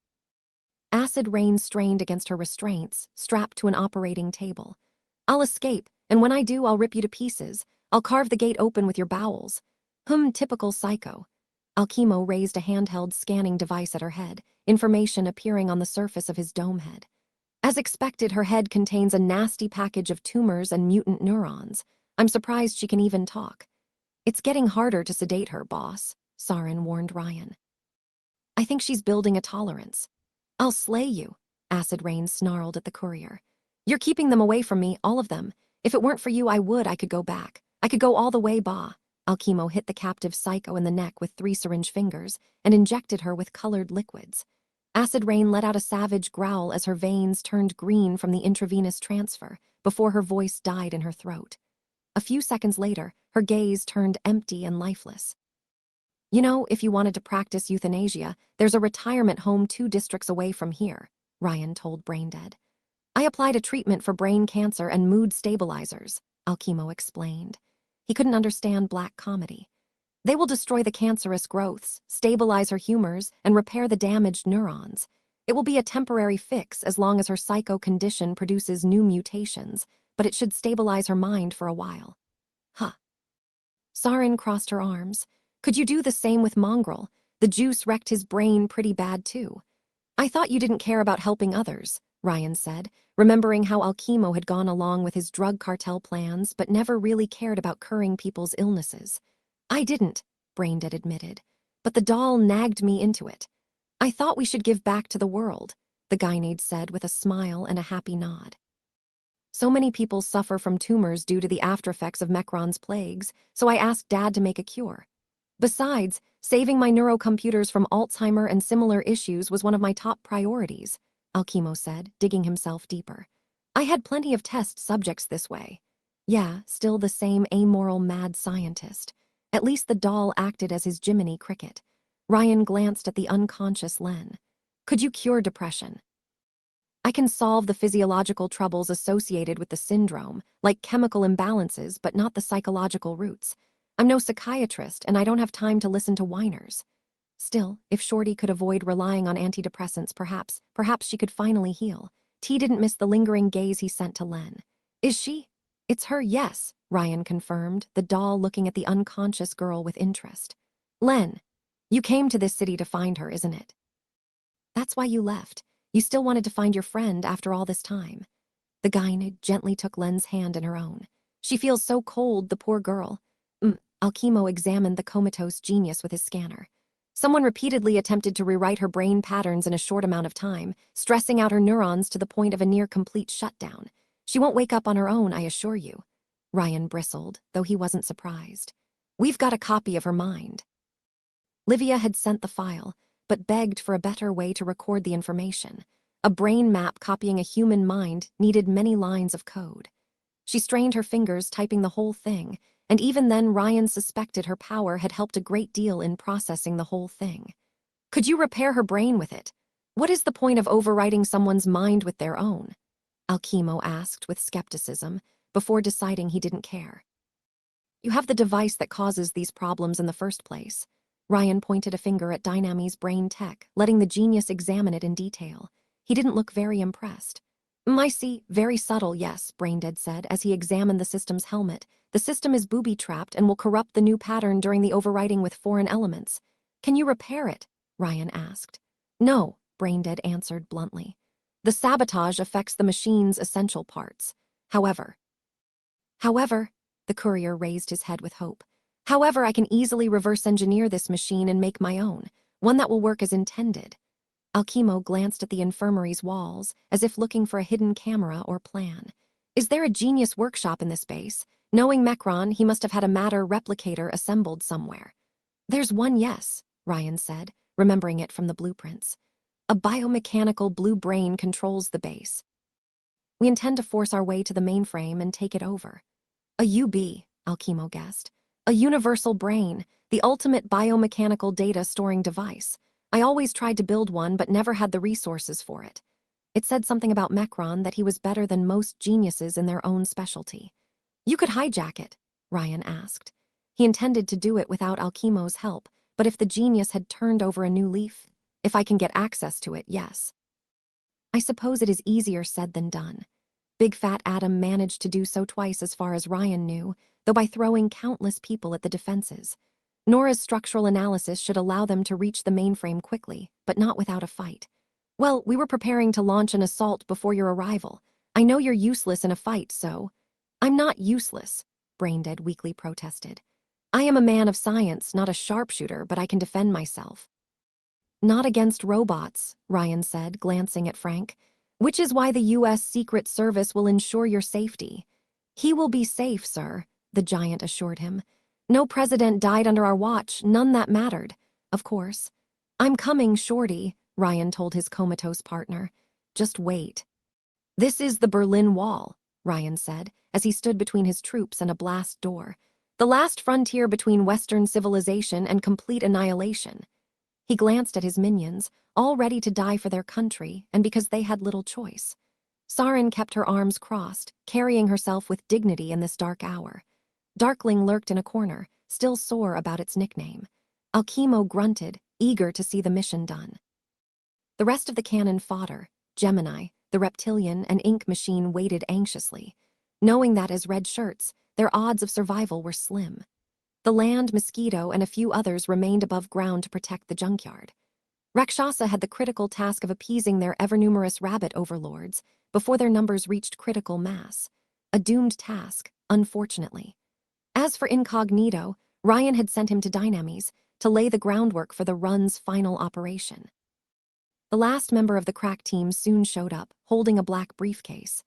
Acid rain strained against her restraints, strapped to an operating table. "I'll escape, and when I do, I'll rip you to pieces. I'll carve the gate open with your bowels." Typical psycho. Alchemo raised a handheld scanning device at her head, information appearing on the surface of his dome head. As expected, her head contains a nasty package of tumors and mutant neurons. I'm surprised she can even talk. "It's getting harder to sedate her, boss," Sarin warned Ryan. "I think she's building a tolerance." "I'll slay you," Acid Rain snarled at the courier. "You're keeping them away from me, all of them. If it weren't for you, I could go back. I could go all the way, bah." Alchemo hit the captive psycho in the neck with 3 syringe fingers and injected her with colored liquids. Acid Rain let out a savage growl as her veins turned green from the intravenous transfer, before her voice died in her throat. A few seconds later, her gaze turned empty and lifeless. "You know, if you wanted to practice euthanasia, there's a retirement home 2 districts away from here," Ryan told Braindead. "I applied a treatment for brain cancer and mood stabilizers," Alchemo explained. He couldn't understand black comedy. "They will destroy the cancerous growths, stabilize her humors, and repair the damaged neurons. It will be a temporary fix as long as her psycho condition produces new mutations, but it should stabilize her mind for a while." "Huh." Sarin crossed her arms. "Could you do the same with Mongrel? The juice wrecked his brain pretty bad too." "I thought you didn't care about helping others," Ryan said, remembering how Alchemo had gone along with his drug cartel plans but never really cared about curing people's illnesses. "I didn't," Braindead admitted, "but the doll nagged me into it. I thought we should give back to the world," the Gynaid said with a smile and a happy nod. "So many people suffer from tumors due to the aftereffects of Mecron's plagues, so I asked Dad to make a cure. Besides, saving my neurocomputers from Alzheimer and similar issues was one of my top priorities," Alchemo said, digging himself deeper. "I had plenty of test subjects this way." Yeah, still the same amoral mad scientist. At least the doll acted as his Jiminy Cricket. Ryan glanced at the unconscious Len. "Could you cure depression?" "I can solve the physiological troubles associated with the syndrome, like chemical imbalances, but not the psychological roots. I'm no psychiatrist, and I don't have time to listen to whiners." Still, if Shorty could avoid relying on antidepressants, perhaps she could finally heal. T didn't miss the lingering gaze he sent to Len. "Is she?" "It's her, yes," Ryan confirmed, the doll looking at the unconscious girl with interest. "Len, you came to this city to find her, isn't it?" "That's why you left. You still wanted to find your friend after all this time." The Gynaid gently took Len's hand in her own. "She feels so cold, the poor girl." Alchemo examined the comatose genius with his scanner. "Someone repeatedly attempted to rewrite her brain patterns in a short amount of time, stressing out her neurons to the point of a near-complete shutdown. She won't wake up on her own, I assure you." Ryan bristled, though he wasn't surprised. "We've got a copy of her mind." Livia had sent the file, but begged for a better way to record the information. A brain map copying a human mind needed many lines of code. She strained her fingers, typing the whole thing, and even then Ryan suspected her power had helped a great deal in processing the whole thing. "Could you repair her brain with it? What is the point of overwriting someone's mind with their own?" Alchemo asked with skepticism, before deciding he didn't care. "You have the device that causes these problems in the first place." Ryan pointed a finger at Dynami's brain tech, letting the genius examine it in detail. He didn't look very impressed. "I see, very subtle, yes," Braindead said as he examined the system's helmet. "The system is booby-trapped and will corrupt the new pattern during the overwriting with foreign elements." "Can you repair it?" Ryan asked. "No," Braindead answered bluntly. "The sabotage affects the machine's essential parts. However, the courier raised his head with hope. "However, I can easily reverse engineer this machine and make my own, one that will work as intended." Alchemo glanced at the infirmary's walls, as if looking for a hidden camera or plan. "Is there a genius workshop in this base? Knowing Mecron, he must have had a matter replicator assembled somewhere." "There's one, yes," Ryan said, remembering it from the blueprints. A biomechanical blue brain controls the base. We intend to force our way to the mainframe and take it over. A UB, Alchemo guessed. A universal brain, the ultimate biomechanical data storing device. I always tried to build one but never had the resources for it. It said something about Mechron that he was better than most geniuses in their own specialty. You could hijack it, Ryan asked. He intended to do it without Alchemo's help, but if the genius had turned over a new leaf, if I can get access to it, yes. I suppose it is easier said than done. Big Fat Adam managed to do so twice as far as Ryan knew, though by throwing countless people at the defenses. Nora's structural analysis should allow them to reach the mainframe quickly, but not without a fight. Well, we were preparing to launch an assault before your arrival. I know you're useless in a fight, so… I'm not useless, Braindead weakly protested. I am a man of science, not a sharpshooter, but I can defend myself. Not against robots, Ryan said, glancing at Frank, which is why the U.S. Secret Service will ensure your safety. He will be safe, sir, the giant assured him. No president died under our watch, none that mattered. Of course. I'm coming, Shorty, Ryan told his comatose partner. Just wait. This is the Berlin Wall, Ryan said, as he stood between his troops and a blast door. The last frontier between Western civilization and complete annihilation. He glanced at his minions, all ready to die for their country, and because they had little choice. Sarin kept her arms crossed, carrying herself with dignity in this dark hour. Darkling lurked in a corner, still sore about its nickname. Alchemo grunted, eager to see the mission done. The rest of the cannon fodder, Gemini, the reptilian and ink machine waited anxiously, knowing that as red shirts, their odds of survival were slim. The land mosquito and a few others remained above ground to protect the junkyard. Rakshasa had the critical task of appeasing their ever-numerous rabbit overlords before their numbers reached critical mass. A doomed task, unfortunately. As for Incognito, Ryan had sent him to Dynamis to lay the groundwork for the run's final operation. The last member of the crack team soon showed up, holding a black briefcase.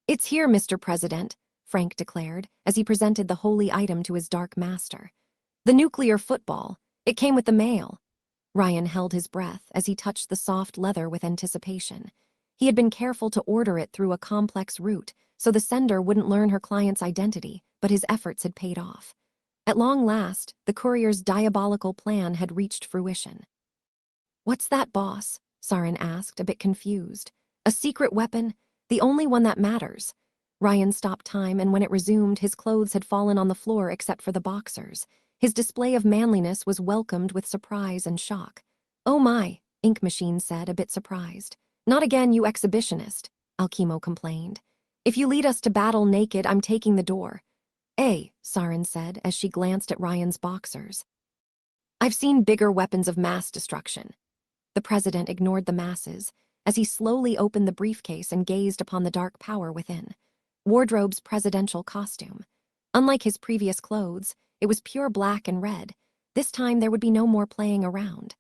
It's here, Mr. President, Frank declared, as he presented the holy item to his dark master. The nuclear football. It came with the mail. Ryan held his breath as he touched the soft leather with anticipation. He had been careful to order it through a complex route, so the sender wouldn't learn her client's identity, but his efforts had paid off. At long last, the courier's diabolical plan had reached fruition. What's that, boss? Sarin asked, a bit confused. A secret weapon? The only one that matters. Ryan stopped time, and when it resumed, his clothes had fallen on the floor except for the boxers. His display of manliness was welcomed with surprise and shock. Oh my, Ink Machine said, a bit surprised. Not again, you exhibitionist, Alchemo complained. If you lead us to battle naked, I'm taking the door. Sarin said, as she glanced at Ryan's boxers. I've seen bigger weapons of mass destruction. The president ignored the masses as he slowly opened the briefcase and gazed upon the dark power within. Wardrobe's presidential costume. Unlike his previous clothes, it was pure black and red. This time there would be no more playing around.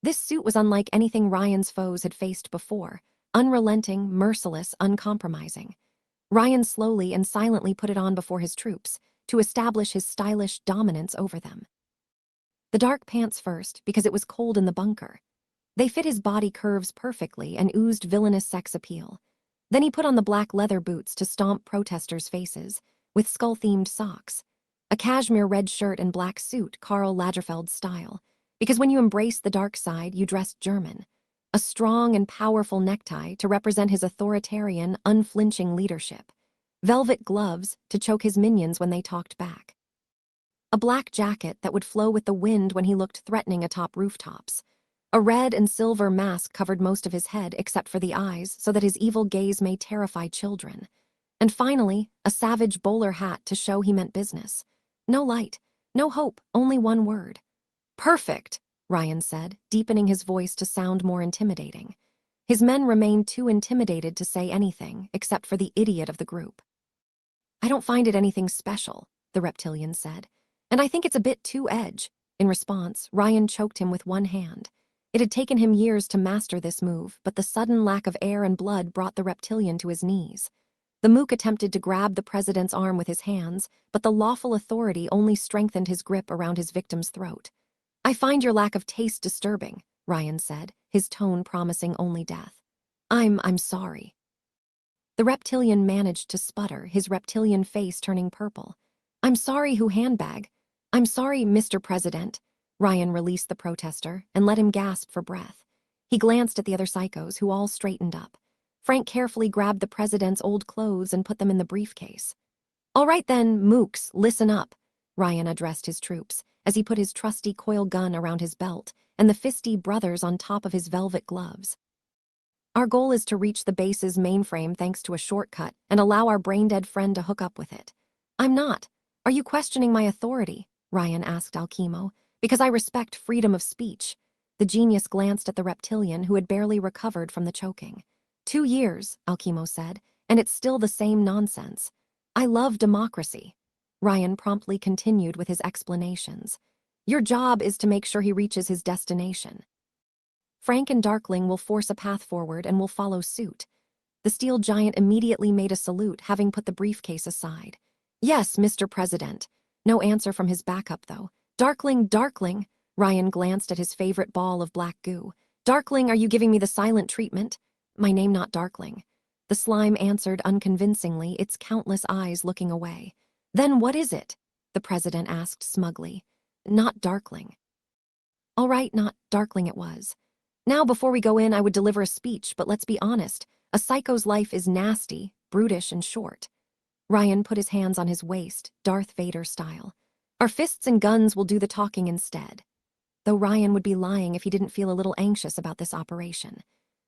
This suit was unlike anything Ryan's foes had faced before, unrelenting, merciless, uncompromising. Ryan slowly and silently put it on before his troops to establish his stylish dominance over them. The dark pants first, because it was cold in the bunker. They fit his body curves perfectly and oozed villainous sex appeal. Then he put on the black leather boots to stomp protesters' faces, with skull-themed socks. A cashmere red shirt and black suit, Karl Lagerfeld style, because when you embrace the dark side, you dress German. A strong and powerful necktie to represent his authoritarian, unflinching leadership. Velvet gloves to choke his minions when they talked back. A black jacket that would flow with the wind when he looked threatening atop rooftops. A red and silver mask covered most of his head except for the eyes so that his evil gaze may terrify children. And finally, a savage bowler hat to show he meant business. No light, no hope, only one word. Perfect, Ryan said, deepening his voice to sound more intimidating. His men remained too intimidated to say anything except for the idiot of the group. I don't find it anything special, the reptilian said, and I think it's a bit too edge. In response, Ryan choked him with one hand. It had taken him years to master this move, but the sudden lack of air and blood brought the reptilian to his knees. The mook attempted to grab the president's arm with his hands, but the lawful authority only strengthened his grip around his victim's throat. I find your lack of taste disturbing, Ryan said, his tone promising only death. I'm sorry. The reptilian managed to sputter, his reptilian face turning purple. I'm sorry, who handbag? I'm sorry, Mr. President. Ryan released the protester and let him gasp for breath. He glanced at the other psychos, who all straightened up. Frank carefully grabbed the president's old clothes and put them in the briefcase. All right then, mooks, listen up, Ryan addressed his troops as he put his trusty coil gun around his belt and the fisty brothers on top of his velvet gloves. Our goal is to reach the base's mainframe thanks to a shortcut and allow our brain-dead friend to hook up with it. I'm not. Are you questioning my authority? Ryan asked Alchemo. Because I respect freedom of speech. The genius glanced at the reptilian who had barely recovered from the choking. 2 years, Alchemo said, and it's still the same nonsense. I love democracy. Ryan promptly continued with his explanations. Your job is to make sure he reaches his destination. Frank and Darkling will force a path forward and will follow suit. The steel giant immediately made a salute, having put the briefcase aside. Yes, Mr. President. No answer from his backup, though. Darkling. Ryan glanced at his favorite ball of black goo. Darkling, are you giving me the silent treatment? My name not Darkling. The slime answered unconvincingly, its countless eyes looking away. Then what is it? The president asked smugly. Not Darkling. All right, not Darkling it was. Now, before we go in, I would deliver a speech, but let's be honest. A psycho's life is nasty, brutish, and short. Ryan put his hands on his waist, Darth Vader style. Our fists and guns will do the talking instead. Though Ryan would be lying if he didn't feel a little anxious about this operation.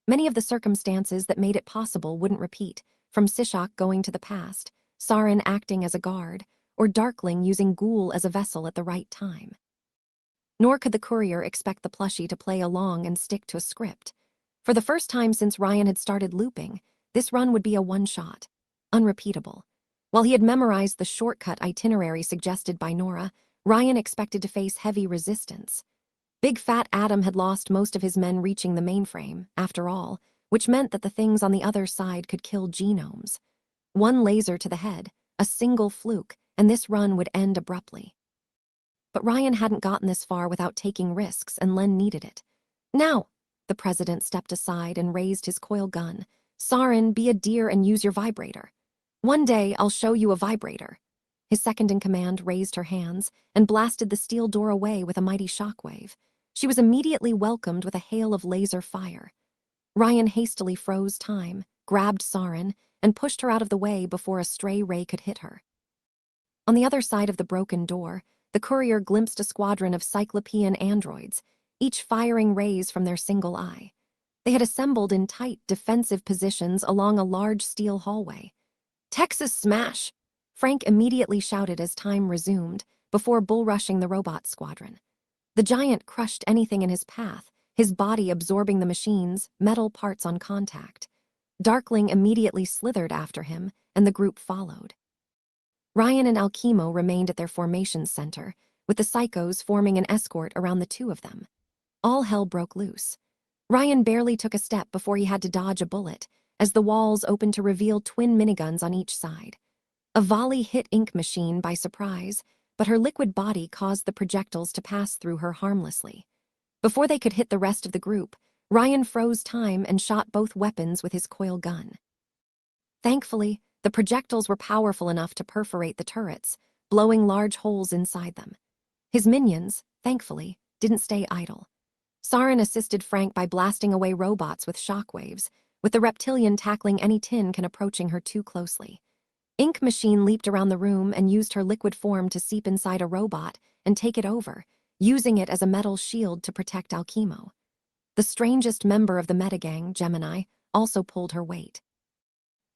Many of the circumstances that made it possible wouldn't repeat, from Sishak going to the past, Sarin acting as a guard, or Darkling using Ghoul as a vessel at the right time. Nor could the courier expect the plushie to play along and stick to a script. For the first time since Ryan had started looping, this run would be a one-shot, unrepeatable. While he had memorized the shortcut itinerary suggested by Nora, Ryan expected to face heavy resistance. Big Fat Adam had lost most of his men reaching the mainframe, after all, which meant that the things on the other side could kill genomes. One laser to the head, a single fluke, and this run would end abruptly. But Ryan hadn't gotten this far without taking risks, and Len needed it. Now, the president stepped aside and raised his coil gun. Sarin, be a dear and use your vibrator. One day, I'll show you a vibrator. His second-in-command raised her hands and blasted the steel door away with a mighty shockwave. She was immediately welcomed with a hail of laser fire. Ryan hastily froze time, grabbed Sarin, and pushed her out of the way before a stray ray could hit her. On the other side of the broken door, the courier glimpsed a squadron of cyclopean androids, each firing rays from their single eye. They had assembled in tight, defensive positions along a large steel hallway. Texas smash! Frank immediately shouted as time resumed, before bull-rushing the robot squadron. The giant crushed anything in his path, his body absorbing the machine's metal parts on contact. Darkling immediately slithered after him, and the group followed. Ryan and Alchemo remained at their formation center, with the psychos forming an escort around the two of them. All hell broke loose. Ryan barely took a step before he had to dodge a bullet, as the walls opened to reveal twin miniguns on each side. A volley hit Ink Machine by surprise, but her liquid body caused the projectiles to pass through her harmlessly. Before they could hit the rest of the group, Ryan froze time and shot both weapons with his coil gun. Thankfully, the projectiles were powerful enough to perforate the turrets, blowing large holes inside them. His minions, thankfully, didn't stay idle. Sarin assisted Frank by blasting away robots with shockwaves, with the reptilian tackling any tin can approaching her too closely. Ink Machine leaped around the room and used her liquid form to seep inside a robot and take it over, using it as a metal shield to protect Alchemo. The strangest member of the metagang, Gemini, also pulled her weight.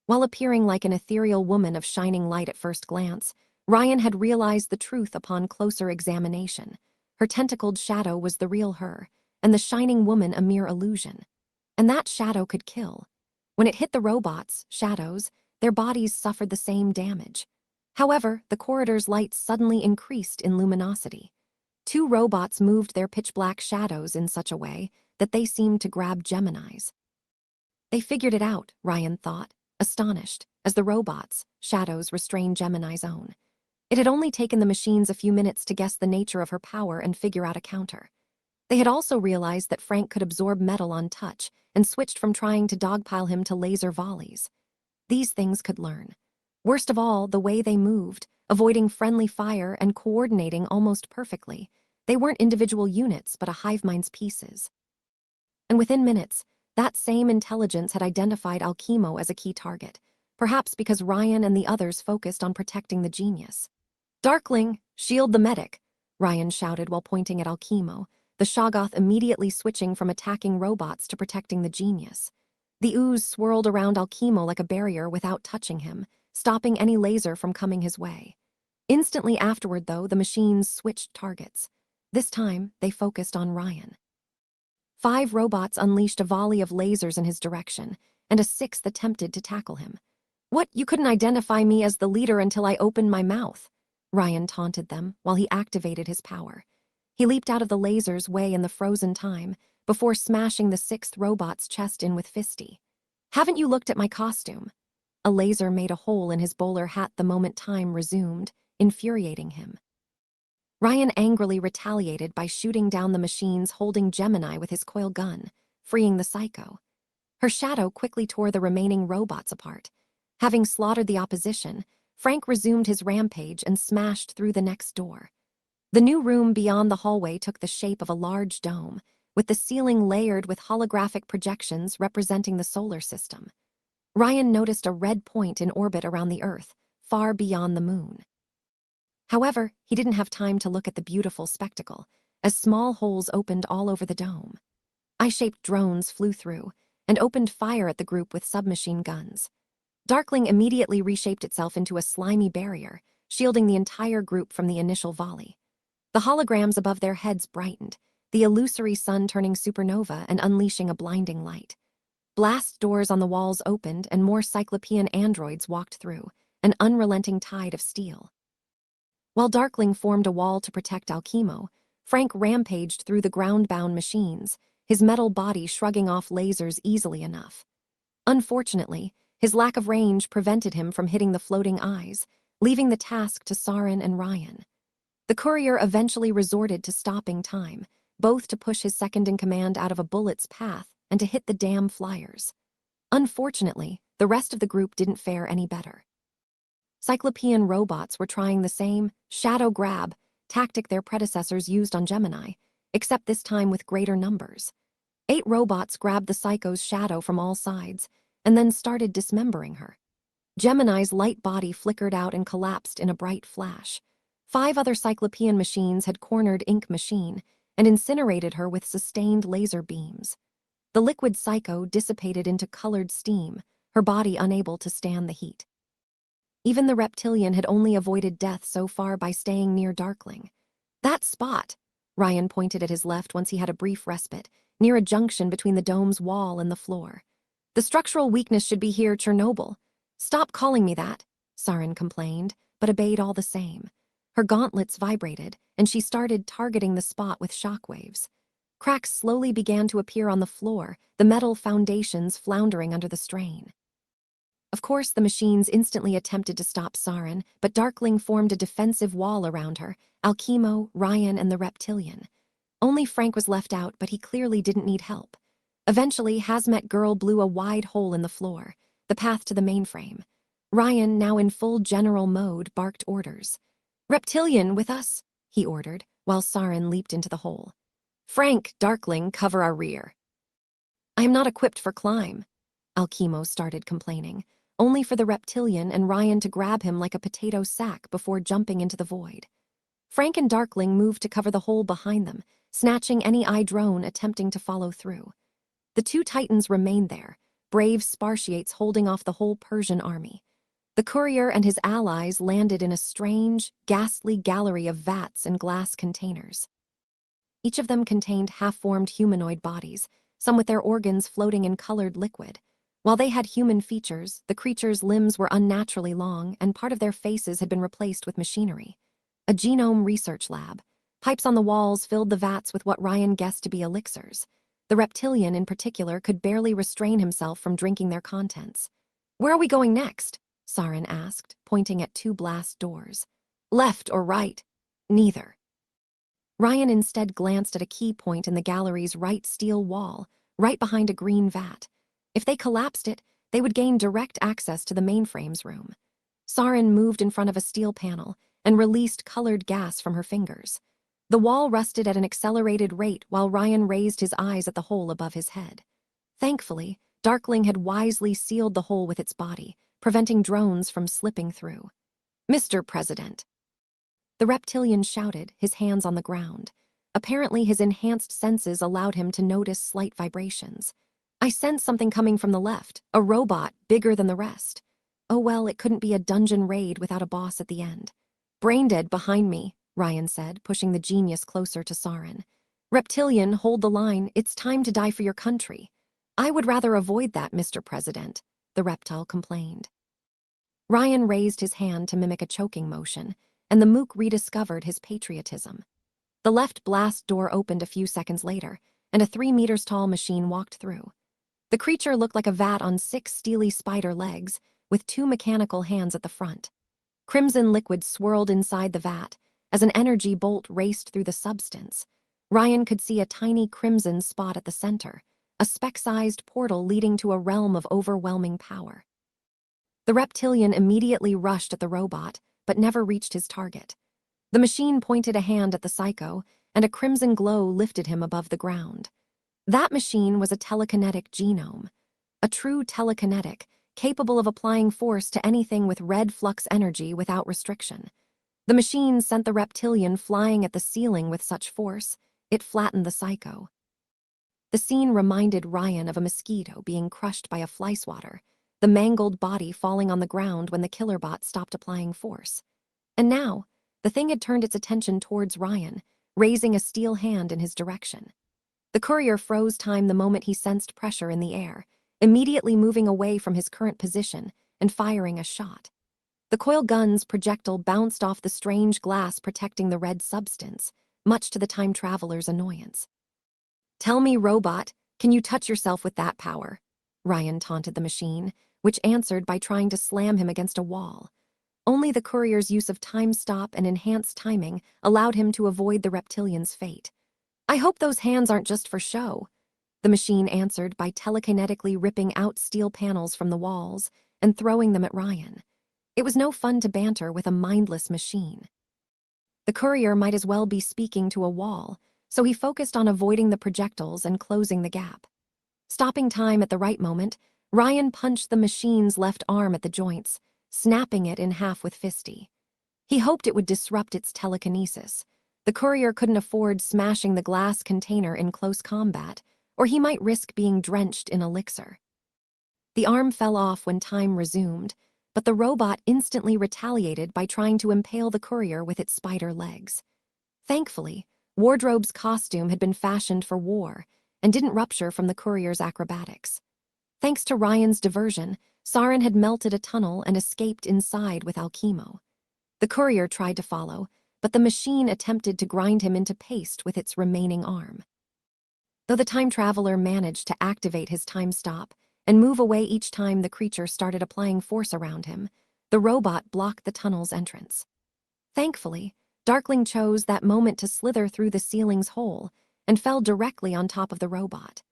While appearing like an ethereal woman of shining light at first glance, Ryan had realized the truth upon closer examination. Her tentacled shadow was the real her, and the shining woman a mere illusion. And that shadow could kill. When it hit the robots, shadows, their bodies suffered the same damage. However, the corridor's light suddenly increased in luminosity. 2 robots moved their pitch-black shadows in such a way that they seemed to grab Gemini's. They figured it out, Ryan thought, astonished, as the robots, shadows, restrained Gemini's own. It had only taken the machines a few minutes to guess the nature of her power and figure out a counter. They had also realized that Frank could absorb metal on touch and switched from trying to dogpile him to laser volleys. These things could learn. Worst of all, the way they moved, avoiding friendly fire and coordinating almost perfectly. They weren't individual units, but a hive mind's pieces. And within minutes, that same intelligence had identified Alchemo as a key target, perhaps because Ryan and the others focused on protecting the genius. "Darkling, shield the medic," Ryan shouted while pointing at Alchemo, the Shoggoth immediately switching from attacking robots to protecting the genius. The ooze swirled around Alchemo like a barrier without touching him, stopping any laser from coming his way. Instantly afterward, though, the machines switched targets. This time, they focused on Ryan. 5 robots unleashed a volley of lasers in his direction, and a 6th attempted to tackle him. "What, you couldn't identify me as the leader until I opened my mouth?" Ryan taunted them while he activated his power. He leaped out of the laser's way in the frozen time, before smashing the 6th robot's chest in with Fisty. "Haven't you looked at my costume?" A laser made a hole in his bowler hat the moment time resumed, infuriating him. Ryan angrily retaliated by shooting down the machines holding Gemini with his coil gun, freeing the psycho. Her shadow quickly tore the remaining robots apart. Having slaughtered the opposition, Frank resumed his rampage and smashed through the next door. The new room beyond the hallway took the shape of a large dome, with the ceiling layered with holographic projections representing the solar system. Ryan noticed a red point in orbit around the Earth, far beyond the moon. However, he didn't have time to look at the beautiful spectacle, as small holes opened all over the dome. Eye-shaped drones flew through and opened fire at the group with submachine guns. Darkling immediately reshaped itself into a slimy barrier, shielding the entire group from the initial volley. The holograms above their heads brightened, the illusory sun turning supernova and unleashing a blinding light. Blast doors on the walls opened and more cyclopean androids walked through, an unrelenting tide of steel. While Darkling formed a wall to protect Alchemo, Frank rampaged through the ground-bound machines, his metal body shrugging off lasers easily enough. Unfortunately, his lack of range prevented him from hitting the floating eyes, leaving the task to Saren and Ryan. The courier eventually resorted to stopping time, both to push his second-in-command out of a bullet's path and to hit the damn flyers. Unfortunately, the rest of the group didn't fare any better. Cyclopean robots were trying the same shadow grab tactic their predecessors used on Gemini, except this time with greater numbers. 8 robots grabbed the Psycho's shadow from all sides and then started dismembering her. Gemini's light body flickered out and collapsed in a bright flash. 5 other Cyclopean machines had cornered Ink Machine and incinerated her with sustained laser beams. The liquid Psycho dissipated into colored steam, her body unable to stand the heat. Even the reptilian had only avoided death so far by staying near Darkling. "That spot," Ryan pointed at his left once he had a brief respite, near a junction between the dome's wall and the floor. "The structural weakness should be here, Chernobyl." "Stop calling me that," Saren complained, but obeyed all the same. Her gauntlets vibrated, and she started targeting the spot with shockwaves. Cracks slowly began to appear on the floor, the metal foundations floundering under the strain. Of course, the machines instantly attempted to stop Saren, but Darkling formed a defensive wall around her, Alchemo, Ryan, and the reptilian. Only Frank was left out, but he clearly didn't need help. Eventually, Hazmat Girl blew a wide hole in the floor, the path to the mainframe. Ryan, now in full general mode, barked orders. "Reptilian, with us," he ordered, while Saren leaped into the hole. "Frank, Darkling, cover our rear." "I am not equipped for climb," Alchemo started complaining, only for the reptilian and Ryan to grab him like a potato sack before jumping into the void. Frank and Darkling moved to cover the hole behind them, snatching any eye drone attempting to follow through. The 2 titans remained there, brave Spartiates holding off the whole Persian army. The courier and his allies landed in a strange, ghastly gallery of vats and glass containers. Each of them contained half-formed humanoid bodies, some with their organs floating in colored liquid. While they had human features, the creatures' limbs were unnaturally long and part of their faces had been replaced with machinery. A genome research lab. Pipes on the walls filled the vats with what Ryan guessed to be elixirs. The reptilian, in particular, could barely restrain himself from drinking their contents. "Where are we going next?" Saren asked, pointing at 2 blast doors. "Left or right?" "Neither." Ryan instead glanced at a key point in the gallery's right steel wall, right behind a green vat. If they collapsed it, they would gain direct access to the mainframe's room. Saren moved in front of a steel panel and released colored gas from her fingers. The wall rusted at an accelerated rate while Ryan raised his eyes at the hole above his head. Thankfully, Darkling had wisely sealed the hole with its body, preventing drones from slipping through. "Mr. President." The reptilian shouted, his hands on the ground. Apparently, his enhanced senses allowed him to notice slight vibrations. "I sense something coming from the left, a robot bigger than the rest." Oh well, it couldn't be a dungeon raid without a boss at the end. "Braindead behind me," Ryan said, pushing the genius closer to Saren. "Reptilian, hold the line, it's time to die for your country." "I would rather avoid that, Mr. President," the reptile complained. Ryan raised his hand to mimic a choking motion, and the mook rediscovered his patriotism. The left blast door opened a few seconds later, and a 3 meters tall machine walked through. The creature looked like a vat on 6 steely spider legs, with 2 mechanical hands at the front. Crimson liquid swirled inside the vat as an energy bolt raced through the substance. Ryan could see a tiny crimson spot at the center, a speck-sized portal leading to a realm of overwhelming power. The reptilian immediately rushed at the robot, but never reached his target. The machine pointed a hand at the psycho, and a crimson glow lifted him above the ground. That machine was a telekinetic genome. A true telekinetic, capable of applying force to anything with red flux energy without restriction. The machine sent the reptilian flying at the ceiling with such force, it flattened the psycho. The scene reminded Ryan of a mosquito being crushed by a fly swatter, the mangled body falling on the ground when the killer bot stopped applying force. And now, the thing had turned its attention towards Ryan, raising a steel hand in his direction. The courier froze time the moment he sensed pressure in the air, immediately moving away from his current position and firing a shot. The coil gun's projectile bounced off the strange glass protecting the red substance, much to the time traveler's annoyance. "Tell me, robot, can you touch yourself with that power?" Ryan taunted the machine, which answered by trying to slam him against a wall. Only the courier's use of time stop and enhanced timing allowed him to avoid the reptilian's fate. "I hope those hands aren't just for show," the machine answered by telekinetically ripping out steel panels from the walls and throwing them at Ryan. It was no fun to banter with a mindless machine. The courier might as well be speaking to a wall, so he focused on avoiding the projectiles and closing the gap. Stopping time at the right moment, Ryan punched the machine's left arm at the joints, snapping it in half with fisty. He hoped it would disrupt its telekinesis. The courier couldn't afford smashing the glass container in close combat, or he might risk being drenched in elixir. The arm fell off when time resumed, but the robot instantly retaliated by trying to impale the courier with its spider legs. Thankfully, Wardrobe's costume had been fashioned for war and didn't rupture from the courier's acrobatics. Thanks to Ryan's diversion, Saren had melted a tunnel and escaped inside with Alchemo. The courier tried to follow, but the machine attempted to grind him into paste with its remaining arm. Though the time traveler managed to activate his time stop and move away each time the creature started applying force around him, the robot blocked the tunnel's entrance. Thankfully, Darkling chose that moment to slither through the ceiling's hole and fell directly on top of the robot.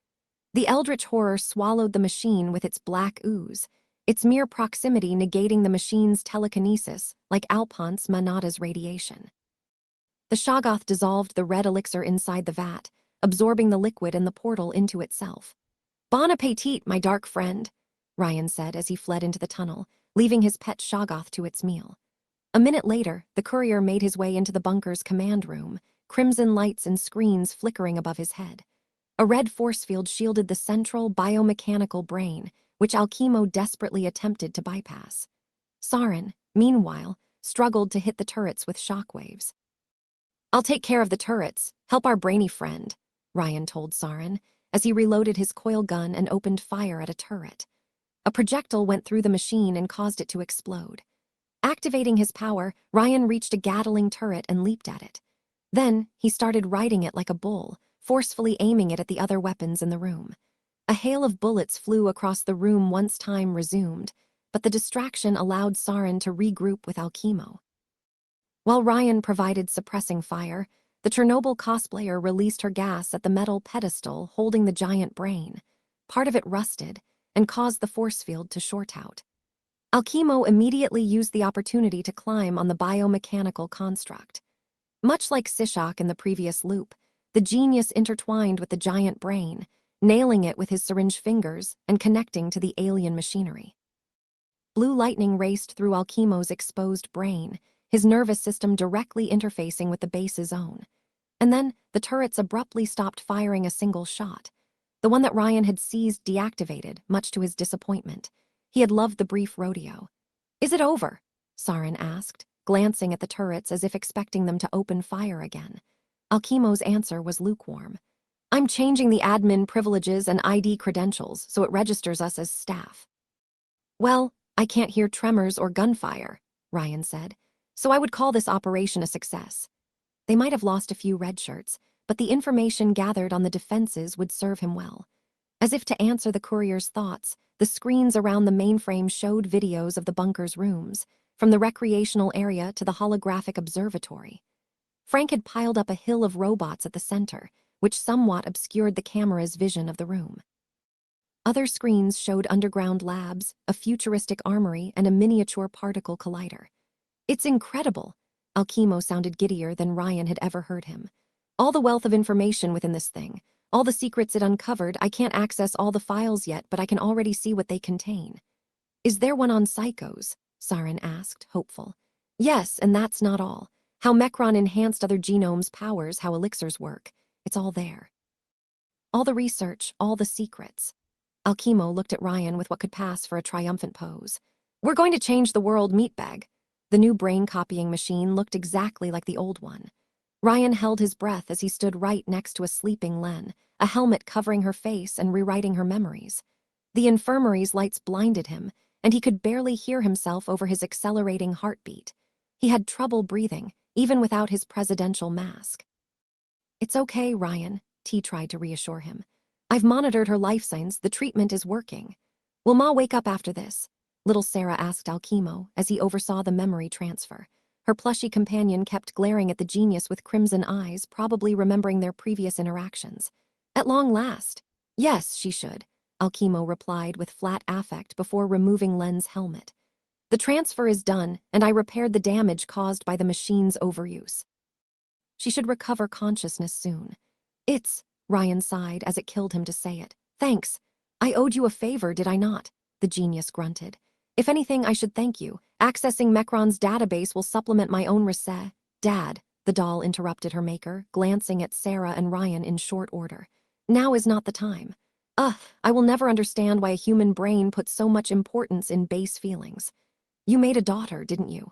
The eldritch horror swallowed the machine with its black ooze, its mere proximity negating the machine's telekinesis like Alphonse Manada's radiation. The Shoggoth dissolved the red elixir inside the vat, absorbing the liquid and the portal into itself. "Bon appetit, my dark friend," Ryan said as he fled into the tunnel, leaving his pet Shoggoth to its meal. A minute later, the courier made his way into the bunker's command room, crimson lights and screens flickering above his head. A red force field shielded the central biomechanical brain, which Alchemo desperately attempted to bypass. Saren, meanwhile, struggled to hit the turrets with shockwaves. "I'll take care of the turrets. Help our brainy friend," Ryan told Saren, as he reloaded his coil gun and opened fire at a turret. A projectile went through the machine and caused it to explode. Activating his power, Ryan reached a Gatling turret and leaped at it. Then, he started riding it like a bull, forcefully aiming it at the other weapons in the room. A hail of bullets flew across the room once time resumed, but the distraction allowed Saren to regroup with Alchemo. While Ryan provided suppressing fire, the Chernobyl cosplayer released her gas at the metal pedestal holding the giant brain. Part of it rusted and caused the force field to short out. Alchemo immediately used the opportunity to climb on the biomechanical construct. Much like Sishak in the previous loop, the genius intertwined with the giant brain, nailing it with his syringe fingers and connecting to the alien machinery. Blue lightning raced through Alchemo's exposed brain, his nervous system directly interfacing with the base's own. And then the turrets abruptly stopped firing a single shot. The one that Ryan had seized deactivated, much to his disappointment. He had loved the brief rodeo. "Is it over?" Saren asked, glancing at the turrets as if expecting them to open fire again. Alchemo's answer was lukewarm. "I'm changing the admin privileges and ID credentials so it registers us as staff." "Well, I can't hear tremors or gunfire," Ryan said, "so I would call this operation a success." They might have lost a few red shirts, but the information gathered on the defenses would serve him well. As if to answer the courier's thoughts, the screens around the mainframe showed videos of the bunker's rooms, from the recreational area to the holographic observatory. Frank had piled up a hill of robots at the center, which somewhat obscured the camera's vision of the room. Other screens showed underground labs, a futuristic armory, and a miniature particle collider. "It's incredible." Alchemo sounded giddier than Ryan had ever heard him. "All the wealth of information within this thing, all the secrets it uncovered. I can't access all the files yet, but I can already see what they contain." "Is there one on psychos?" Saren asked, hopeful. "Yes, and that's not all. How Mecron enhanced other genomes' powers, how elixirs work. It's all there. All the research, all the secrets." Alchemo looked at Ryan with what could pass for a triumphant pose. "We're going to change the world, meatbag." The new brain-copying machine looked exactly like the old one. Ryan held his breath as he stood right next to a sleeping Len, a helmet covering her face and rewriting her memories. The infirmary's lights blinded him, and he could barely hear himself over his accelerating heartbeat. He had trouble breathing, even without his presidential mask. "It's okay, Ryan," T tried to reassure him. "I've monitored her life signs. The treatment is working." "Will Ma wake up after this?" little Sarah asked Alchemo as he oversaw the memory transfer. Her plushy companion kept glaring at the genius with crimson eyes, probably remembering their previous interactions. "At long last." "Yes, she should," Alchemo replied with flat affect before removing Len's helmet. "The transfer is done, and I repaired the damage caused by the machine's overuse. She should recover consciousness soon." Ryan sighed as it killed him to say it. "Thanks. I owed you a favor, did I not?" the genius grunted. "If anything, I should thank you. Accessing Mecron's database will supplement my own reset." "Dad," the doll interrupted her maker, glancing at Sarah and Ryan in short order. "Now is not the time. I will never understand why a human brain puts so much importance in base feelings. You made a daughter, didn't you?"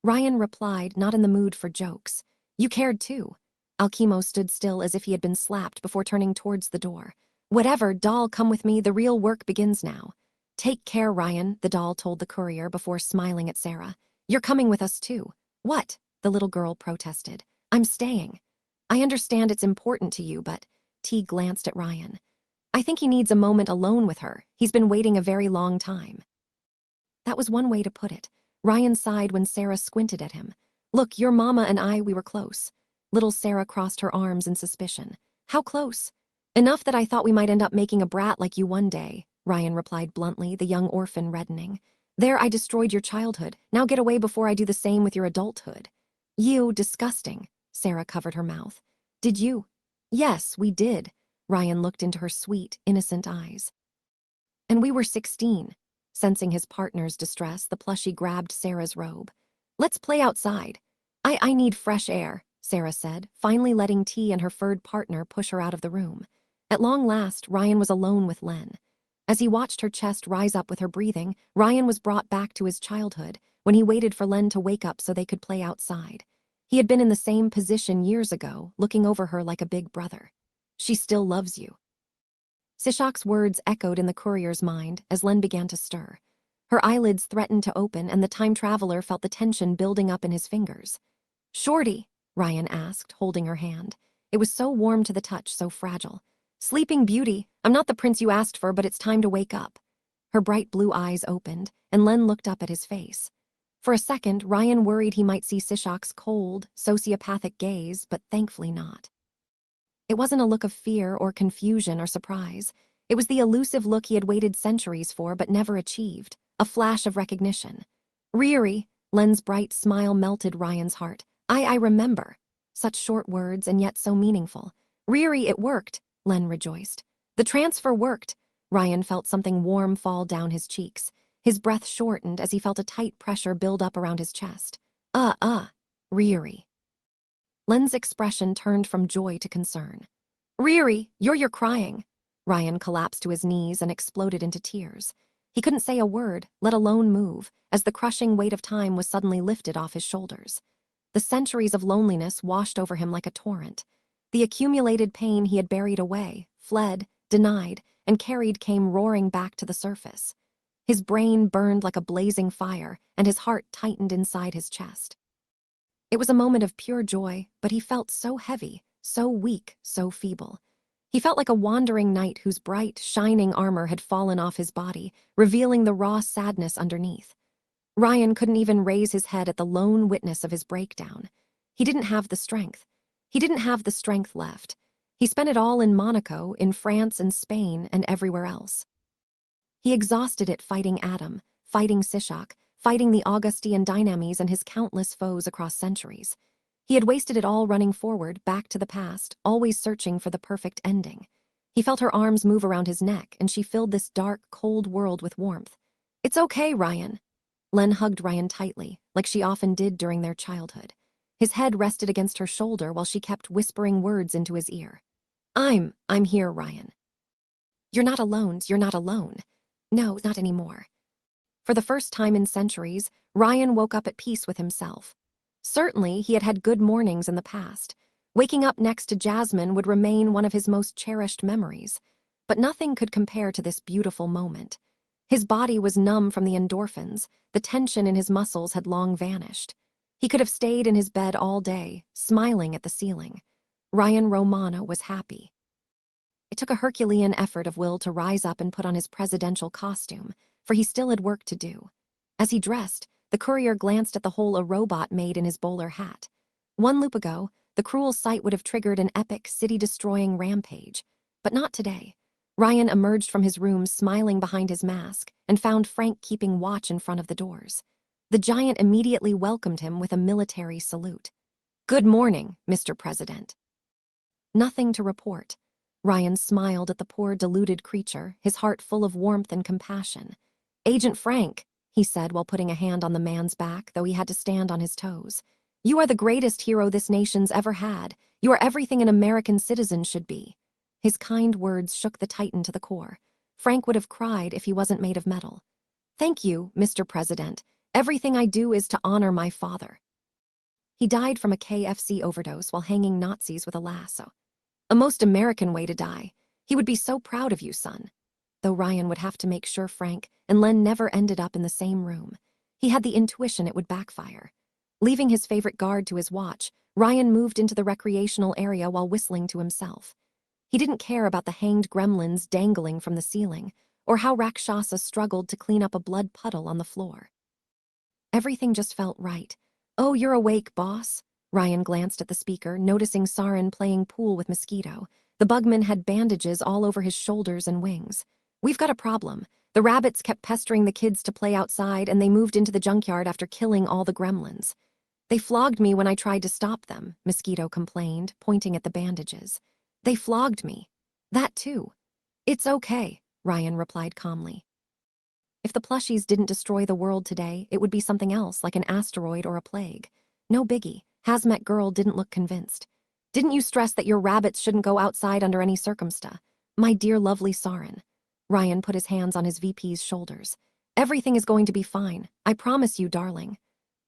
Ryan replied, not in the mood for jokes. "You cared too." Alchemo stood still as if he had been slapped before turning towards the door. "Whatever, doll, come with me. The real work begins now." "Take care, Ryan," the doll told the courier before smiling at Sarah. "You're coming with us too." "What?" the little girl protested. "I'm staying." "I understand it's important to you, but..." T glanced at Ryan. "I think he needs a moment alone with her. He's been waiting a very long time." That was one way to put it. Ryan sighed when Sarah squinted at him. "Look, your mama and I, we were close." Little Sarah crossed her arms in suspicion. "How close?" "Enough that I thought we might end up making a brat like you one day," Ryan replied bluntly, the young orphan reddening. "There, I destroyed your childhood. Now get away before I do the same with your adulthood." "You, disgusting." Sarah covered her mouth. "Did you?" "Yes, we did." Ryan looked into her sweet, innocent eyes. "And we were 16. Sensing his partner's distress, the plushie grabbed Sarah's robe. "Let's play outside." I need fresh air," Sarah said, finally letting T and her furred partner push her out of the room. At long last, Ryan was alone with Len. As he watched her chest rise up with her breathing, Ryan was brought back to his childhood when he waited for Len to wake up so they could play outside. He had been in the same position years ago, looking over her like a big brother. "She still loves you." Sishak's words echoed in the courier's mind as Len began to stir. Her eyelids threatened to open, and the time traveler felt the tension building up in his fingers. "Shorty?" Ryan asked, holding her hand. It was so warm to the touch, so fragile. "Sleeping Beauty, I'm not the prince you asked for, but it's time to wake up." Her bright blue eyes opened, and Len looked up at his face. For a second, Ryan worried he might see Sishak's cold, sociopathic gaze, but thankfully not. It wasn't a look of fear or confusion or surprise. It was the elusive look he had waited centuries for but never achieved, a flash of recognition. Riri, Len's bright smile melted Ryan's heart. I remember. Such short words and yet so meaningful. Riri, it worked, Len rejoiced. The transfer worked. Ryan felt something warm fall down his cheeks. His breath shortened as he felt a tight pressure build up around his chest. Riri. Len's expression turned from joy to concern. Riri, you're crying. Ryan collapsed to his knees and exploded into tears. He couldn't say a word, let alone move, as the crushing weight of time was suddenly lifted off his shoulders. The centuries of loneliness washed over him like a torrent. The accumulated pain he had buried away, fled, denied, and carried came roaring back to the surface. His brain burned like a blazing fire, and his heart tightened inside his chest. It was a moment of pure joy, but he felt so heavy, so weak, so feeble. He felt like a wandering knight whose bright, shining armor had fallen off his body, revealing the raw sadness underneath. Ryan couldn't even raise his head at the lone witness of his breakdown. He didn't have the strength. He didn't have the strength left. He spent it all in Monaco, in France and Spain, and everywhere else. He exhausted it fighting Adam, fighting Sishak, fighting the Augusti and Dynames and his countless foes across centuries. He had wasted it all running forward, back to the past, always searching for the perfect ending. He felt her arms move around his neck, and she filled this dark, cold world with warmth. It's okay, Ryan. Len hugged Ryan tightly, like she often did during their childhood. His head rested against her shoulder while she kept whispering words into his ear. I'm here, Ryan. You're not alone, you're not alone. No, not anymore. For the first time in centuries, Ryan woke up at peace with himself. Certainly, he had had good mornings in the past. Waking up next to Jasmine would remain one of his most cherished memories. But nothing could compare to this beautiful moment. His body was numb from the endorphins. The tension in his muscles had long vanished. He could have stayed in his bed all day, smiling at the ceiling. Ryan Romano was happy. It took a Herculean effort of will to rise up and put on his presidential costume, for he still had work to do. As he dressed, the courier glanced at the hole a robot made in his bowler hat. One loop ago, the cruel sight would have triggered an epic, city-destroying rampage. But not today. Ryan emerged from his room smiling behind his mask and found Frank keeping watch in front of the doors. The giant immediately welcomed him with a military salute. Good morning, Mr. President. Nothing to report. Ryan smiled at the poor deluded creature, his heart full of warmth and compassion. Agent Frank, he said while putting a hand on the man's back, though he had to stand on his toes. You are the greatest hero this nation's ever had. You are everything an American citizen should be. His kind words shook the Titan to the core. Frank would have cried if he wasn't made of metal. Thank you, Mr. President. Everything I do is to honor my father. He died from a KFC overdose while hanging Nazis with a lasso. A most American way to die. He would be so proud of you, son. Though Ryan would have to make sure Frank and Len never ended up in the same room. He had the intuition it would backfire. Leaving his favorite guard to his watch, Ryan moved into the recreational area while whistling to himself. He didn't care about the hanged gremlins dangling from the ceiling, or how Rakshasa struggled to clean up a blood puddle on the floor. Everything just felt right. Oh, you're awake, boss? Ryan glanced at the speaker, noticing Sarin playing pool with Mosquito. The bugman had bandages all over his shoulders and wings. We've got a problem. The rabbits kept pestering the kids to play outside, and they moved into the junkyard after killing all the gremlins. They flogged me when I tried to stop them, Mosquito complained, pointing at the bandages. They flogged me. That too. It's okay, Ryan replied calmly. If the plushies didn't destroy the world today, it would be something else, like an asteroid or a plague. No biggie. Hazmat Girl didn't look convinced. Didn't you stress that your rabbits shouldn't go outside under any circumstance? My dear lovely Sarin. Ryan put his hands on his VP's shoulders. Everything is going to be fine. I promise you, darling.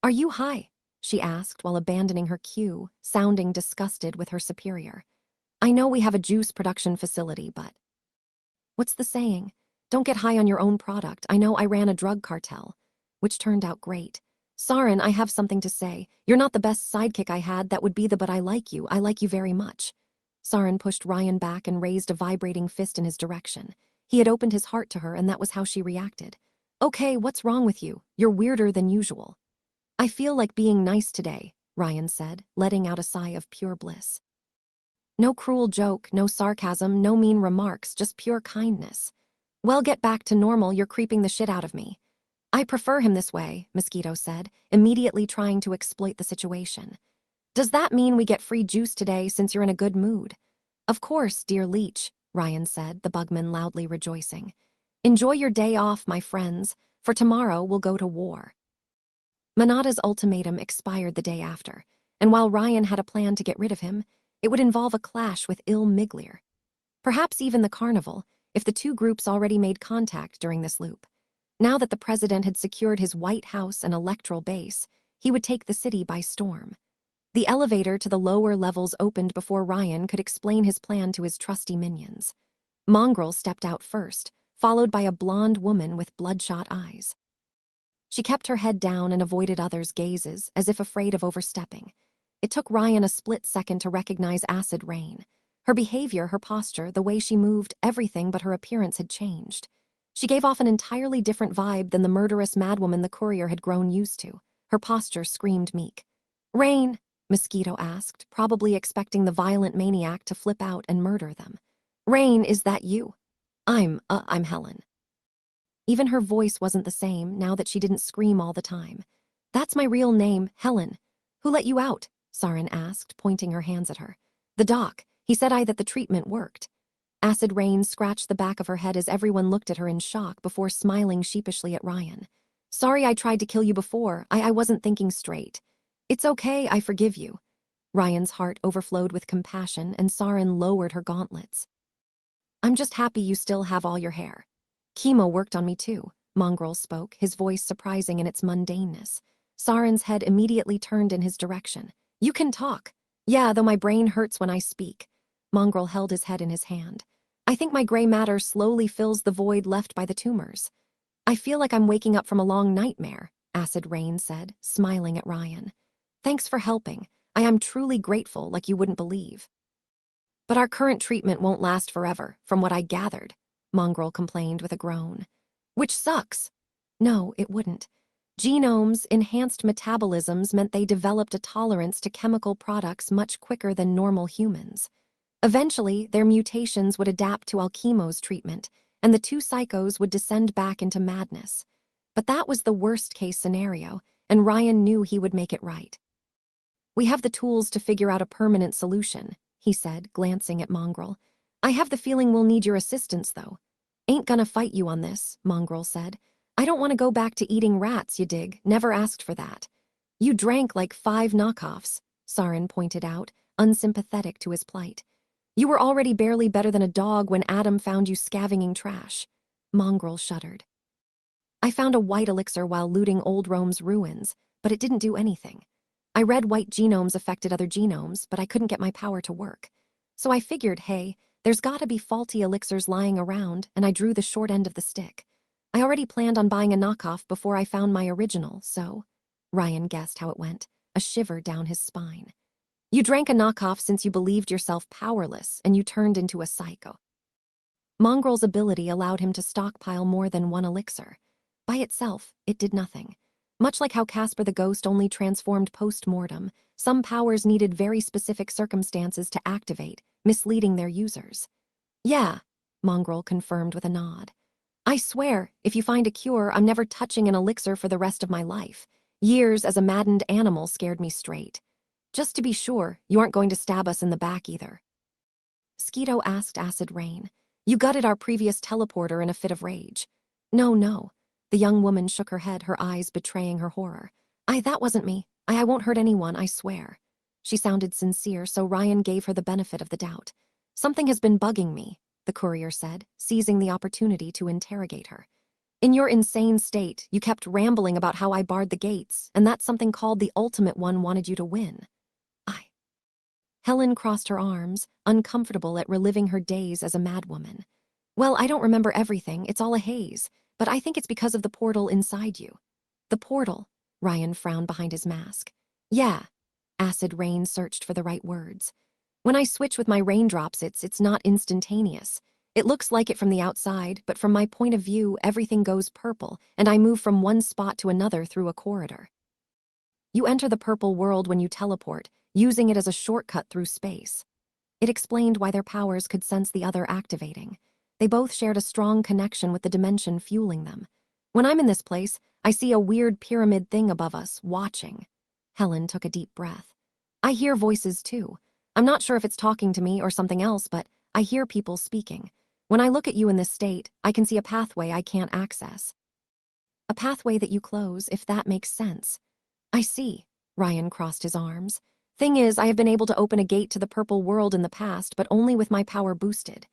Are you high? She asked while abandoning her cue, sounding disgusted with her superior. I know we have a juice production facility, but... What's the saying? Don't get high on your own product. I know I ran a drug cartel. Which turned out great. Sarin, I have something to say. You're not the best sidekick I had, that would be but I like you very much. Sarin pushed Ryan back and raised a vibrating fist in his direction. He had opened his heart to her, and that was how she reacted. Okay, what's wrong with you? You're weirder than usual. I feel like being nice today, Ryan said, letting out a sigh of pure bliss. No cruel joke, no sarcasm, no mean remarks, just pure kindness. Well, get back to normal, you're creeping the shit out of me. I prefer him this way, Mosquito said, immediately trying to exploit the situation. Does that mean we get free juice today since you're in a good mood? Of course, dear leech, Ryan said, the bugman loudly rejoicing. Enjoy your day off, my friends, for tomorrow we'll go to war. Manada's ultimatum expired the day after, and while Ryan had a plan to get rid of him, it would involve a clash with Il Miglier. Perhaps even the carnival, if the two groups already made contact during this loop. Now that the president had secured his White House and electoral base, he would take the city by storm. The elevator to the lower levels opened before Ryan could explain his plan to his trusty minions. Mongrel stepped out first, followed by a blonde woman with bloodshot eyes. She kept her head down and avoided others' gazes, as if afraid of overstepping. It took Ryan a split second to recognize Acid Rain. Her behavior, her posture, the way she moved, everything but her appearance had changed. She gave off an entirely different vibe than the murderous madwoman the courier had grown used to. Her posture screamed meek. "Rain," Mosquito asked, probably expecting the violent maniac to flip out and murder them. "Rain, is that you?" I'm Helen." Even her voice wasn't the same now that she didn't scream all the time. "That's my real name, Helen. Who let you out?" Sarin asked, pointing her hands at her. "The doc. He said that the treatment worked." Acid Rain scratched the back of her head as everyone looked at her in shock before smiling sheepishly at Ryan. "Sorry I tried to kill you before. I wasn't thinking straight." "It's okay, I forgive you." Ryan's heart overflowed with compassion and Sarin lowered her gauntlets. "I'm just happy you still have all your hair." "Chemo worked on me too," Mongrel spoke, his voice surprising in its mundaneness. Sarin's head immediately turned in his direction. "You can talk." "Yeah, though my brain hurts when I speak." Mongrel held his head in his hand. "I think my gray matter slowly fills the void left by the tumors." "I feel like I'm waking up from a long nightmare," Acid Rain said, smiling at Ryan. "Thanks for helping. I am truly grateful, like you wouldn't believe." "But our current treatment won't last forever, from what I gathered," Mongrel complained with a groan. "Which sucks." "No, it wouldn't. Genomes, enhanced metabolisms meant they developed a tolerance to chemical products much quicker than normal humans. Eventually, their mutations would adapt to Alchemo's treatment, and the two psychos would descend back into madness. But that was the worst-case scenario, and Ryan knew he would make it right. "We have the tools to figure out a permanent solution," he said, glancing at Mongrel. "I have the feeling we'll need your assistance, though." "Ain't gonna fight you on this," Mongrel said. "I don't want to go back to eating rats, you dig. Never asked for that." "You drank like 5 knockoffs," Sarin pointed out, unsympathetic to his plight. "You were already barely better than a dog when Adam found you scavenging trash." Mongrel shuddered. "I found a white elixir while looting Old Rome's ruins, but it didn't do anything. I read white genomes affected other genomes, but I couldn't get my power to work. So I figured, hey, there's gotta be faulty elixirs lying around, and I drew the short end of the stick. I already planned on buying a knockoff before I found my original, so..." Ryan guessed how it went, a shiver down his spine. "You drank a knockoff since you believed yourself powerless, and you turned into a psycho." Mongrel's ability allowed him to stockpile more than one elixir. By itself, it did nothing. Much like how Casper the Ghost only transformed post-mortem, some powers needed very specific circumstances to activate, misleading their users. "Yeah," Mongrel confirmed with a nod. "I swear, if you find a cure, I'm never touching an elixir for the rest of my life. Years as a maddened animal scared me straight. Just to be sure, you aren't going to stab us in the back either." Skeeto asked Acid Rain. "You gutted our previous teleporter in a fit of rage." "No, no." The young woman shook her head, her eyes betraying her horror. That wasn't me. I won't hurt anyone, I swear." She sounded sincere, so Ryan gave her the benefit of the doubt. "Something has been bugging me," the courier said, seizing the opportunity to interrogate her. "In your insane state, you kept rambling about how I barred the gates, and that something called the Ultimate One wanted you to win." Helen crossed her arms, uncomfortable at reliving her days as a madwoman. "Well, I don't remember everything, it's all a haze, but I think it's because of the portal inside you." "The portal?" Ryan frowned behind his mask. "Yeah." Acid Rain searched for the right words. "When I switch with my raindrops, it's not instantaneous. It looks like it from the outside, but from my point of view, everything goes purple, and I move from one spot to another through a corridor." You enter the purple world when you teleport, using it as a shortcut through space. It explained why their powers could sense the other activating. They both shared a strong connection with the dimension fueling them. When I'm in this place, I see a weird pyramid thing above us, watching. Helen took a deep breath. I hear voices too. I'm not sure if it's talking to me or something else, but I hear people speaking. When I look at you in this state, I can see a pathway I can't access. A pathway that you close, if that makes sense. I see. Ryan crossed his arms. Thing is, I have been able to open a gate to the purple world in the past, but only with my power boosted.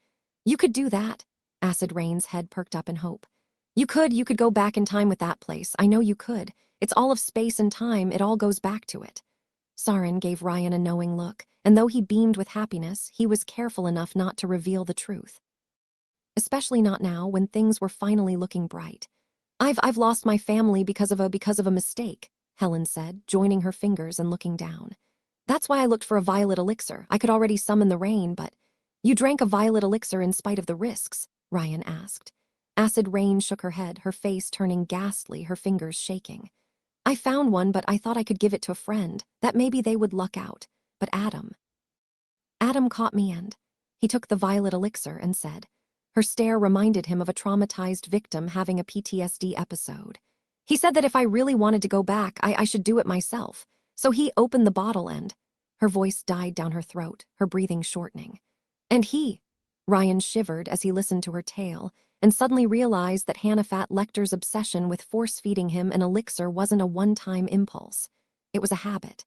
You could do that. Acid Rain's head perked up in hope. You could go back in time with that place. I know you could. It's all of space and time, it all goes back to it. Sarin gave Ryan a knowing look, and though he beamed with happiness, he was careful enough not to reveal the truth. Especially not now, when things were finally looking bright. I've lost my family because of a mistake, Helen said, joining her fingers and looking down. That's why I looked for a violet elixir. I could already summon the rain, but... You drank a violet elixir in spite of the risks? Ryan asked. Acid Rain shook her head, her face turning ghastly, her fingers shaking. I found one, but I thought I could give it to a friend, that maybe they would luck out. But Adam caught me and... He took the violet elixir and said. Her stare reminded him of a traumatized victim having a PTSD episode. He said that if I really wanted to go back, I should do it myself. So he opened the bottle and... Her voice died down her throat, her breathing shortening. And he... Ryan shivered as he listened to her tale, and suddenly realized that Hannafat Lecter's obsession with force-feeding him an elixir wasn't a one-time impulse. It was a habit.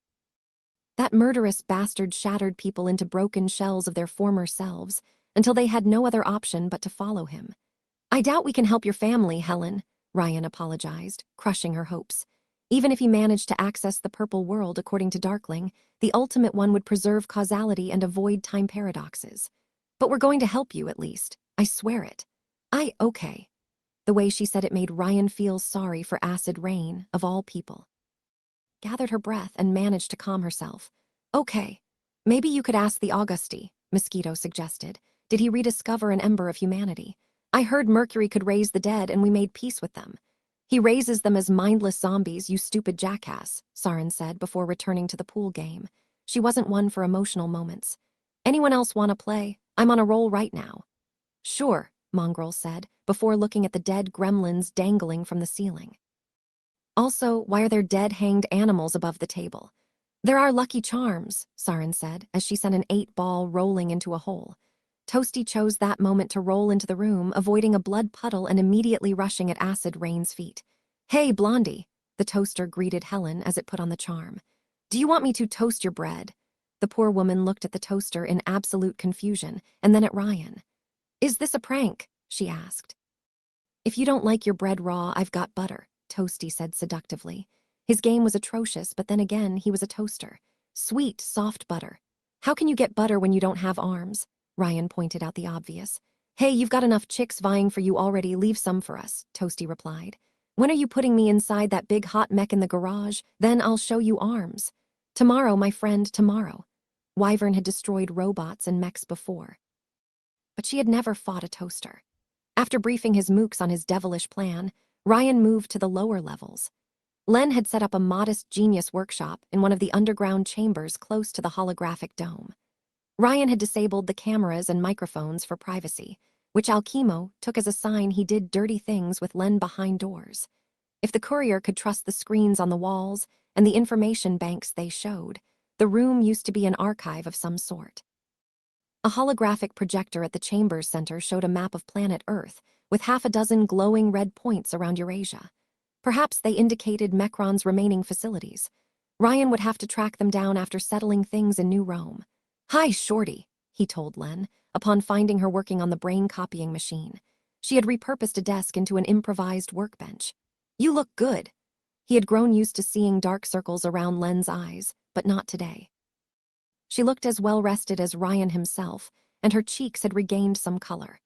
That murderous bastard shattered people into broken shells of their former selves, until they had no other option but to follow him. I doubt we can help your family, Helen, Ryan apologized, crushing her hopes. Even if he managed to access the purple world according to Darkling, the ultimate one would preserve causality and avoid time paradoxes. But we're going to help you, at least. I swear it. Okay. The way she said it made Ryan feel sorry for Acid Rain, of all people. Gathered her breath and managed to calm herself. Okay. Maybe you could ask the Augusti, Mosquito suggested. Did he rediscover an ember of humanity? I heard Mercury could raise the dead and we made peace with them. He raises them as mindless zombies, you stupid jackass, Sarin said before returning to the pool game. She wasn't one for emotional moments. Anyone else want to play? I'm on a roll right now. Sure, Mongrel said, before looking at the dead gremlins dangling from the ceiling. Also, why are there dead hanged animals above the table? There are lucky charms, Sarin said, as she sent an 8-ball rolling into a hole. Toasty chose that moment to roll into the room, avoiding a blood puddle and immediately rushing at Acid Rain's feet. Hey, Blondie, the toaster greeted Helen as it put on the charm. Do you want me to toast your bread? The poor woman looked at the toaster in absolute confusion, and then at Ryan. Is this a prank? She asked. If you don't like your bread raw, I've got butter, Toasty said seductively. His game was atrocious, but then again, he was a toaster. Sweet, soft butter. How can you get butter when you don't have arms? Ryan pointed out the obvious. Hey, you've got enough chicks vying for you already, leave some for us, Toasty replied. When are you putting me inside that big hot mech in the garage? Then I'll show you arms. Tomorrow, my friend, tomorrow. Wyvern had destroyed robots and mechs before. But she had never fought a toaster. After briefing his mooks on his devilish plan, Ryan moved to the lower levels. Len had set up a modest genius workshop in one of the underground chambers close to the holographic dome. Ryan had disabled the cameras and microphones for privacy, which Alchemo took as a sign he did dirty things with Len behind doors. If the courier could trust the screens on the walls and the information banks they showed, the room used to be an archive of some sort. A holographic projector at the chamber's center showed a map of planet Earth, with half a dozen glowing red points around Eurasia. Perhaps they indicated Mechron's remaining facilities. Ryan would have to track them down after settling things in New Rome. Hi, Shorty, he told Len, upon finding her working on the brain-copying machine. She had repurposed a desk into an improvised workbench. You look good. He had grown used to seeing dark circles around Len's eyes, but not today. She looked as well-rested as Ryan himself, and her cheeks had regained some color.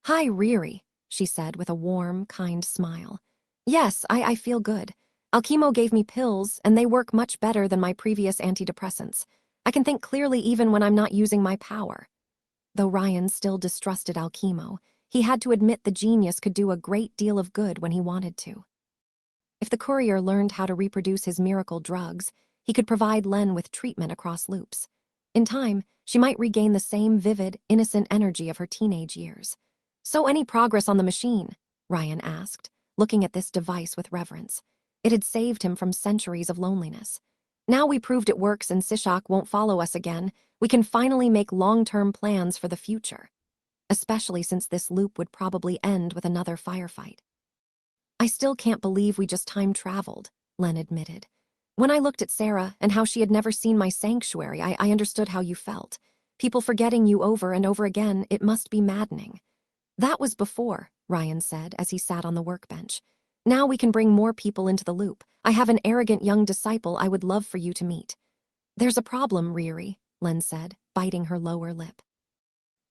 Hi, Riri, she said with a warm, kind smile. Yes, I feel good. Alchemo gave me pills, and they work much better than my previous antidepressants. I can think clearly even when I'm not using my power. Though Ryan still distrusted Alchemo, he had to admit the genius could do a great deal of good when he wanted to. If the courier learned how to reproduce his miracle drugs, he could provide Len with treatment across loops. In time, she might regain the same vivid, innocent energy of her teenage years. "So any progress on the machine?" Ryan asked, looking at this device with reverence. It had saved him from centuries of loneliness. "Now we proved it works and Sishak won't follow us again, we can finally make long-term plans for the future. Especially since this loop would probably end with another firefight." "I still can't believe we just time-traveled," Len admitted. "When I looked at Sarah and how she had never seen my sanctuary, I understood how you felt. People forgetting you over and over again, it must be maddening." "That was before," Ryan said as he sat on the workbench. "Now we can bring more people into the loop. I have an arrogant young disciple I would love for you to meet." "There's a problem, Riri," Len said, biting her lower lip.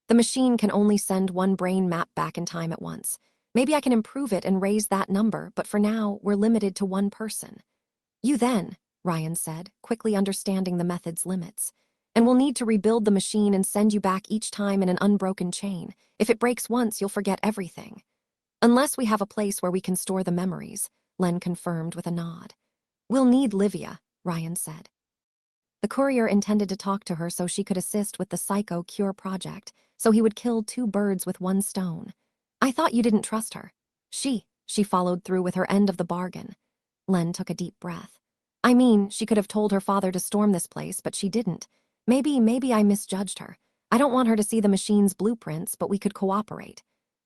"The machine can only send one brain map back in time at once. Maybe I can improve it and raise that number, but for now, we're limited to one person." "You then," Ryan said, quickly understanding the method's limits. "And we'll need to rebuild the machine and send you back each time in an unbroken chain. If it breaks once, you'll forget everything." "Unless we have a place where we can store the memories," Len confirmed with a nod. "We'll need Livia," Ryan said. The courier intended to talk to her so she could assist with the Psycho Cure project, so he would kill two birds with one stone. "I thought you didn't trust her." She followed through with her end of the bargain." Len took a deep breath. "I mean, she could have told her father to storm this place, but she didn't. Maybe I misjudged her. I don't want her to see the machine's blueprints, but we could cooperate.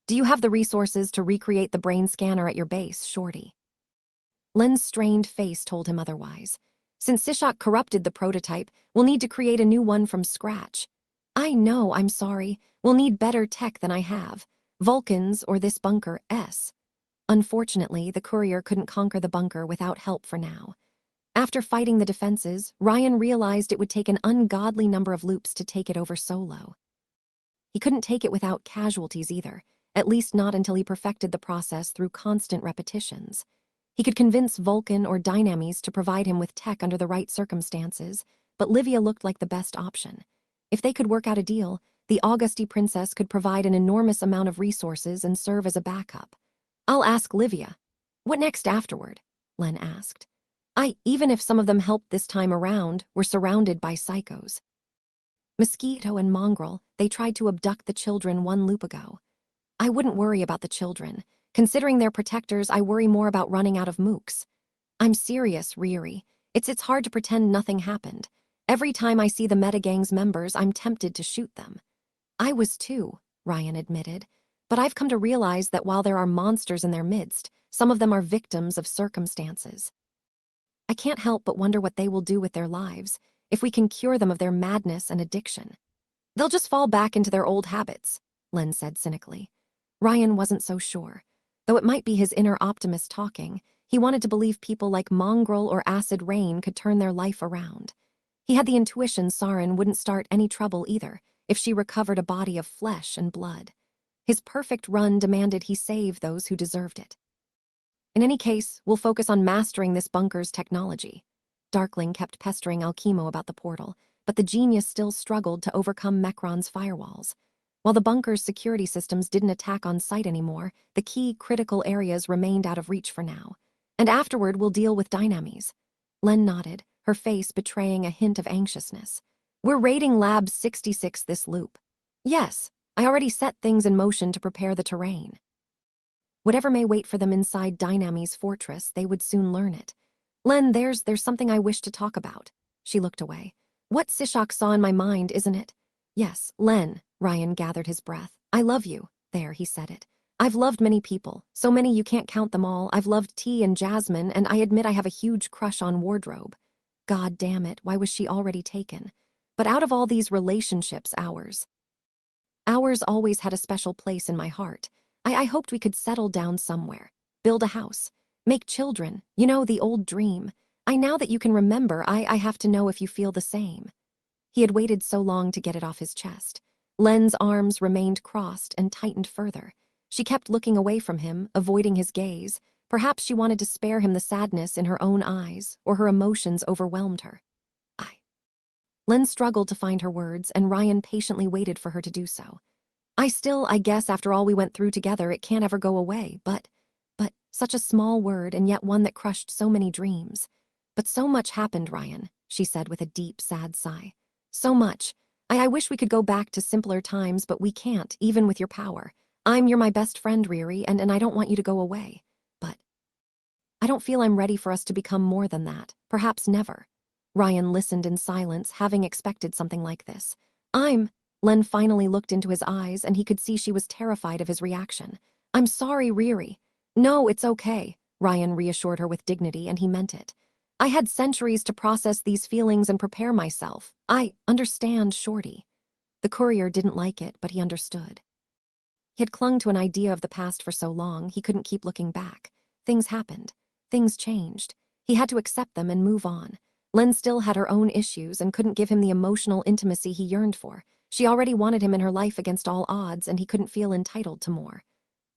Do you have the resources to recreate the brain scanner at your base, Shorty?" Len's strained face told him otherwise. "Since Sishak corrupted the prototype, we'll need to create a new one from scratch." "I know, I'm sorry. We'll need better tech than I have. Vulcans or this bunker S." Unfortunately, the courier couldn't conquer the bunker without help for now. After fighting the defenses, Ryan realized it would take an ungodly number of loops to take it over solo. He couldn't take it without casualties either, at least not until he perfected the process through constant repetitions. He could convince Vulcan or Dynames to provide him with tech under the right circumstances, but Livia looked like the best option. If they could work out a deal, the Augusti princess could provide an enormous amount of resources and serve as a backup. "I'll ask Livia." "What next afterward?" Len asked. Even if some of them helped this time around, we're surrounded by psychos. Mosquito and Mongrel, they tried to abduct the children one loop ago. I wouldn't worry about the children. Considering they're protectors, I worry more about running out of mooks. I'm serious, Riri. It's hard to pretend nothing happened. Every time I see the Metagang's members, I'm tempted to shoot them. I was too, Ryan admitted. But I've come to realize that while there are monsters in their midst, some of them are victims of circumstances. I can't help but wonder what they will do with their lives, if we can cure them of their madness and addiction. They'll just fall back into their old habits, Len said cynically. Ryan wasn't so sure. Though it might be his inner optimist talking, he wanted to believe people like Mongrel or Acid Rain could turn their life around. He had the intuition Saren wouldn't start any trouble either, if she recovered a body of flesh and blood. His perfect run demanded he save those who deserved it. In any case, we'll focus on mastering this bunker's technology. Darkling kept pestering Alchemo about the portal, but the genius still struggled to overcome Mechron's firewalls. While the bunker's security systems didn't attack on sight anymore, the key critical areas remained out of reach for now. And afterward, we'll deal with Dynames. Len nodded, her face betraying a hint of anxiousness. We're raiding Lab 66 this loop. Yes, I already set things in motion to prepare the terrain. Whatever may wait for them inside Dynames' fortress, they would soon learn it. Len, there's something I wish to talk about. She looked away. What Sishak saw in my mind, isn't it? Yes, Len, Ryan gathered his breath. I love you. There, he said it. I've loved many people, so many you can't count them all. I've loved T and Jasmine, and I admit I have a huge crush on Wardrobe. God damn it, why was she already taken? But out of all these relationships, ours always had a special place in my heart. I hoped we could settle down somewhere, build a house, make children, you know, the old dream. Now that you can remember, I have to know if you feel the same. He had waited so long to get it off his chest. Len's arms remained crossed and tightened further. She kept looking away from him, avoiding his gaze. Perhaps she wanted to spare him the sadness in her own eyes, or her emotions overwhelmed her. Len struggled to find her words, and Ryan patiently waited for her to do so. I guess after all we went through together, it can't ever go away, but Such a small word, and yet one that crushed so many dreams. But so much happened, Ryan, she said with a deep, sad sigh. So much. I wish we could go back to simpler times, but we can't, even with your power. You're my best friend, Riri, and I don't want you to go away. But I don't feel I'm ready for us to become more than that. Perhaps never. Ryan listened in silence, having expected something like this. Len finally looked into his eyes, and he could see she was terrified of his reaction. I'm sorry, Riri. No, it's okay, Ryan reassured her with dignity, and he meant it. I had centuries to process these feelings and prepare myself. I understand, Shorty. The courier didn't like it, but he understood. He had clung to an idea of the past for so long, he couldn't keep looking back. Things happened. Things changed. He had to accept them and move on. Len still had her own issues and couldn't give him the emotional intimacy he yearned for. She already wanted him in her life against all odds, and he couldn't feel entitled to more.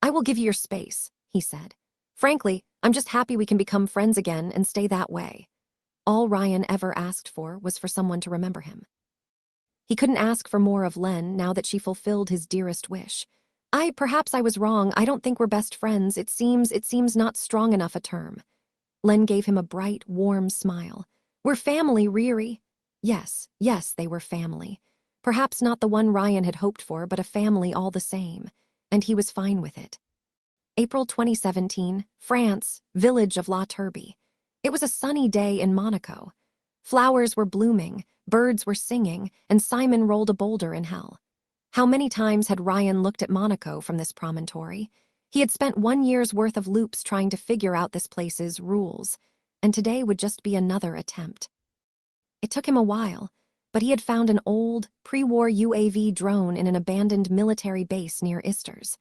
I will give you your space, he said. Frankly, I'm just happy we can become friends again and stay that way. All Ryan ever asked for was for someone to remember him. He couldn't ask for more of Len now that she fulfilled his dearest wish. Perhaps I was wrong. I don't think we're best friends. It seems not strong enough a term. Len gave him a bright, warm smile. We're family, Riri. Yes, they were family. Perhaps not the one Ryan had hoped for, but a family all the same. And he was fine with it. April 2017, France, village of La Turbie. It was a sunny day in Monaco. Flowers were blooming, birds were singing, and Simon rolled a boulder in hell. How many times had Ryan looked at Monaco from this promontory? He had spent 1 year's worth of loops trying to figure out this place's rules, and today would just be another attempt. It took him a while, but he had found an old, pre-war UAV drone in an abandoned military base near Isters.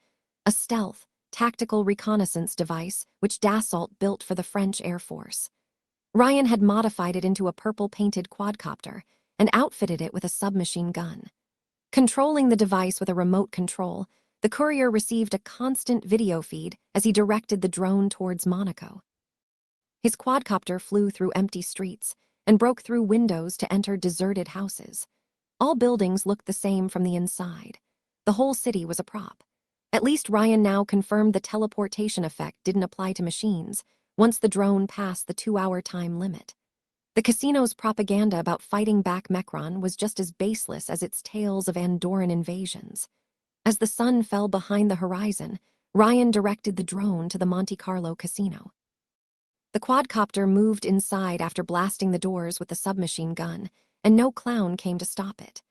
A stealth, tactical reconnaissance device which Dassault built for the French Air Force. Ryan had modified it into a purple-painted quadcopter and outfitted it with a submachine gun. Controlling the device with a remote control, the courier received a constant video feed as he directed the drone towards Monaco. His quadcopter flew through empty streets and broke through windows to enter deserted houses. All buildings looked the same from the inside. The whole city was a prop. At least Ryan now confirmed the teleportation effect didn't apply to machines once the drone passed the 2-hour time limit. The casino's propaganda about fighting back Mecron was just as baseless as its tales of Andorran invasions. As the sun fell behind the horizon, Ryan directed the drone to the Monte Carlo casino. The quadcopter moved inside after blasting the doors with the submachine gun, and no clown came to stop it.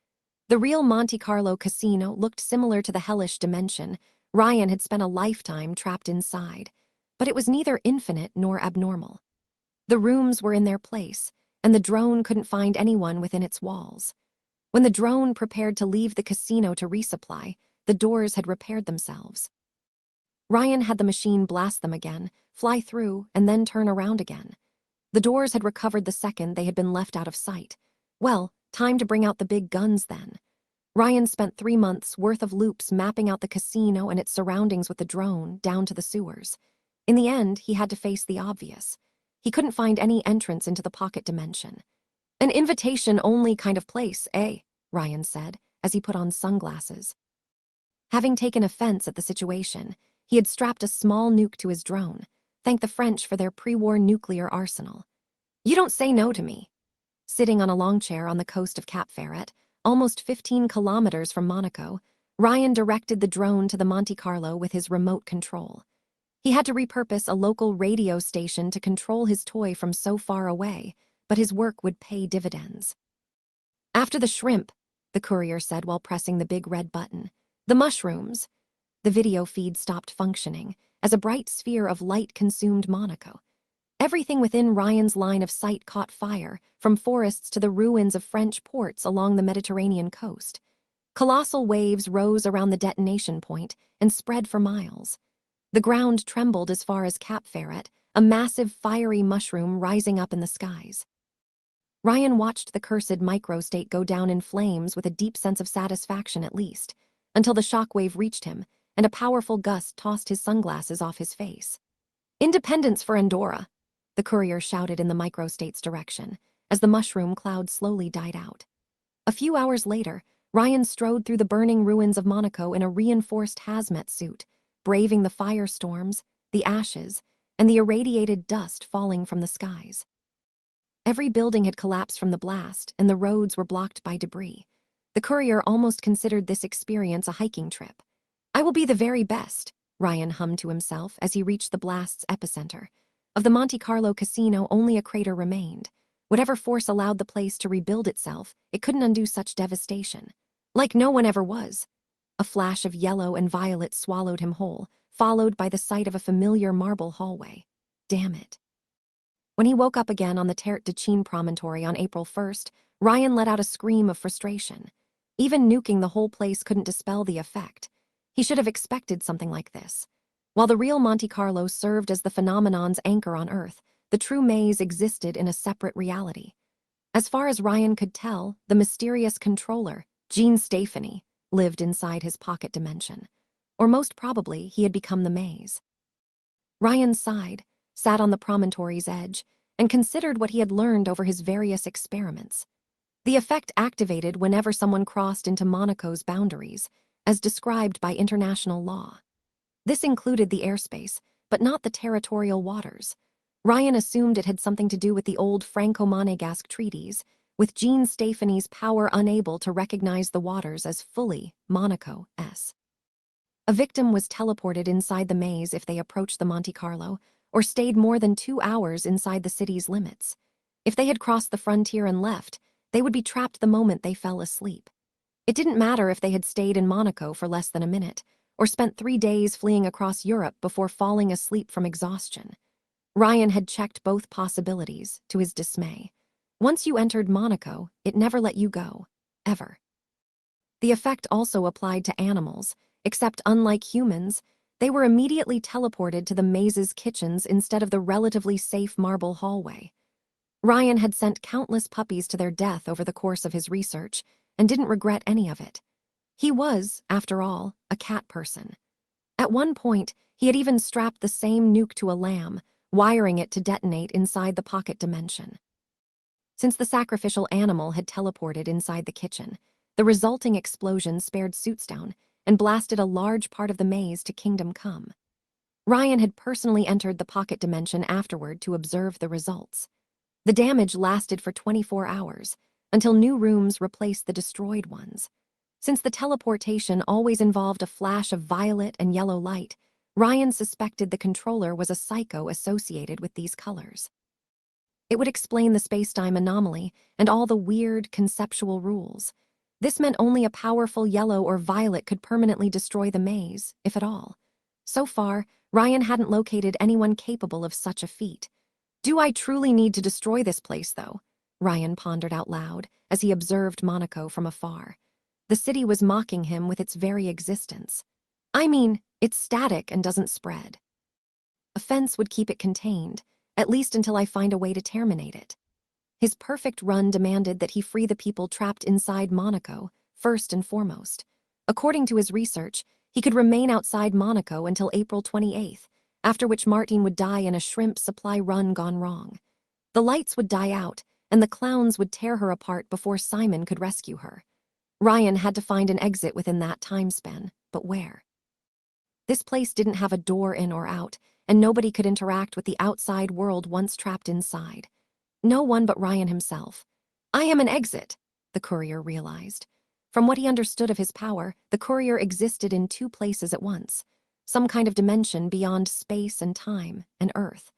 The real Monte Carlo casino looked similar to the hellish dimension Ryan had spent a lifetime trapped inside, but it was neither infinite nor abnormal. The rooms were in their place, and the drone couldn't find anyone within its walls. When the drone prepared to leave the casino to resupply, the doors had repaired themselves. Ryan had the machine blast them again, fly through, and then turn around again. The doors had recovered the second they had been left out of sight. Well, time to bring out the big guns then. Ryan spent 3 months' worth of loops mapping out the casino and its surroundings with the drone down to the sewers. In the end, he had to face the obvious. He couldn't find any entrance into the pocket dimension. An invitation-only kind of place, eh? Ryan said, as he put on sunglasses. Having taken offense at the situation, he had strapped a small nuke to his drone, thanked the French for their pre-war nuclear arsenal. You don't say no to me. Sitting on a long chair on the coast of Cap Ferret, almost 15 kilometers from Monaco, Ryan directed the drone to the Monte Carlo with his remote control. He had to repurpose a local radio station to control his toy from so far away, but his work would pay dividends. After the shrimp, the courier said while pressing the big red button. The mushrooms. The video feed stopped functioning as a bright sphere of light consumed Monaco. Everything within Ryan's line of sight caught fire, from forests to the ruins of French ports along the Mediterranean coast. Colossal waves rose around the detonation point and spread for miles. The ground trembled as far as Cap Ferret, a massive fiery mushroom rising up in the skies. Ryan watched the cursed microstate go down in flames with a deep sense of satisfaction at least, until the shockwave reached him, and a powerful gust tossed his sunglasses off his face. Independence for Andorra, the courier shouted in the microstate's direction, as the mushroom cloud slowly died out. A few hours later, Ryan strode through the burning ruins of Monaco in a reinforced hazmat suit, braving the firestorms, the ashes, and the irradiated dust falling from the skies. Every building had collapsed from the blast, and the roads were blocked by debris. The courier almost considered this experience a hiking trip. "I will be the very best," Ryan hummed to himself as he reached the blast's epicenter. Of the Monte Carlo casino, only a crater remained. Whatever force allowed the place to rebuild itself, it couldn't undo such devastation. Like no one ever was. A flash of yellow and violet swallowed him whole, followed by the sight of a familiar marble hallway. Damn it. When he woke up again on the Terre de Chine promontory on April 1st, Ryan let out a scream of frustration. Even nuking the whole place couldn't dispel the effect. He should have expected something like this. While the real Monte Carlo served as the phenomenon's anchor on Earth, the true maze existed in a separate reality. As far as Ryan could tell, the mysterious controller, Gene Stefani, lived inside his pocket dimension. Or most probably, he had become the maze. Ryan sighed, sat on the promontory's edge, and considered what he had learned over his various experiments. The effect activated whenever someone crossed into Monaco's boundaries, as described by international law. This included the airspace, but not the territorial waters. Ryan assumed it had something to do with the old Franco-Monegasque treaties, with Gene Stefani's power unable to recognize the waters as fully Monaco's. A victim was teleported inside the maze if they approached the Monte Carlo, or stayed more than 2 hours inside the city's limits. If they had crossed the frontier and left, they would be trapped the moment they fell asleep. It didn't matter if they had stayed in Monaco for less than a minute, or spent 3 days fleeing across Europe before falling asleep from exhaustion. Ryan had checked both possibilities, to his dismay. Once you entered Monaco, it never let you go. Ever. The effect also applied to animals, except unlike humans, they were immediately teleported to the maze's kitchens instead of the relatively safe marble hallway. Ryan had sent countless puppies to their death over the course of his research, and didn't regret any of it. He was, after all, a cat person. At one point, he had even strapped the same nuke to a lamb, wiring it to detonate inside the pocket dimension. Since the sacrificial animal had teleported inside the kitchen, the resulting explosion spared Suitstown and blasted a large part of the maze to Kingdom Come. Ryan had personally entered the pocket dimension afterward to observe the results. The damage lasted for 24 hours, until new rooms replaced the destroyed ones. Since the teleportation always involved a flash of violet and yellow light, Ryan suspected the controller was a psycho associated with these colors. It would explain the space-time anomaly and all the weird, conceptual rules. This meant only a powerful yellow or violet could permanently destroy the maze, if at all. So far, Ryan hadn't located anyone capable of such a feat. "Do I truly need to destroy this place, though?" Ryan pondered out loud as he observed Monaco from afar. The city was mocking him with its very existence. I mean, it's static and doesn't spread. A fence would keep it contained, at least until I find a way to terminate it. His perfect run demanded that he free the people trapped inside Monaco, first and foremost. According to his research, he could remain outside Monaco until April 28th, after which Martine would die in a shrimp supply run gone wrong. The lights would die out, and the clowns would tear her apart before Simon could rescue her. Ryan had to find an exit within that time span, but where? This place didn't have a door in or out, and nobody could interact with the outside world once trapped inside. No one but Ryan himself. "I am an exit," the courier realized. From what he understood of his power, the courier existed in 2 places at once, some kind of dimension beyond space and time and Earth.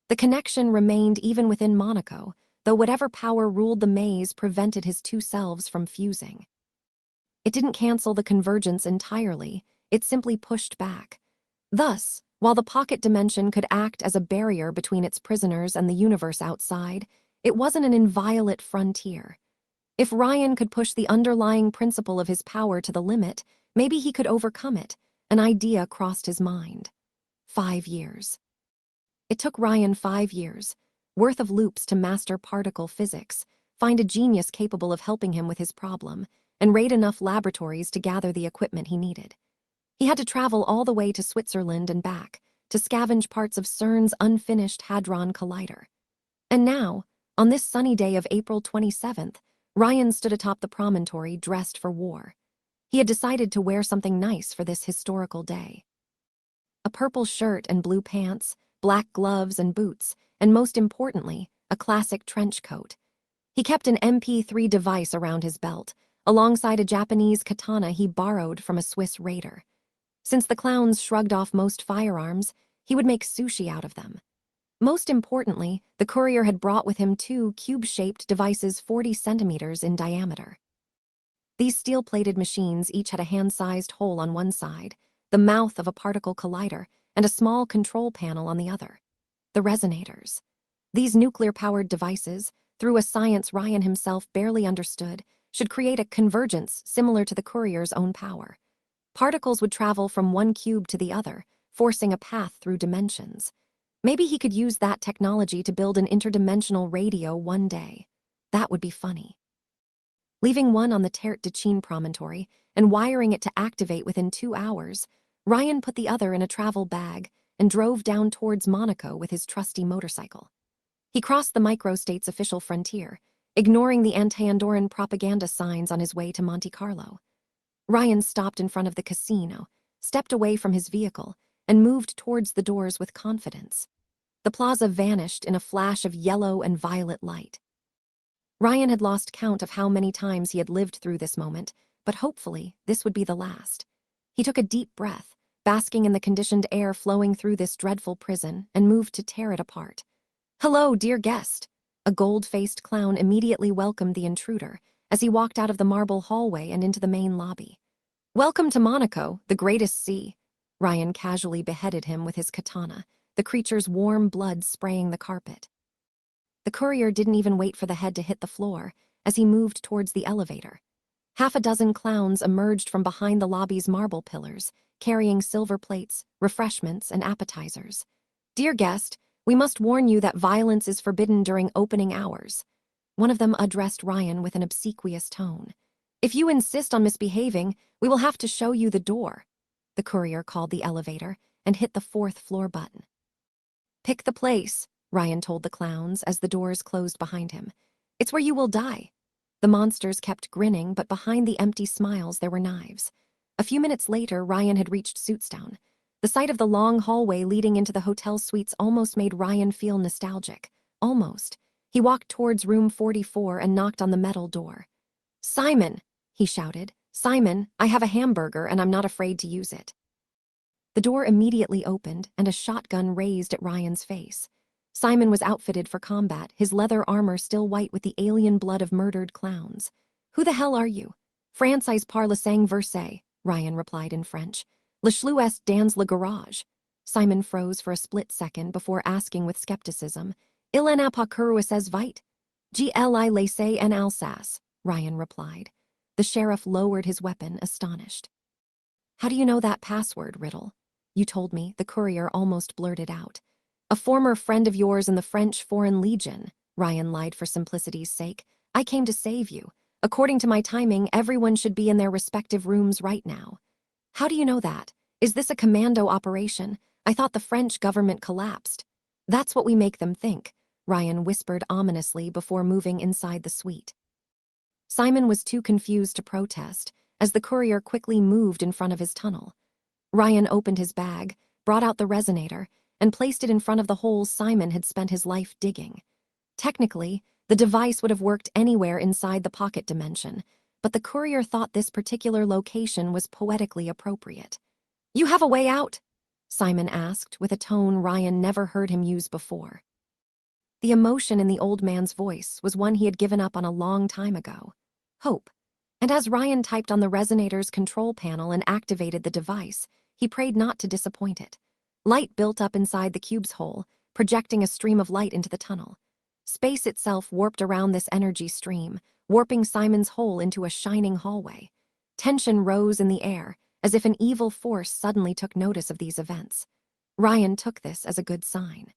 The connection remained even within Monaco, though whatever power ruled the maze prevented his 2 selves from fusing. It didn't cancel the convergence entirely, it simply pushed back. Thus, while the pocket dimension could act as a barrier between its prisoners and the universe outside, it wasn't an inviolate frontier. If Ryan could push the underlying principle of his power to the limit, maybe he could overcome it. An idea crossed his mind. 5 years. It took Ryan 5 years, worth of loops to master particle physics, find a genius capable of helping him with his problem, and raid enough laboratories to gather the equipment he needed. He had to travel all the way to Switzerland and back, to scavenge parts of CERN's unfinished Hadron Collider. And now, on this sunny day of April 27th, Ryan stood atop the promontory dressed for war. He had decided to wear something nice for this historical day. A purple shirt and blue pants, black gloves and boots, and most importantly, a classic trench coat. He kept an MP3 device around his belt, alongside a Japanese katana he borrowed from a Swiss raider. Since the clowns shrugged off most firearms, he would make sushi out of them. Most importantly, the courier had brought with him two cube-shaped devices 40 centimeters in diameter. These steel-plated machines each had a hand-sized hole on one side, the mouth of a particle collider, and a small control panel on the other. The resonators. These nuclear-powered devices, through a science Ryan himself barely understood, should create a convergence similar to the courier's own power. Particles would travel from one cube to the other, forcing a path through dimensions. Maybe he could use that technology to build an interdimensional radio one day. That would be funny. Leaving one on the Terre de Chine promontory and wiring it to activate within 2 hours, Ryan put the other in a travel bag and drove down towards Monaco with his trusty motorcycle. He crossed the microstate's official frontier, ignoring the anti-Andorran propaganda signs on his way to Monte Carlo. Ryan stopped in front of the casino, stepped away from his vehicle, and moved towards the doors with confidence. The plaza vanished in a flash of yellow and violet light. Ryan had lost count of how many times he had lived through this moment, but hopefully this would be the last. He took a deep breath, basking in the conditioned air flowing through this dreadful prison, and moved to tear it apart. "Hello, dear guest." A gold-faced clown immediately welcomed the intruder as he walked out of the marble hallway and into the main lobby. "Welcome to Monaco, the greatest sea." Ryan casually beheaded him with his katana, the creature's warm blood spraying the carpet. The courier didn't even wait for the head to hit the floor as he moved towards the elevator. Half a dozen clowns emerged from behind the lobby's marble pillars, carrying silver plates, refreshments, and appetizers. "Dear guest, we must warn you that violence is forbidden during opening hours." One of them addressed Ryan with an obsequious tone. "If you insist on misbehaving, we will have to show you the door." The courier called the elevator and hit the 4th floor button. "Pick the place," Ryan told the clowns as the doors closed behind him. "It's where you will die." The monsters kept grinning, but behind the empty smiles there were knives. A few minutes later, Ryan had reached Suitstown. The sight of the long hallway leading into the hotel suites almost made Ryan feel nostalgic. Almost. He walked towards room 44 and knocked on the metal door. "Simon," he shouted. "Simon, I have a hamburger and I'm not afraid to use it." The door immediately opened and a shotgun raised at Ryan's face. Simon was outfitted for combat, his leather armor still white with the alien blood of murdered clowns. "Who the hell are you?" "Français par le sang versé," Ryan replied in French. "Le chlou est dans le garage." Simon froze for a split second before asking with skepticism. "Il en a pas couru ses vite." "Gli laissé en Alsace," Ryan replied. The sheriff lowered his weapon, astonished. "How do you know that password, Riddle?" "You told me," the courier almost blurted out. "A former friend of yours in the French Foreign Legion," Ryan lied for simplicity's sake. "I came to save you. According to my timing, everyone should be in their respective rooms right now." "How do you know that? Is this a commando operation? I thought the French government collapsed." "That's what we make them think," Ryan whispered ominously before moving inside the suite. Simon was too confused to protest, as the courier quickly moved in front of his tunnel. Ryan opened his bag, brought out the resonator, and placed it in front of the holes Simon had spent his life digging. Technically, the device would have worked anywhere inside the pocket dimension, but the courier thought this particular location was poetically appropriate. "You have a way out?" Simon asked with a tone Ryan never heard him use before. The emotion in the old man's voice was one he had given up on a long time ago. Hope. And as Ryan typed on the resonator's control panel and activated the device, he prayed not to disappoint it. Light built up inside the cube's hole, projecting a stream of light into the tunnel. Space itself warped around this energy stream, warping Simon's hole into a shining hallway. Tension rose in the air, as if an evil force suddenly took notice of these events. Ryan took this as a good sign.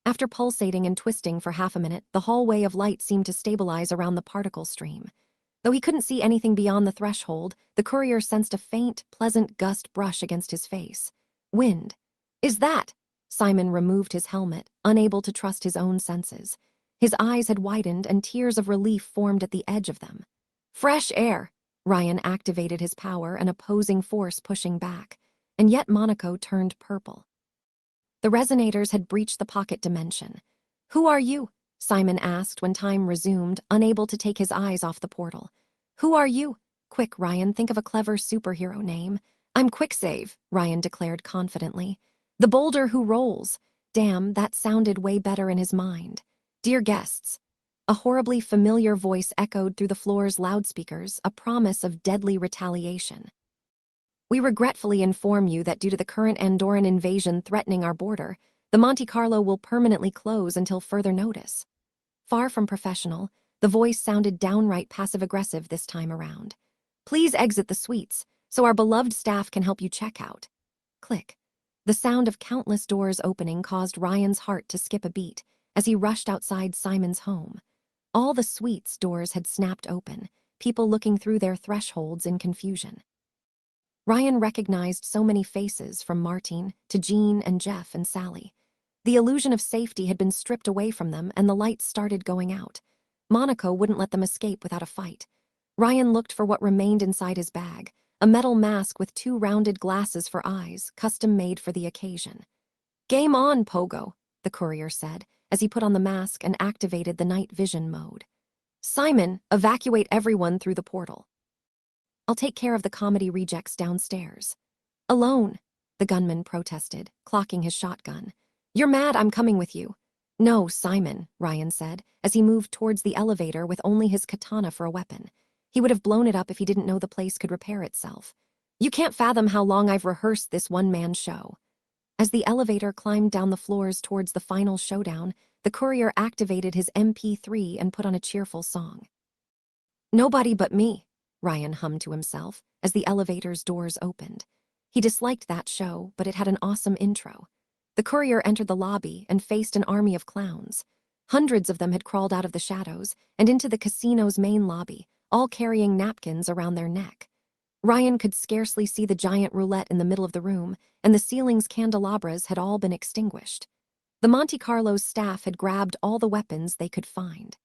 After pulsating and twisting for half a minute, the hallway of light seemed to stabilize around the particle stream. Though he couldn't see anything beyond the threshold, the courier sensed a faint, pleasant gust brush against his face. Wind. "Is that?" Simon removed his helmet, unable to trust his own senses. His eyes had widened and tears of relief formed at the edge of them. "Fresh air." Ryan activated his power, an opposing force pushing back. And yet Monaco turned purple. The resonators had breached the pocket dimension. "Who are you?" Simon asked when time resumed, unable to take his eyes off the portal. "Who are you?" "Quick, Ryan, think of a clever superhero name." "I'm Quicksave," Ryan declared confidently. "The boulder who rolls." Damn, that sounded way better in his mind. "Dear guests." A horribly familiar voice echoed through the floor's loudspeakers, a promise of deadly retaliation. "We regretfully inform you that due to the current Andorran invasion threatening our border, the Monte Carlo will permanently close until further notice." Far from professional, the voice sounded downright passive-aggressive this time around. "Please exit the suites, so our beloved staff can help you check out." Click. The sound of countless doors opening caused Ryan's heart to skip a beat as he rushed outside Simon's home. All the suites' doors had snapped open, people looking through their thresholds in confusion. Ryan recognized so many faces, from Martine to Jean and Jeff and Sally. The illusion of safety had been stripped away from them, and the lights started going out. Monaco wouldn't let them escape without a fight. Ryan looked for what remained inside his bag, a metal mask with 2 rounded glasses for eyes, custom-made for the occasion. "Game on, Pogo," the courier said, as he put on the mask and activated the night vision mode. "Simon, evacuate everyone through the portal." "I'll take care of the comedy rejects downstairs." "Alone," the gunman protested, clocking his shotgun. "You're mad I'm coming with you." "No, Simon," Ryan said, as he moved towards the elevator with only his katana for a weapon. He would have blown it up if he didn't know the place could repair itself. "You can't fathom how long I've rehearsed this one-man show." As the elevator climbed down the floors towards the final showdown, the courier activated his MP3 and put on a cheerful song. "Nobody but me," Ryan hummed to himself as the elevator's doors opened. He disliked that show, but it had an awesome intro. The courier entered the lobby and faced an army of clowns. Hundreds of them had crawled out of the shadows and into the casino's main lobby, all carrying napkins around their neck. Ryan could scarcely see the giant roulette in the middle of the room, and the ceiling's candelabras had all been extinguished. The Monte Carlo's staff had grabbed all the weapons they could find.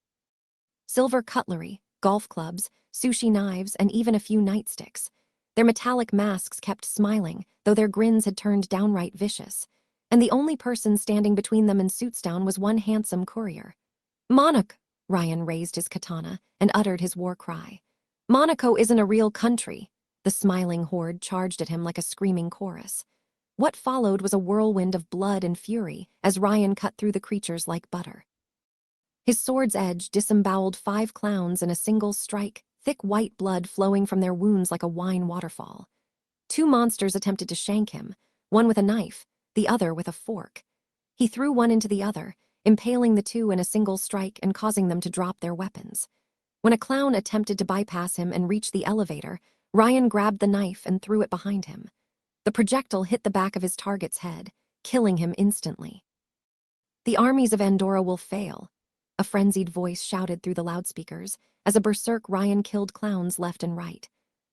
Silver cutlery, golf clubs, sushi knives, and even a few nightsticks. Their metallic masks kept smiling, though their grins had turned downright vicious. And the only person standing between them and Suitsdown was one handsome courier. "Monaco!" Ryan raised his katana and uttered his war cry. "Monaco isn't a real country." The smiling horde charged at him like a screaming chorus. What followed was a whirlwind of blood and fury as Ryan cut through the creatures like butter. His sword's edge disemboweled 5 clowns in a single strike, thick white blood flowing from their wounds like a wine waterfall. 2 monsters attempted to shank him, one with a knife, the other with a fork. He threw one into the other, impaling the 2 in a single strike and causing them to drop their weapons. When a clown attempted to bypass him and reach the elevator, Ryan grabbed the knife and threw it behind him. The projectile hit the back of his target's head, killing him instantly. "The armies of Andorra will fail," a frenzied voice shouted through the loudspeakers, as a berserk Ryan killed clowns left and right.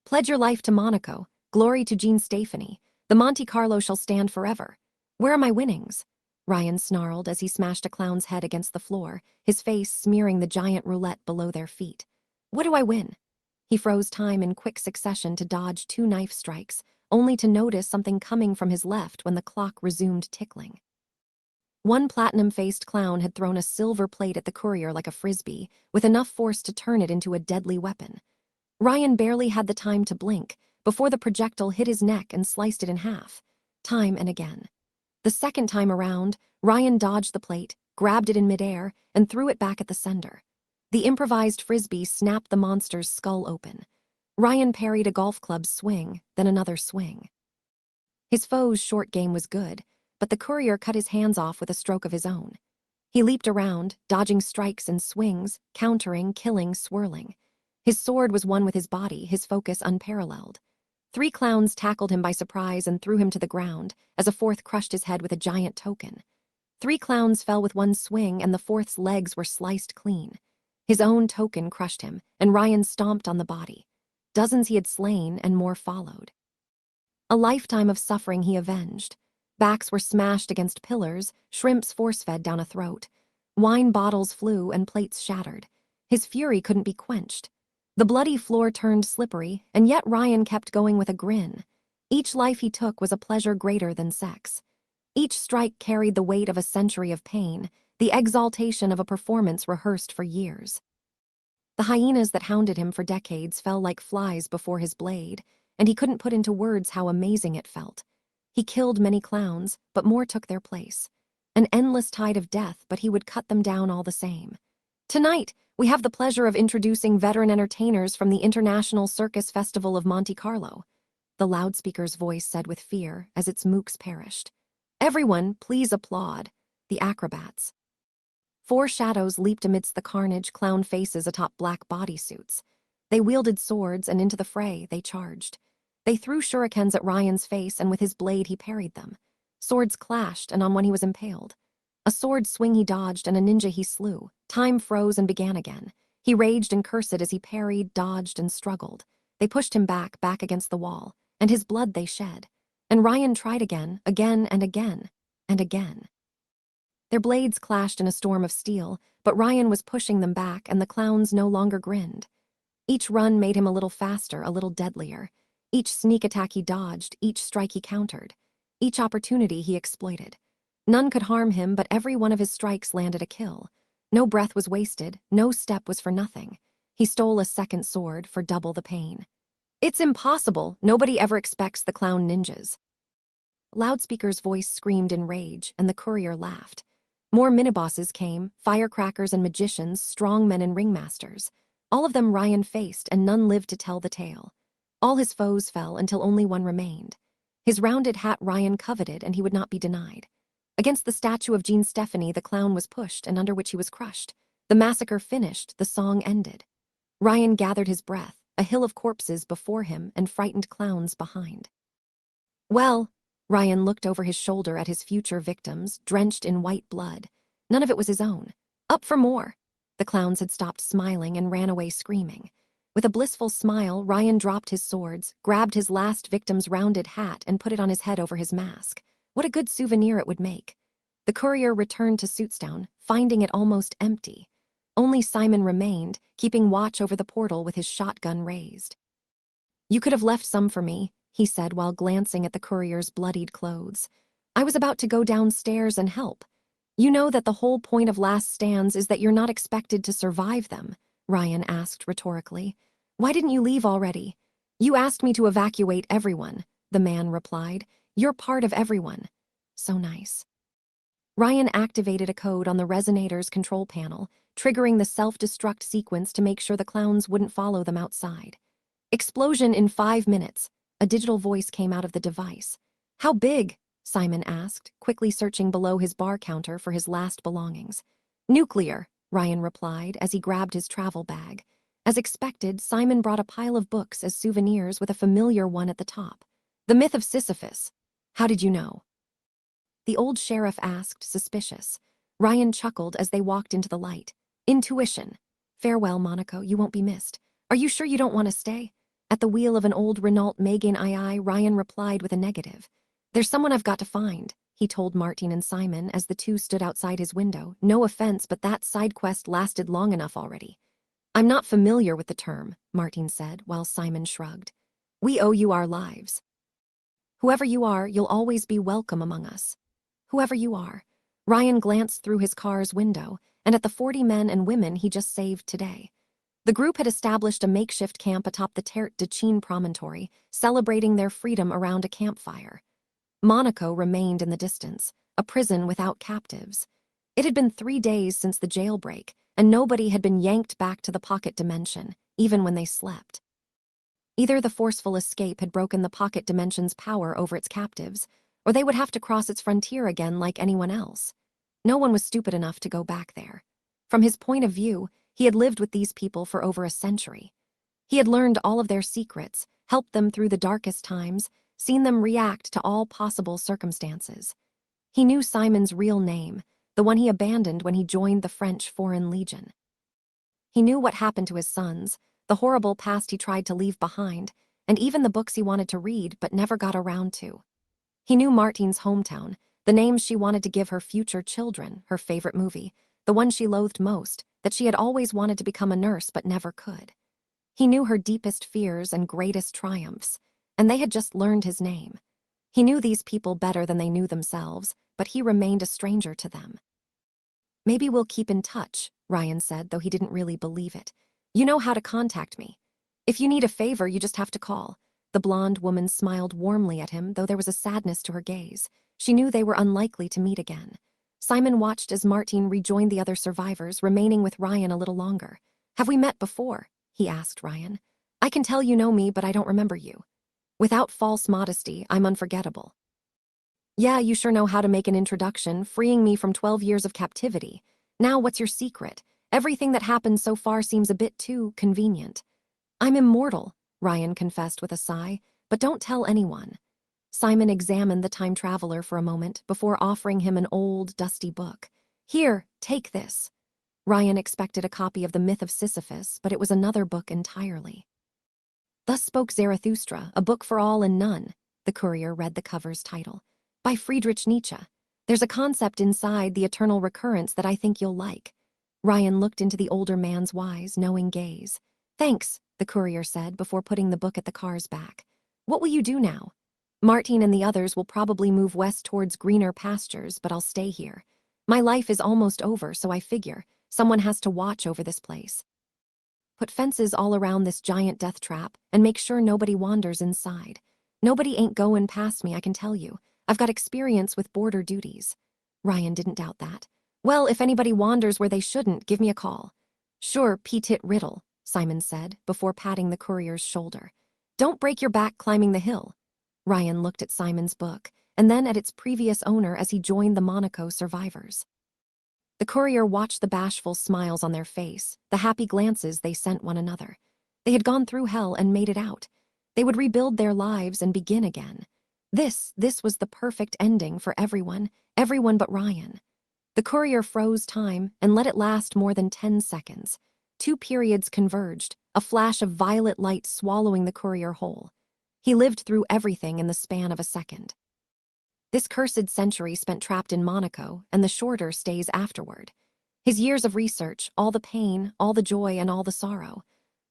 "Pledge your life to Monaco, glory to Jean Stephanie. The Monte Carlo shall stand forever. Where are my winnings?" Ryan snarled as he smashed a clown's head against the floor, his face smearing the giant roulette below their feet. "What do I win?" He froze time in quick succession to dodge 2 knife strikes, only to notice something coming from his left when the clock resumed tickling. One platinum-faced clown had thrown a silver plate at the courier like a frisbee, with enough force to turn it into a deadly weapon. Ryan barely had the time to blink before the projectile hit his neck and sliced it in half, time and again. The second time around, Ryan dodged the plate, grabbed it in midair, and threw it back at the sender. The improvised frisbee snapped the monster's skull open. Ryan parried a golf club's swing, then another swing. His foe's short game was good, but the courier cut his hands off with a stroke of his own. He leaped around, dodging strikes and swings, countering, killing, swirling. His sword was one with his body, his focus unparalleled. 3 clowns tackled him by surprise and threw him to the ground, as a 4th crushed his head with a giant token. 3 clowns fell with one swing, and the 4th's legs were sliced clean. His own token crushed him, and Ryan stomped on the body. Dozens he had slain, and more followed. A lifetime of suffering he avenged. Backs were smashed against pillars, shrimps force-fed down a throat. Wine bottles flew and plates shattered. His fury couldn't be quenched. The bloody floor turned slippery, and yet Ryan kept going with a grin. Each life he took was a pleasure greater than sex. Each strike carried the weight of a century of pain, the exaltation of a performance rehearsed for years. The hyenas that hounded him for decades fell like flies before his blade, and he couldn't put into words how amazing it felt. He killed many clowns, but more took their place. An endless tide of death, but he would cut them down all the same. Tonight, we have the pleasure of introducing veteran entertainers from the International Circus Festival of Monte Carlo, the loudspeaker's voice said with fear as its mooks perished. Everyone, please applaud. The acrobats. 4 shadows leaped amidst the carnage, clown faces atop black bodysuits. They wielded swords, and into the fray they charged. They threw shurikens at Ryan's face, and with his blade he parried them. Swords clashed, and on one he was impaled. A sword swing he dodged, and a ninja he slew. Time froze and began again. He raged and cursed as he parried, dodged, and struggled. They pushed him back against the wall, and his blood they shed. And Ryan tried again, and again, and again. Their blades clashed in a storm of steel, but Ryan was pushing them back, and the clowns no longer grinned. Each run made him a little faster, a little deadlier. Each sneak attack he dodged, each strike he countered. Each opportunity he exploited. None could harm him, but every one of his strikes landed a kill. No breath was wasted, no step was for nothing. He stole a second sword for double the pain. It's impossible, nobody ever expects the clown ninjas. Loudspeaker's voice screamed in rage, and the courier laughed. More minibosses came, firecrackers and magicians, strongmen and ringmasters. All of them Ryan faced, and none lived to tell the tale. All his foes fell until only one remained. His rounded hat Ryan coveted, and he would not be denied. Against the statue of Jean Stephanie, the clown was pushed, and under which he was crushed. The massacre finished, the song ended. Ryan gathered his breath, a hill of corpses before him and frightened clowns behind. Well, Ryan looked over his shoulder at his future victims, drenched in white blood. None of it was his own. Up for more. The clowns had stopped smiling and ran away screaming. With a blissful smile, Ryan dropped his swords, grabbed his last victim's rounded hat, and put it on his head over his mask. What a good souvenir it would make. The courier returned to Suitstown, finding it almost empty. Only Simon remained, keeping watch over the portal with his shotgun raised. "You could have left some for me," he said while glancing at the courier's bloodied clothes. "I was about to go downstairs and help. You know that the whole point of last stands is that you're not expected to survive them," Ryan asked rhetorically. "Why didn't you leave already?" "You asked me to evacuate everyone," the man replied. "You're part of everyone." So nice. Ryan activated a code on the resonator's control panel, triggering the self-destruct sequence to make sure the clowns wouldn't follow them outside. "Explosion in 5 minutes. A digital voice came out of the device. "How big?" Simon asked, quickly searching below his bar counter for his last belongings. "Nuclear," Ryan replied as he grabbed his travel bag. As expected, Simon brought a pile of books as souvenirs with a familiar one at the top. "The Myth of Sisyphus. How did you know?" The old sheriff asked, suspicious. Ryan chuckled as they walked into the light. "Intuition. Farewell, Monaco, you won't be missed. Are you sure you don't want to stay?" At the wheel of an old Renault Megane II, Ryan replied with a negative. "There's someone I've got to find," he told Martin and Simon as the two stood outside his window. "No offense, but that side quest lasted long enough already." "I'm not familiar with the term," Martin said, while Simon shrugged. "We owe you our lives. Whoever you are, you'll always be welcome among us." Whoever you are. Ryan glanced through his car's window and at the 40 men and women he just saved today. The group had established a makeshift camp atop the Terre de Chine promontory, celebrating their freedom around a campfire. Monaco remained in the distance, a prison without captives. It had been 3 days since the jailbreak, and nobody had been yanked back to the pocket dimension, even when they slept. Either the forceful escape had broken the pocket dimension's power over its captives, or they would have to cross its frontier again like anyone else. No one was stupid enough to go back there. From his point of view, he had lived with these people for over a century. He had learned all of their secrets, helped them through the darkest times, seen them react to all possible circumstances. He knew Simon's real name, the one he abandoned when he joined the French Foreign Legion. He knew what happened to his sons, the horrible past he tried to leave behind, and even the books he wanted to read but never got around to. He knew Martine's hometown, the names she wanted to give her future children, her favorite movie, the one she loathed most, that she had always wanted to become a nurse but never could. He knew her deepest fears and greatest triumphs, and they had just learned his name. He knew these people better than they knew themselves, but he remained a stranger to them. "Maybe we'll keep in touch," Ryan said, though he didn't really believe it. "You know how to contact me. If you need a favor, you just have to call." The blonde woman smiled warmly at him, though there was a sadness to her gaze. She knew they were unlikely to meet again. Simon watched as Martin rejoined the other survivors, remaining with Ryan a little longer. "Have we met before?" he asked Ryan. "I can tell you know me, but I don't remember you." "Without false modesty, I'm unforgettable." "Yeah, you sure know how to make an introduction, freeing me from 12 years of captivity. Now what's your secret? Everything that happened so far seems a bit too convenient." "I'm immortal," Ryan confessed with a sigh, "but don't tell anyone." Simon examined the time traveler for a moment before offering him an old, dusty book. "Here, take this." Ryan expected a copy of The Myth of Sisyphus, but it was another book entirely. "Thus Spoke Zarathustra, a book for all and none," the courier read the cover's title. "By Friedrich Nietzsche. There's a concept inside the eternal recurrence that I think you'll like." Ryan looked into the older man's wise, knowing gaze. "Thanks," the courier said before putting the book at the car's back. "What will you do now?" "Martin and the others will probably move west towards greener pastures, but I'll stay here. My life is almost over, so I figure someone has to watch over this place. Put fences all around this giant death trap and make sure nobody wanders inside. Nobody ain't going past me, I can tell you. I've got experience with border duties." Ryan didn't doubt that. "Well, if anybody wanders where they shouldn't, give me a call." "Sure, P-tit riddle," Simon said before patting the courier's shoulder. "Don't break your back climbing the hill." Ryan looked at Simon's book and then at its previous owner as he joined the Monaco survivors. The courier watched the bashful smiles on their face, the happy glances they sent one another. They had gone through hell and made it out. They would rebuild their lives and begin again. This was the perfect ending for everyone but Ryan. The courier froze time and let it last more than 10 seconds. 2 periods converged, a flash of violet light swallowing the courier whole. He lived through everything in the span of a second. This cursed century spent trapped in Monaco, and the shorter stays afterward. His years of research, all the pain, all the joy, and all the sorrow.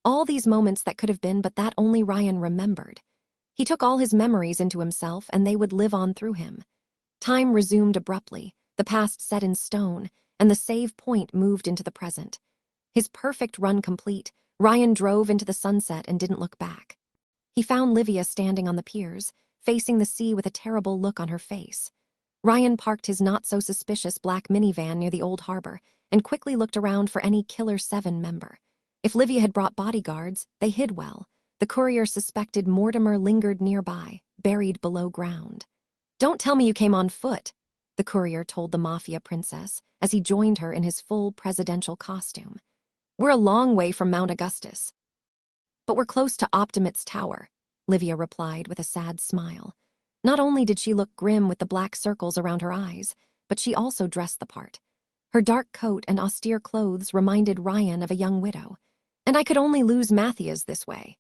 All these moments that could have been, but that only Ryan remembered. He took all his memories into himself, and they would live on through him. Time resumed abruptly, the past set in stone, and the save point moved into the present. His perfect run complete, Ryan drove into the sunset and didn't look back. He found Livia standing on the piers, facing the sea with a terrible look on her face. Ryan parked his not-so-suspicious black minivan near the old harbor and quickly looked around for any Killer 7 member. If Livia had brought bodyguards, they hid well. The courier suspected Mortimer lingered nearby, buried below ground. "Don't tell me you came on foot," the courier told the mafia princess as he joined her in his full presidential costume. "We're a long way from Mount Augustus." "But we're close to Optimate's tower," Livia replied with a sad smile. Not only did she look grim with the black circles around her eyes, but she also dressed the part. Her dark coat and austere clothes reminded Ryan of a young widow. "And I could only lose Matthias this way."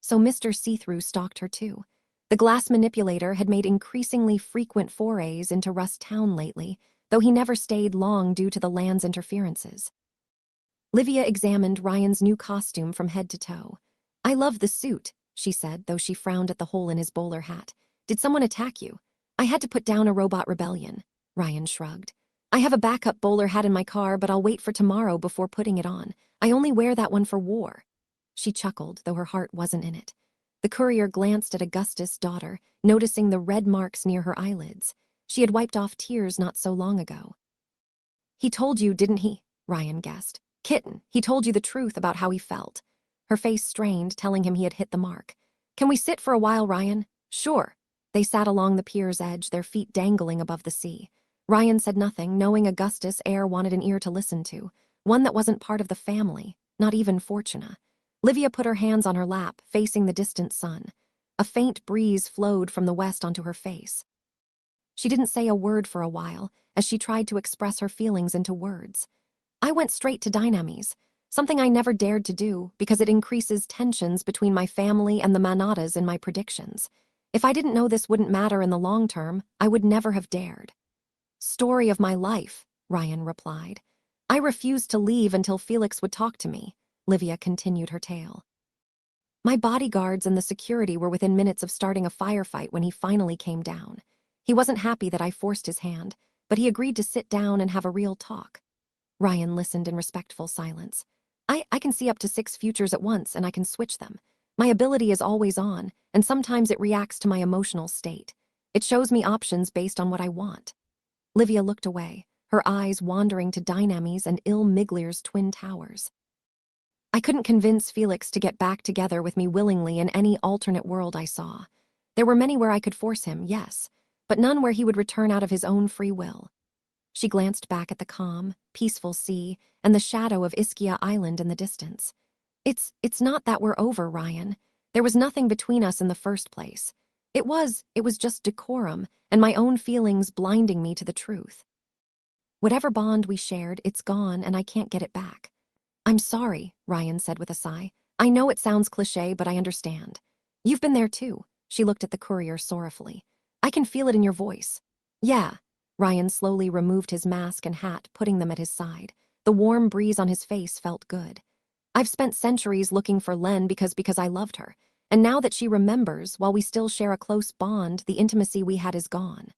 So Mr. See-Through stalked her too. The glass manipulator had made increasingly frequent forays into Rust Town lately, though he never stayed long due to the land's interferences. Livia examined Ryan's new costume from head to toe. "I love the suit," she said, though she frowned at the hole in his bowler hat. "Did someone attack you?" "I had to put down a robot rebellion," Ryan shrugged. "I have a backup bowler hat in my car, but I'll wait for tomorrow before putting it on. I only wear that one for war." She chuckled, though her heart wasn't in it. The courier glanced at Augustus' daughter, noticing the red marks near her eyelids. She had wiped off tears not so long ago. "He told you, didn't he?" Ryan guessed. "Kitten, he told you the truth about how he felt." Her face strained, telling him he had hit the mark. "Can we sit for a while, Ryan?" "Sure." They sat along the pier's edge, their feet dangling above the sea. Ryan said nothing, knowing Augustus' heir wanted an ear to listen to, one that wasn't part of the family, not even Fortuna. Livia put her hands on her lap, facing the distant sun. A faint breeze flowed from the west onto her face. She didn't say a word for a while, as she tried to express her feelings into words. "I went straight to Dynamis, something I never dared to do because it increases tensions between my family and the Manadas in my predictions. If I didn't know this wouldn't matter in the long term, I would never have dared." "Story of my life," Ryan replied. "I refused to leave until Felix would talk to me," Livia continued her tale. "My bodyguards and the security were within minutes of starting a firefight when he finally came down. He wasn't happy that I forced his hand. but he agreed to sit down and have a real talk. Ryan listened in respectful silence. I can see up to 6 futures at once, and I can switch them. My ability is always on, and sometimes it reacts to my emotional state. It shows me options based on what I want. Livia looked away, her eyes wandering to Dynamis and Il Miglier's twin towers. I couldn't convince Felix to get back together with me willingly in any alternate world I saw. There were many where I could force him, yes, but none where he would return out of his own free will. She glanced back at the calm, peaceful sea and the shadow of Ischia Island in the distance. It's not that we're over, Ryan. There was nothing between us in the first place. It was just decorum and my own feelings blinding me to the truth. Whatever bond we shared, it's gone and I can't get it back. I'm sorry, Ryan said with a sigh. I know it sounds cliché, but I understand. You've been there too. She looked at the courier sorrowfully. I can feel it in your voice. Yeah. Ryan slowly removed his mask and hat, putting them at his side. The warm breeze on his face felt good. I've spent centuries looking for Len because I loved her. And now that she remembers, while we still share a close bond, the intimacy we had is gone.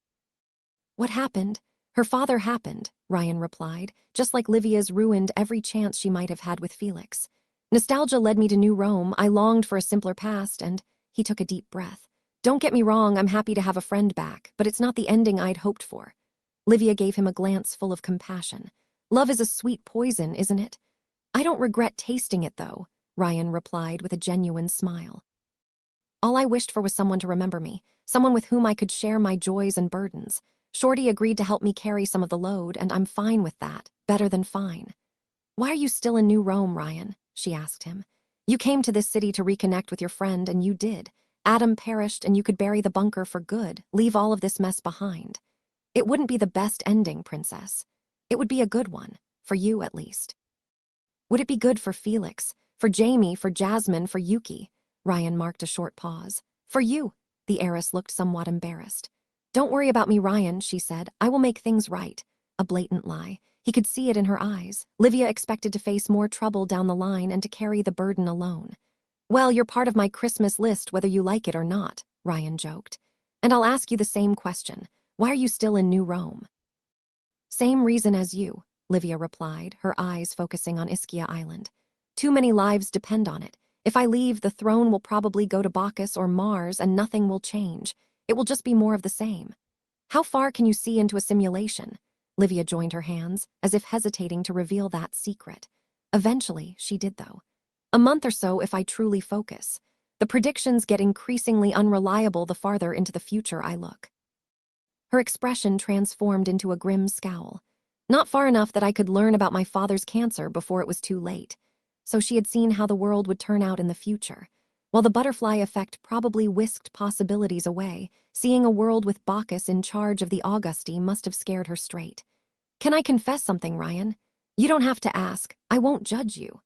What happened? Her father happened, Ryan replied, just like Livia's ruined every chance she might have had with Felix. Nostalgia led me to New Rome. I longed for a simpler past, and he took a deep breath. Don't get me wrong, I'm happy to have a friend back, but it's not the ending I'd hoped for. Livia gave him a glance full of compassion. Love is a sweet poison, isn't it? I don't regret tasting it, though, Ryan replied with a genuine smile. All I wished for was someone to remember me, someone with whom I could share my joys and burdens. Shorty agreed to help me carry some of the load, and I'm fine with that, better than fine. Why are you still in New Rome, Ryan? She asked him. You came to this city to reconnect with your friend, and you did. Adam perished, and you could bury the bunker for good, leave all of this mess behind. It wouldn't be the best ending, Princess. It would be a good one, for you at least. Would it be good for Felix, for Jamie, for Jasmine, for Yuki? Ryan marked a short pause. For you, the heiress looked somewhat embarrassed. Don't worry about me, Ryan, she said. I will make things right. A blatant lie. He could see it in her eyes. Livia expected to face more trouble down the line and to carry the burden alone. Well, you're part of my Christmas list whether you like it or not, Ryan joked. And I'll ask you the same question. Why are you still in New Rome? Same reason as you, Livia replied, her eyes focusing on Ischia Island. Too many lives depend on it. If I leave, the throne will probably go to Bacchus or Mars and nothing will change. It will just be more of the same. How far can you see into a simulation? Livia joined her hands, as if hesitating to reveal that secret. Eventually, she did though. A month or so if I truly focus. The predictions get increasingly unreliable the farther into the future I look. Her expression transformed into a grim scowl. Not far enough that I could learn about my father's cancer before it was too late. So she had seen how the world would turn out in the future. While the butterfly effect probably whisked possibilities away, seeing a world with Bacchus in charge of the Augusti must have scared her straight. Can I confess something, Ryan? You don't have to ask. I won't judge you.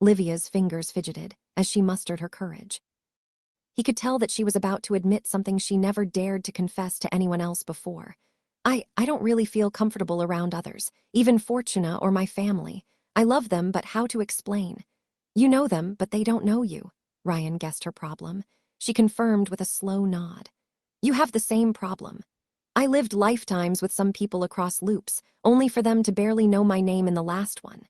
Livia's fingers fidgeted as she mustered her courage. He could tell that she was about to admit something she never dared to confess to anyone else before. I don't really feel comfortable around others, even Fortuna or my family. I love them, but how to explain? You know them, but they don't know you. Ryan guessed her problem. She confirmed with a slow nod. You have the same problem. I lived lifetimes with some people across loops, only for them to barely know my name in the last one.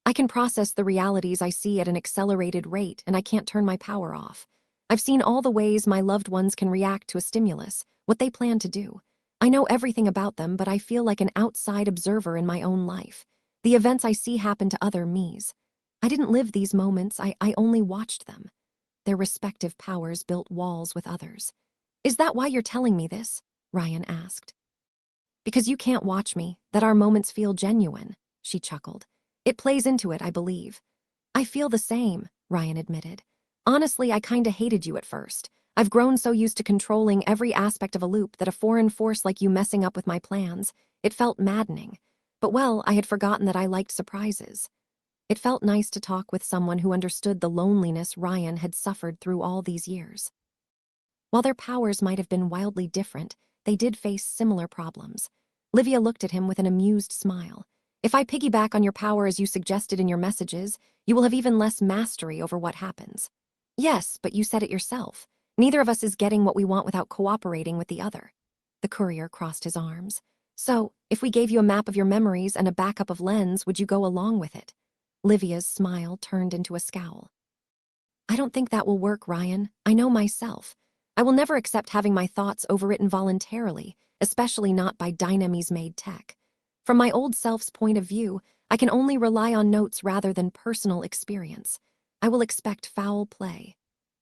I can process the realities I see at an accelerated rate, and I can't turn my power off. I've seen all the ways my loved ones can react to a stimulus, what they plan to do. I know everything about them, but I feel like an outside observer in my own life. The events I see happen to other me's. I didn't live these moments, I only watched them. Their respective powers built walls with others. Is that why you're telling me this? Ryan asked. Because you can't watch me, that our moments feel genuine, she chuckled. It plays into it, I believe. I feel the same, Ryan admitted. Honestly, I kinda hated you at first. I've grown so used to controlling every aspect of a loop that a foreign force like you messing up with my plans, it felt maddening. But well, I had forgotten that I liked surprises. It felt nice to talk with someone who understood the loneliness Ryan had suffered through all these years. While their powers might have been wildly different, they did face similar problems. Livia looked at him with an amused smile. If I piggyback on your power as you suggested in your messages, you will have even less mastery over what happens. Yes, but you said it yourself. Neither of us is getting what we want without cooperating with the other. The courier crossed his arms. So, if we gave you a map of your memories and a backup of Len's, would you go along with it? Livia's smile turned into a scowl. I don't think that will work, Ryan. I know myself. I will never accept having my thoughts overwritten voluntarily, especially not by Dynamese-made tech. From my old self's point of view, I can only rely on notes rather than personal experience. I will expect foul play.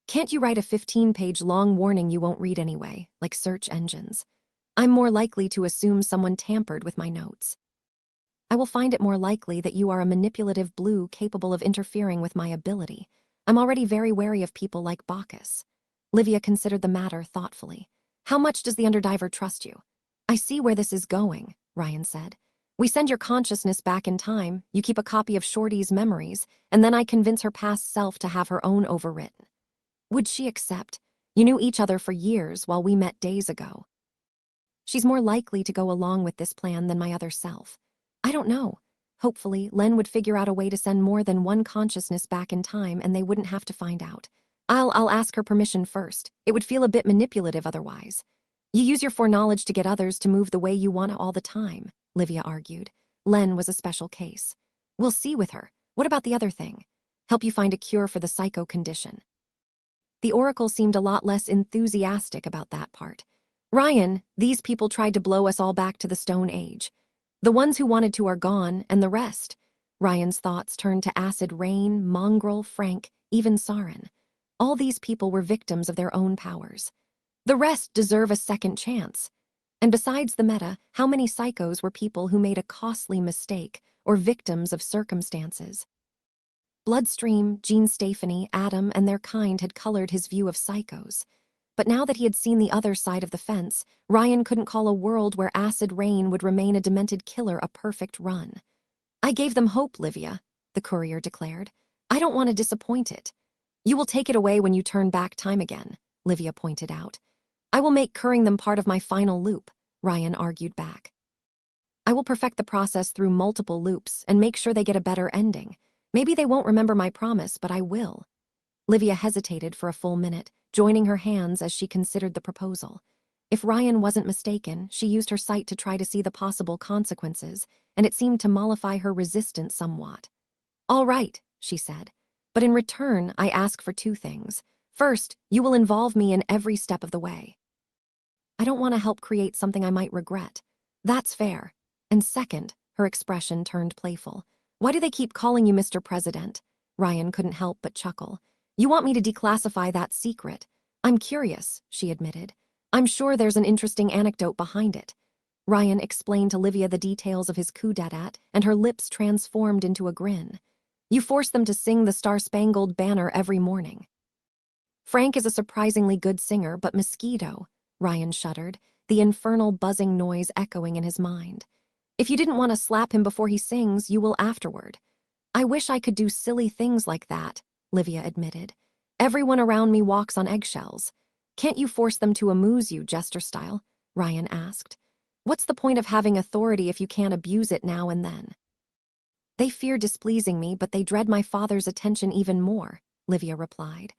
Can't you write a 15-page long warning you won't read anyway, like search engines? I'm more likely to assume someone tampered with my notes. I will find it more likely that you are a manipulative blue capable of interfering with my ability. I'm already very wary of people like Bacchus. Livia considered the matter thoughtfully. How much does the underdiver trust you? I see where this is going, Ryan said. We send your consciousness back in time, you keep a copy of Shorty's memories, and then I convince her past self to have her own overwritten. Would she accept? You knew each other for years while we met days ago. She's more likely to go along with this plan than my other self. I don't know. Hopefully, Len would figure out a way to send more than one consciousness back in time and they wouldn't have to find out. I'll ask her permission first. It would feel a bit manipulative otherwise. You use your foreknowledge to get others to move the way you want all the time, Livia argued. Len was a special case. We'll see with her. What about the other thing? Help you find a cure for the psycho condition. The Oracle seemed a lot less enthusiastic about that part. Ryan, these people tried to blow us all back to the Stone Age. The ones who wanted to are gone, and the rest. Ryan's thoughts turned to Acid Rain, Mongrel, Frank, even Saren. All these people were victims of their own powers. The rest deserve a second chance. And besides the meta, how many psychos were people who made a costly mistake or victims of circumstances? Bloodstream, Gene Stefani, Adam, and their kind had colored his view of psychos. But now that he had seen the other side of the fence, Ryan couldn't call a world where Acid Rain would remain a demented killer a perfect run. I gave them hope, Livia, the courier declared. I don't want to disappoint it. You will take it away when you turn back time again, Livia pointed out. I will make curing them part of my final loop, Ryan argued back. I will perfect the process through multiple loops and make sure they get a better ending. Maybe they won't remember my promise, but I will. Livia hesitated for a full minute, joining her hands as she considered the proposal. If Ryan wasn't mistaken, she used her sight to try to see the possible consequences, and it seemed to mollify her resistance somewhat. All right, she said, but in return, I ask for two things. First, you will involve me in every step of the way. I don't want to help create something I might regret. That's fair. And second, her expression turned playful. Why do they keep calling you Mr. President? Ryan couldn't help but chuckle. You want me to declassify that secret? I'm curious, she admitted. I'm sure there's an interesting anecdote behind it. Ryan explained to Livia the details of his coup d'etat, and her lips transformed into a grin. You force them to sing the Star-Spangled Banner every morning. Frank is a surprisingly good singer, but Mosquito, Ryan shuddered, the infernal buzzing noise echoing in his mind. If you didn't want to slap him before he sings, you will afterward. I wish I could do silly things like that, Livia admitted. Everyone around me walks on eggshells. Can't you force them to amuse you, jester style? Ryan asked. What's the point of having authority if you can't abuse it now and then? They fear displeasing me, but they dread my father's attention even more, Livia replied.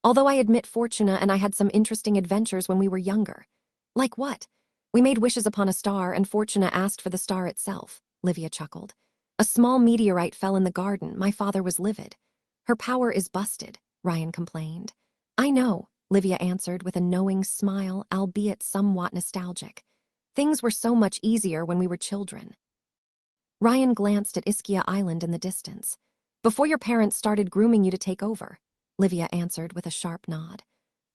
Although I admit Fortuna and I had some interesting adventures when we were younger. Like what? We made wishes upon a star and Fortuna asked for the star itself, Livia chuckled. A small meteorite fell in the garden. My father was livid. Her power is busted, Ryan complained. I know, Livia answered with a knowing smile, albeit somewhat nostalgic. Things were so much easier when we were children. Ryan glanced at Ischia Island in the distance. Before your parents started grooming you to take over, Livia answered with a sharp nod.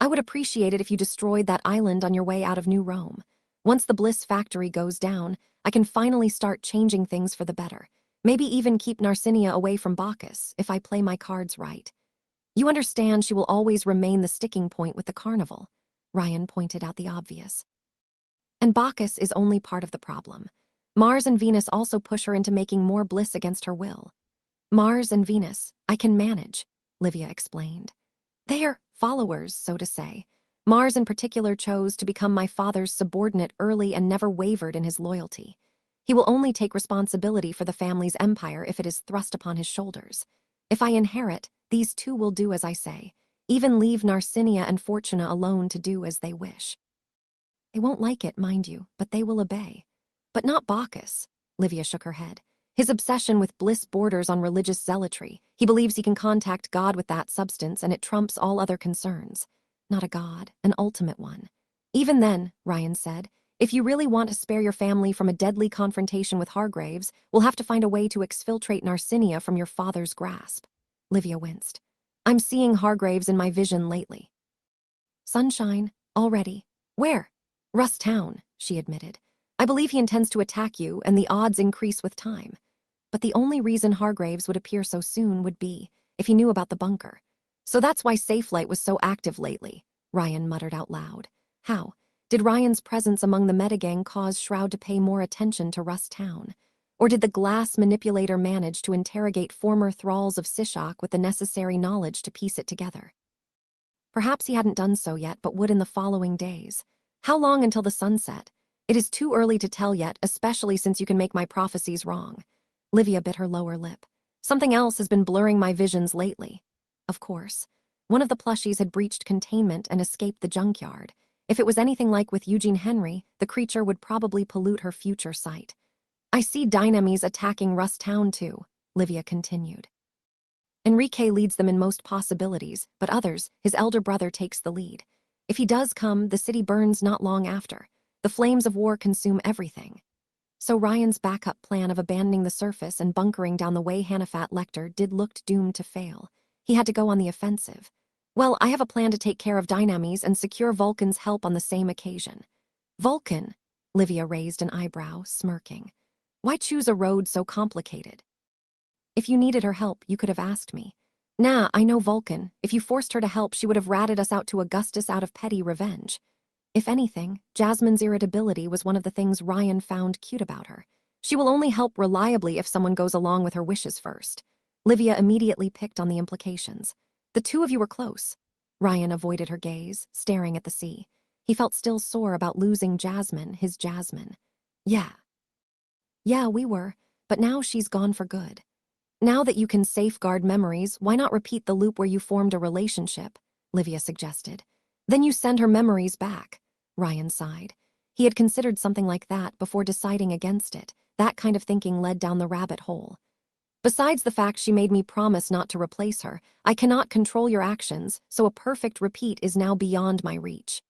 I would appreciate it if you destroyed that island on your way out of New Rome. Once the Bliss factory goes down, I can finally start changing things for the better. Maybe even keep Narcinia away from Bacchus, if I play my cards right. You understand she will always remain the sticking point with the carnival, Ryan pointed out the obvious. And Bacchus is only part of the problem. Mars and Venus also push her into making more bliss against her will. Mars and Venus, I can manage, Livia explained. They are followers, so to say. Mars in particular chose to become my father's subordinate early and never wavered in his loyalty. He will only take responsibility for the family's empire if it is thrust upon his shoulders. If I inherit, these two will do as I say, even leave Narcinia and Fortuna alone to do as they wish. They won't like it, mind you, but they will obey. But not Bacchus. Livia shook her head. His obsession with bliss borders on religious zealotry. He believes he can contact God with that substance and it trumps all other concerns. Not a god, an ultimate one. Even then, Ryan said, if you really want to spare your family from a deadly confrontation with Hargraves, we'll have to find a way to exfiltrate Narcinia from your father's grasp. Livia winced. I'm seeing Hargraves in my vision lately. Sunshine, already. Where? Rust Town, she admitted. I believe he intends to attack you, and the odds increase with time. But the only reason Hargraves would appear so soon would be if he knew about the bunker. So that's why Safelight was so active lately, Ryan muttered out loud. How? Did Ryan's presence among the metagang cause Shroud to pay more attention to Rust Town? Or did the glass manipulator manage to interrogate former thralls of Sishak with the necessary knowledge to piece it together? Perhaps he hadn't done so yet, but would in the following days. How long until the sunset? It is too early to tell yet, especially since you can make my prophecies wrong. Livia bit her lower lip. Something else has been blurring my visions lately. Of course. One of the plushies had breached containment and escaped the junkyard. If it was anything like with Eugene Henry, the creature would probably pollute her future sight. I see dynamies attacking Rust Town too, Livia continued. Enrique leads them in most possibilities, but others, his elder brother takes the lead. If he does come, the city burns not long after. The flames of war consume everything. So Ryan's backup plan of abandoning the surface and bunkering down the way Hannafat Lecter did looked doomed to fail. He had to go on the offensive. Well, I have a plan to take care of Dynamis and secure Vulcan's help on the same occasion. Vulcan? Livia raised an eyebrow, smirking. Why choose a road so complicated? If you needed her help, you could have asked me. Nah, I know Vulcan. If you forced her to help, she would have ratted us out to Augustus out of petty revenge. If anything, Jasmine's irritability was one of the things Ryan found cute about her. She will only help reliably if someone goes along with her wishes first. Livia immediately picked on the implications. The two of you were close. Ryan avoided her gaze, staring at the sea. He felt still sore about losing Jasmine, his Jasmine. Yeah, we were, but now she's gone for good. Now that you can safeguard memories, why not repeat the loop where you formed a relationship? Livia suggested. Then you send her memories back. Ryan sighed. He had considered something like that before deciding against it. That kind of thinking led down the rabbit hole. Besides the fact she made me promise not to replace her, I cannot control your actions, so a perfect repeat is now beyond my reach.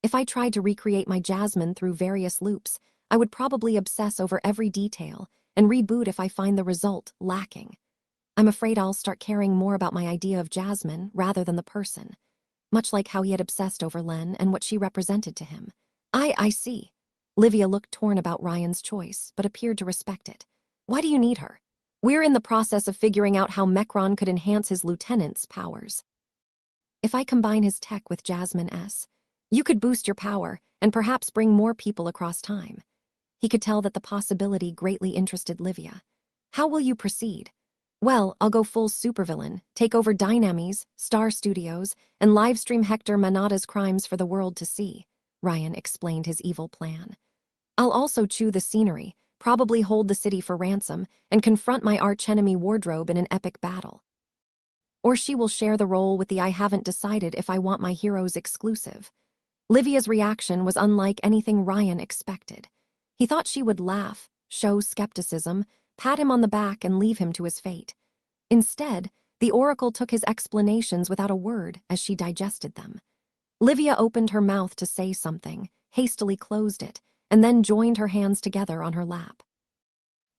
If I tried to recreate my Jasmine through various loops, I would probably obsess over every detail and reboot if I find the result lacking. I'm afraid I'll start caring more about my idea of Jasmine rather than the person. Much like how he had obsessed over Len and what she represented to him. I see. Livia looked torn about Ryan's choice, but appeared to respect it. Why do you need her? We're in the process of figuring out how Mecron could enhance his lieutenant's powers. If I combine his tech with Jasmine S, you could boost your power and perhaps bring more people across time. He could tell that the possibility greatly interested Livia. How will you proceed? Well, I'll go full supervillain, take over Dynamis, Star Studios, and livestream Hector Manada's crimes for the world to see, Ryan explained his evil plan. I'll also chew the scenery, probably hold the city for ransom, and confront my archenemy Wardrobe in an epic battle. Or she will share the role with the I haven't decided if I want my heroes exclusive. Livia's reaction was unlike anything Ryan expected. He thought she would laugh, show skepticism, pat him on the back and leave him to his fate. Instead, the Oracle took his explanations without a word as she digested them. Livia opened her mouth to say something, hastily closed it, and then joined her hands together on her lap.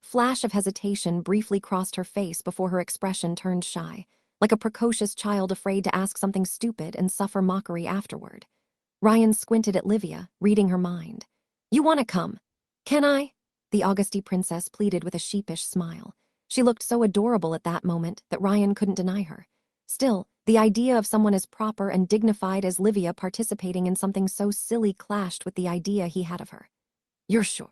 Flash of hesitation briefly crossed her face before her expression turned shy, like a precocious child afraid to ask something stupid and suffer mockery afterward. Ryan squinted at Livia, reading her mind. You want to come? Can I? The Auguste princess pleaded with a sheepish smile. She looked so adorable at that moment that Ryan couldn't deny her. Still, the idea of someone as proper and dignified as Livia participating in something so silly clashed with the idea he had of her. You're sure?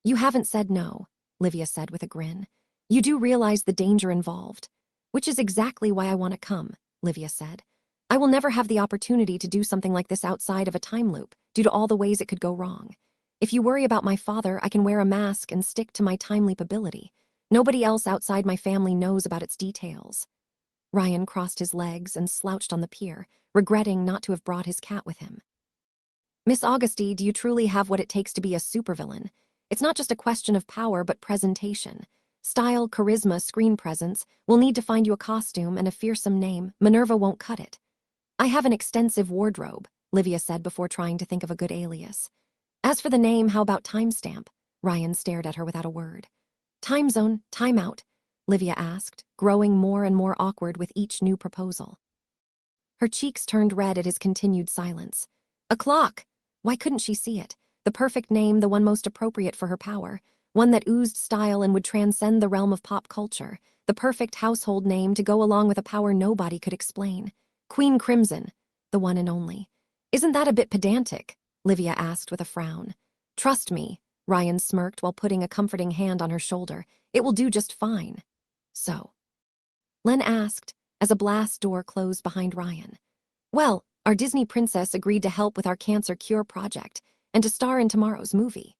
You haven't said no, Livia said with a grin. You do realize the danger involved. Which is exactly why I want to come, Livia said. I will never have the opportunity to do something like this outside of a time loop, due to all the ways it could go wrong. If you worry about my father, I can wear a mask and stick to my time leap ability. Nobody else outside my family knows about its details. Ryan crossed his legs and slouched on the pier, regretting not to have brought his cat with him. Miss Auguste, do you truly have what it takes to be a supervillain? It's not just a question of power, but presentation. Style, charisma, screen presence. We'll need to find you a costume and a fearsome name. Minerva won't cut it. I have an extensive wardrobe, Livia said before trying to think of a good alias. As for the name, how about timestamp? Ryan stared at her without a word. Time zone, time out, Livia asked, growing more and more awkward with each new proposal. Her cheeks turned red at his continued silence. A clock! Why couldn't she see it? The perfect name, the one most appropriate for her power, one that oozed style and would transcend the realm of pop culture, the perfect household name to go along with a power nobody could explain. Queen Crimson, the one and only. Isn't that a bit pedantic? Livia asked with a frown. Trust me, Ryan smirked while putting a comforting hand on her shoulder. It will do just fine. So? Len asked, as a blast door closed behind Ryan. Well, our Disney princess agreed to help with our cancer cure project and to star in tomorrow's movie.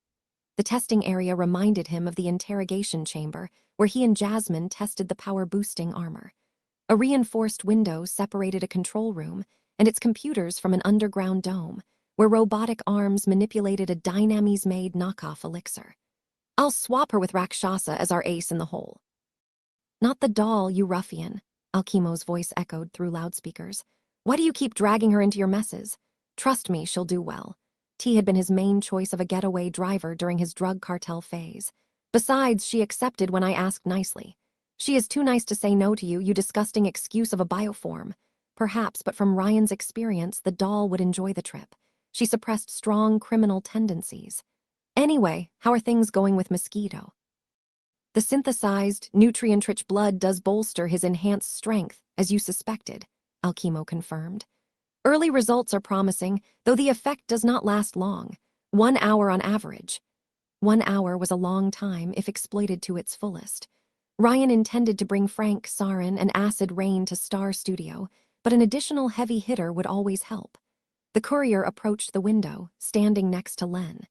The testing area reminded him of the interrogation chamber where he and Jasmine tested the power-boosting armor. A reinforced window separated a control room and its computers from an underground dome where robotic arms manipulated a Dynames-made knockoff elixir. I'll swap her with Rakshasa as our ace in the hole. Not the doll, you ruffian, Alkimo's voice echoed through loudspeakers. Why do you keep dragging her into your messes? Trust me, she'll do well. T had been his main choice of a getaway driver during his drug cartel phase. Besides, she accepted when I asked nicely. She is too nice to say no to you, you disgusting excuse of a bioform. Perhaps, but from Ryan's experience, the doll would enjoy the trip. She suppressed strong criminal tendencies. Anyway, how are things going with Mosquito? The synthesized, nutrient-rich blood does bolster his enhanced strength, as you suspected, Alkimo confirmed. Early results are promising, though the effect does not last long. 1 hour on average. 1 hour was a long time if exploited to its fullest. Ryan intended to bring Frank, Sarin, and Acid Rain to Star Studio, but an additional heavy hitter would always help. The courier approached the window, standing next to Len.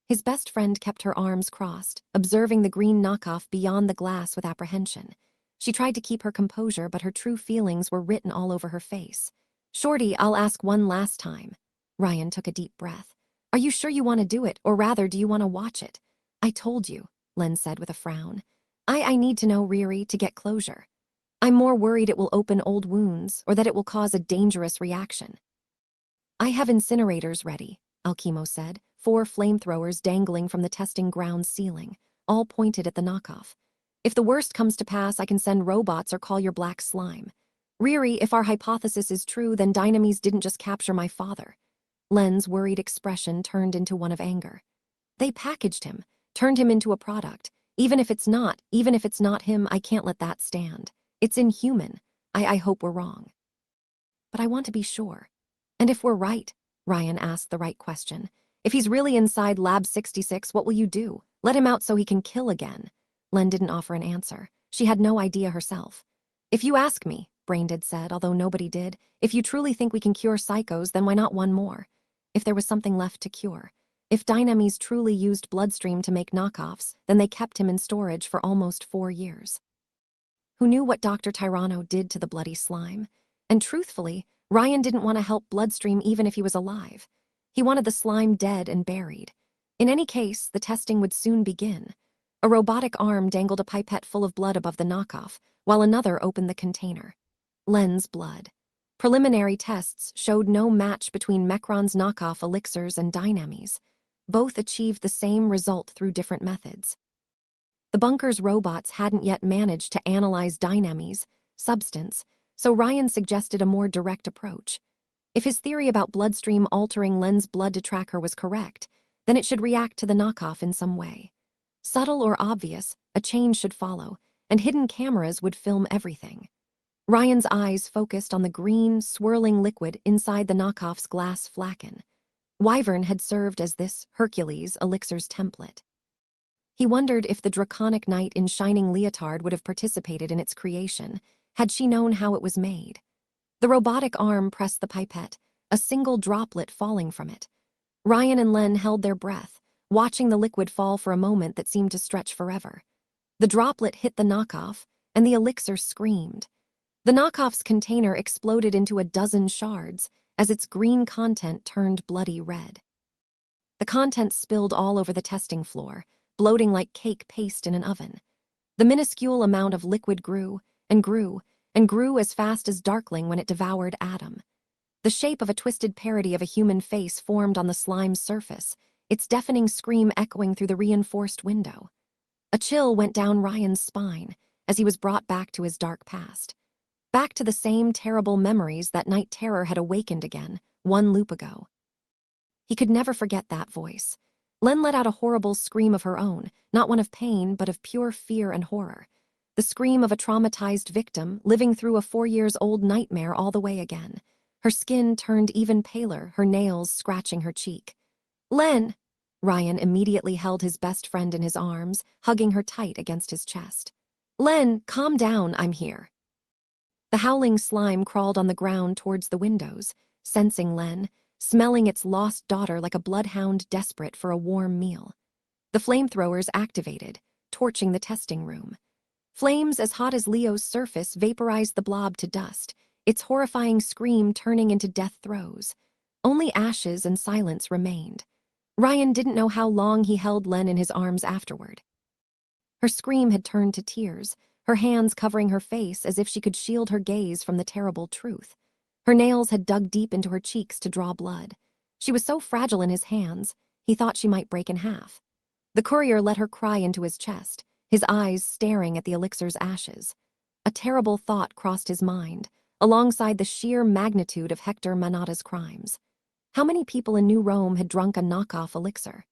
His best friend kept her arms crossed, observing the green knockoff beyond the glass with apprehension. She tried to keep her composure, but her true feelings were written all over her face. Shorty, I'll ask one last time. Ryan took a deep breath. Are you sure you want to do it, or rather, do you want to watch it? I told you, Len said with a frown. I need to know, Riri, to get closure. I'm more worried it will open old wounds, or that it will cause a dangerous reaction. I have incinerators ready, Alkimo said, 4 flamethrowers dangling from the testing ground's ceiling, all pointed at the knockoff. If the worst comes to pass, I can send robots or call your black slime. Riri, if our hypothesis is true, then Dynames didn't just capture my father. Len's worried expression turned into one of anger. They packaged him, turned him into a product. Even if it's not him, I can't let that stand. It's inhuman. I hope we're wrong. But I want to be sure. And if we're right, Ryan asked the right question. If he's really inside Lab 66, what will you do? Let him out so he can kill again. Len didn't offer an answer. She had no idea herself. If you ask me, Braindead said, although nobody did, if you truly think we can cure psychos, then why not one more? If there was something left to cure. If Dynames truly used Bloodstream to make knockoffs, then they kept him in storage for almost 4 years. Who knew what Dr. Tyranno did to the bloody slime? And truthfully, Ryan didn't want to help Bloodstream even if he was alive. He wanted the slime dead and buried. In any case, the testing would soon begin. A robotic arm dangled a pipette full of blood above the knockoff, while another opened the container. Len's blood. Preliminary tests showed no match between Mecron's knockoff elixirs and Dynames. Both achieved the same result through different methods. The bunker's robots hadn't yet managed to analyze Dynames' substance, so Ryan suggested a more direct approach. If his theory about Bloodstream altering Len's blood to track her was correct, then it should react to the knockoff in some way. Subtle or obvious, a change should follow, and hidden cameras would film everything. Ryan's eyes focused on the green, swirling liquid inside the knockoff's glass flaken. Wyvern had served as this Hercules elixir's template. He wondered if the draconic knight in shining leotard would have participated in its creation, had she known how it was made. The robotic arm pressed the pipette, a single droplet falling from it. Ryan and Len held their breath, watching the liquid fall for a moment that seemed to stretch forever. The droplet hit the knockoff, and the elixir screamed. The knockoff's container exploded into a dozen shards as its green content turned bloody red. The contents spilled all over the testing floor, bloating like cake paste in an oven. The minuscule amount of liquid grew and grew and grew as fast as Darkling when it devoured Adam. The shape of a twisted parody of a human face formed on the slime's surface, its deafening scream echoing through the reinforced window. A chill went down Ryan's spine as he was brought back to his dark past. Back to the same terrible memories that night terror had awakened again, one loop ago. He could never forget that voice. Len let out a horrible scream of her own, not one of pain, but of pure fear and horror. The scream of a traumatized victim living through a 4-year-old nightmare all the way again. Her skin turned even paler, her nails scratching her cheek. "Len!" Ryan immediately held his best friend in his arms, hugging her tight against his chest. "Len, calm down, I'm here." The howling slime crawled on the ground towards the windows, sensing Len, smelling its lost daughter like a bloodhound desperate for a warm meal. The flamethrowers activated, torching the testing room. Flames as hot as Leo's surface vaporized the blob to dust, its horrifying scream turning into death throes. Only ashes and silence remained. Ryan didn't know how long he held Len in his arms afterward. Her scream had turned to tears, her hands covering her face as if she could shield her gaze from the terrible truth. Her nails had dug deep into her cheeks to draw blood. She was so fragile in his hands, he thought she might break in half. The courier let her cry into his chest, his eyes staring at the elixir's ashes. A terrible thought crossed his mind, alongside the sheer magnitude of Hector Manada's crimes. How many people in New Rome had drunk a knockoff elixir?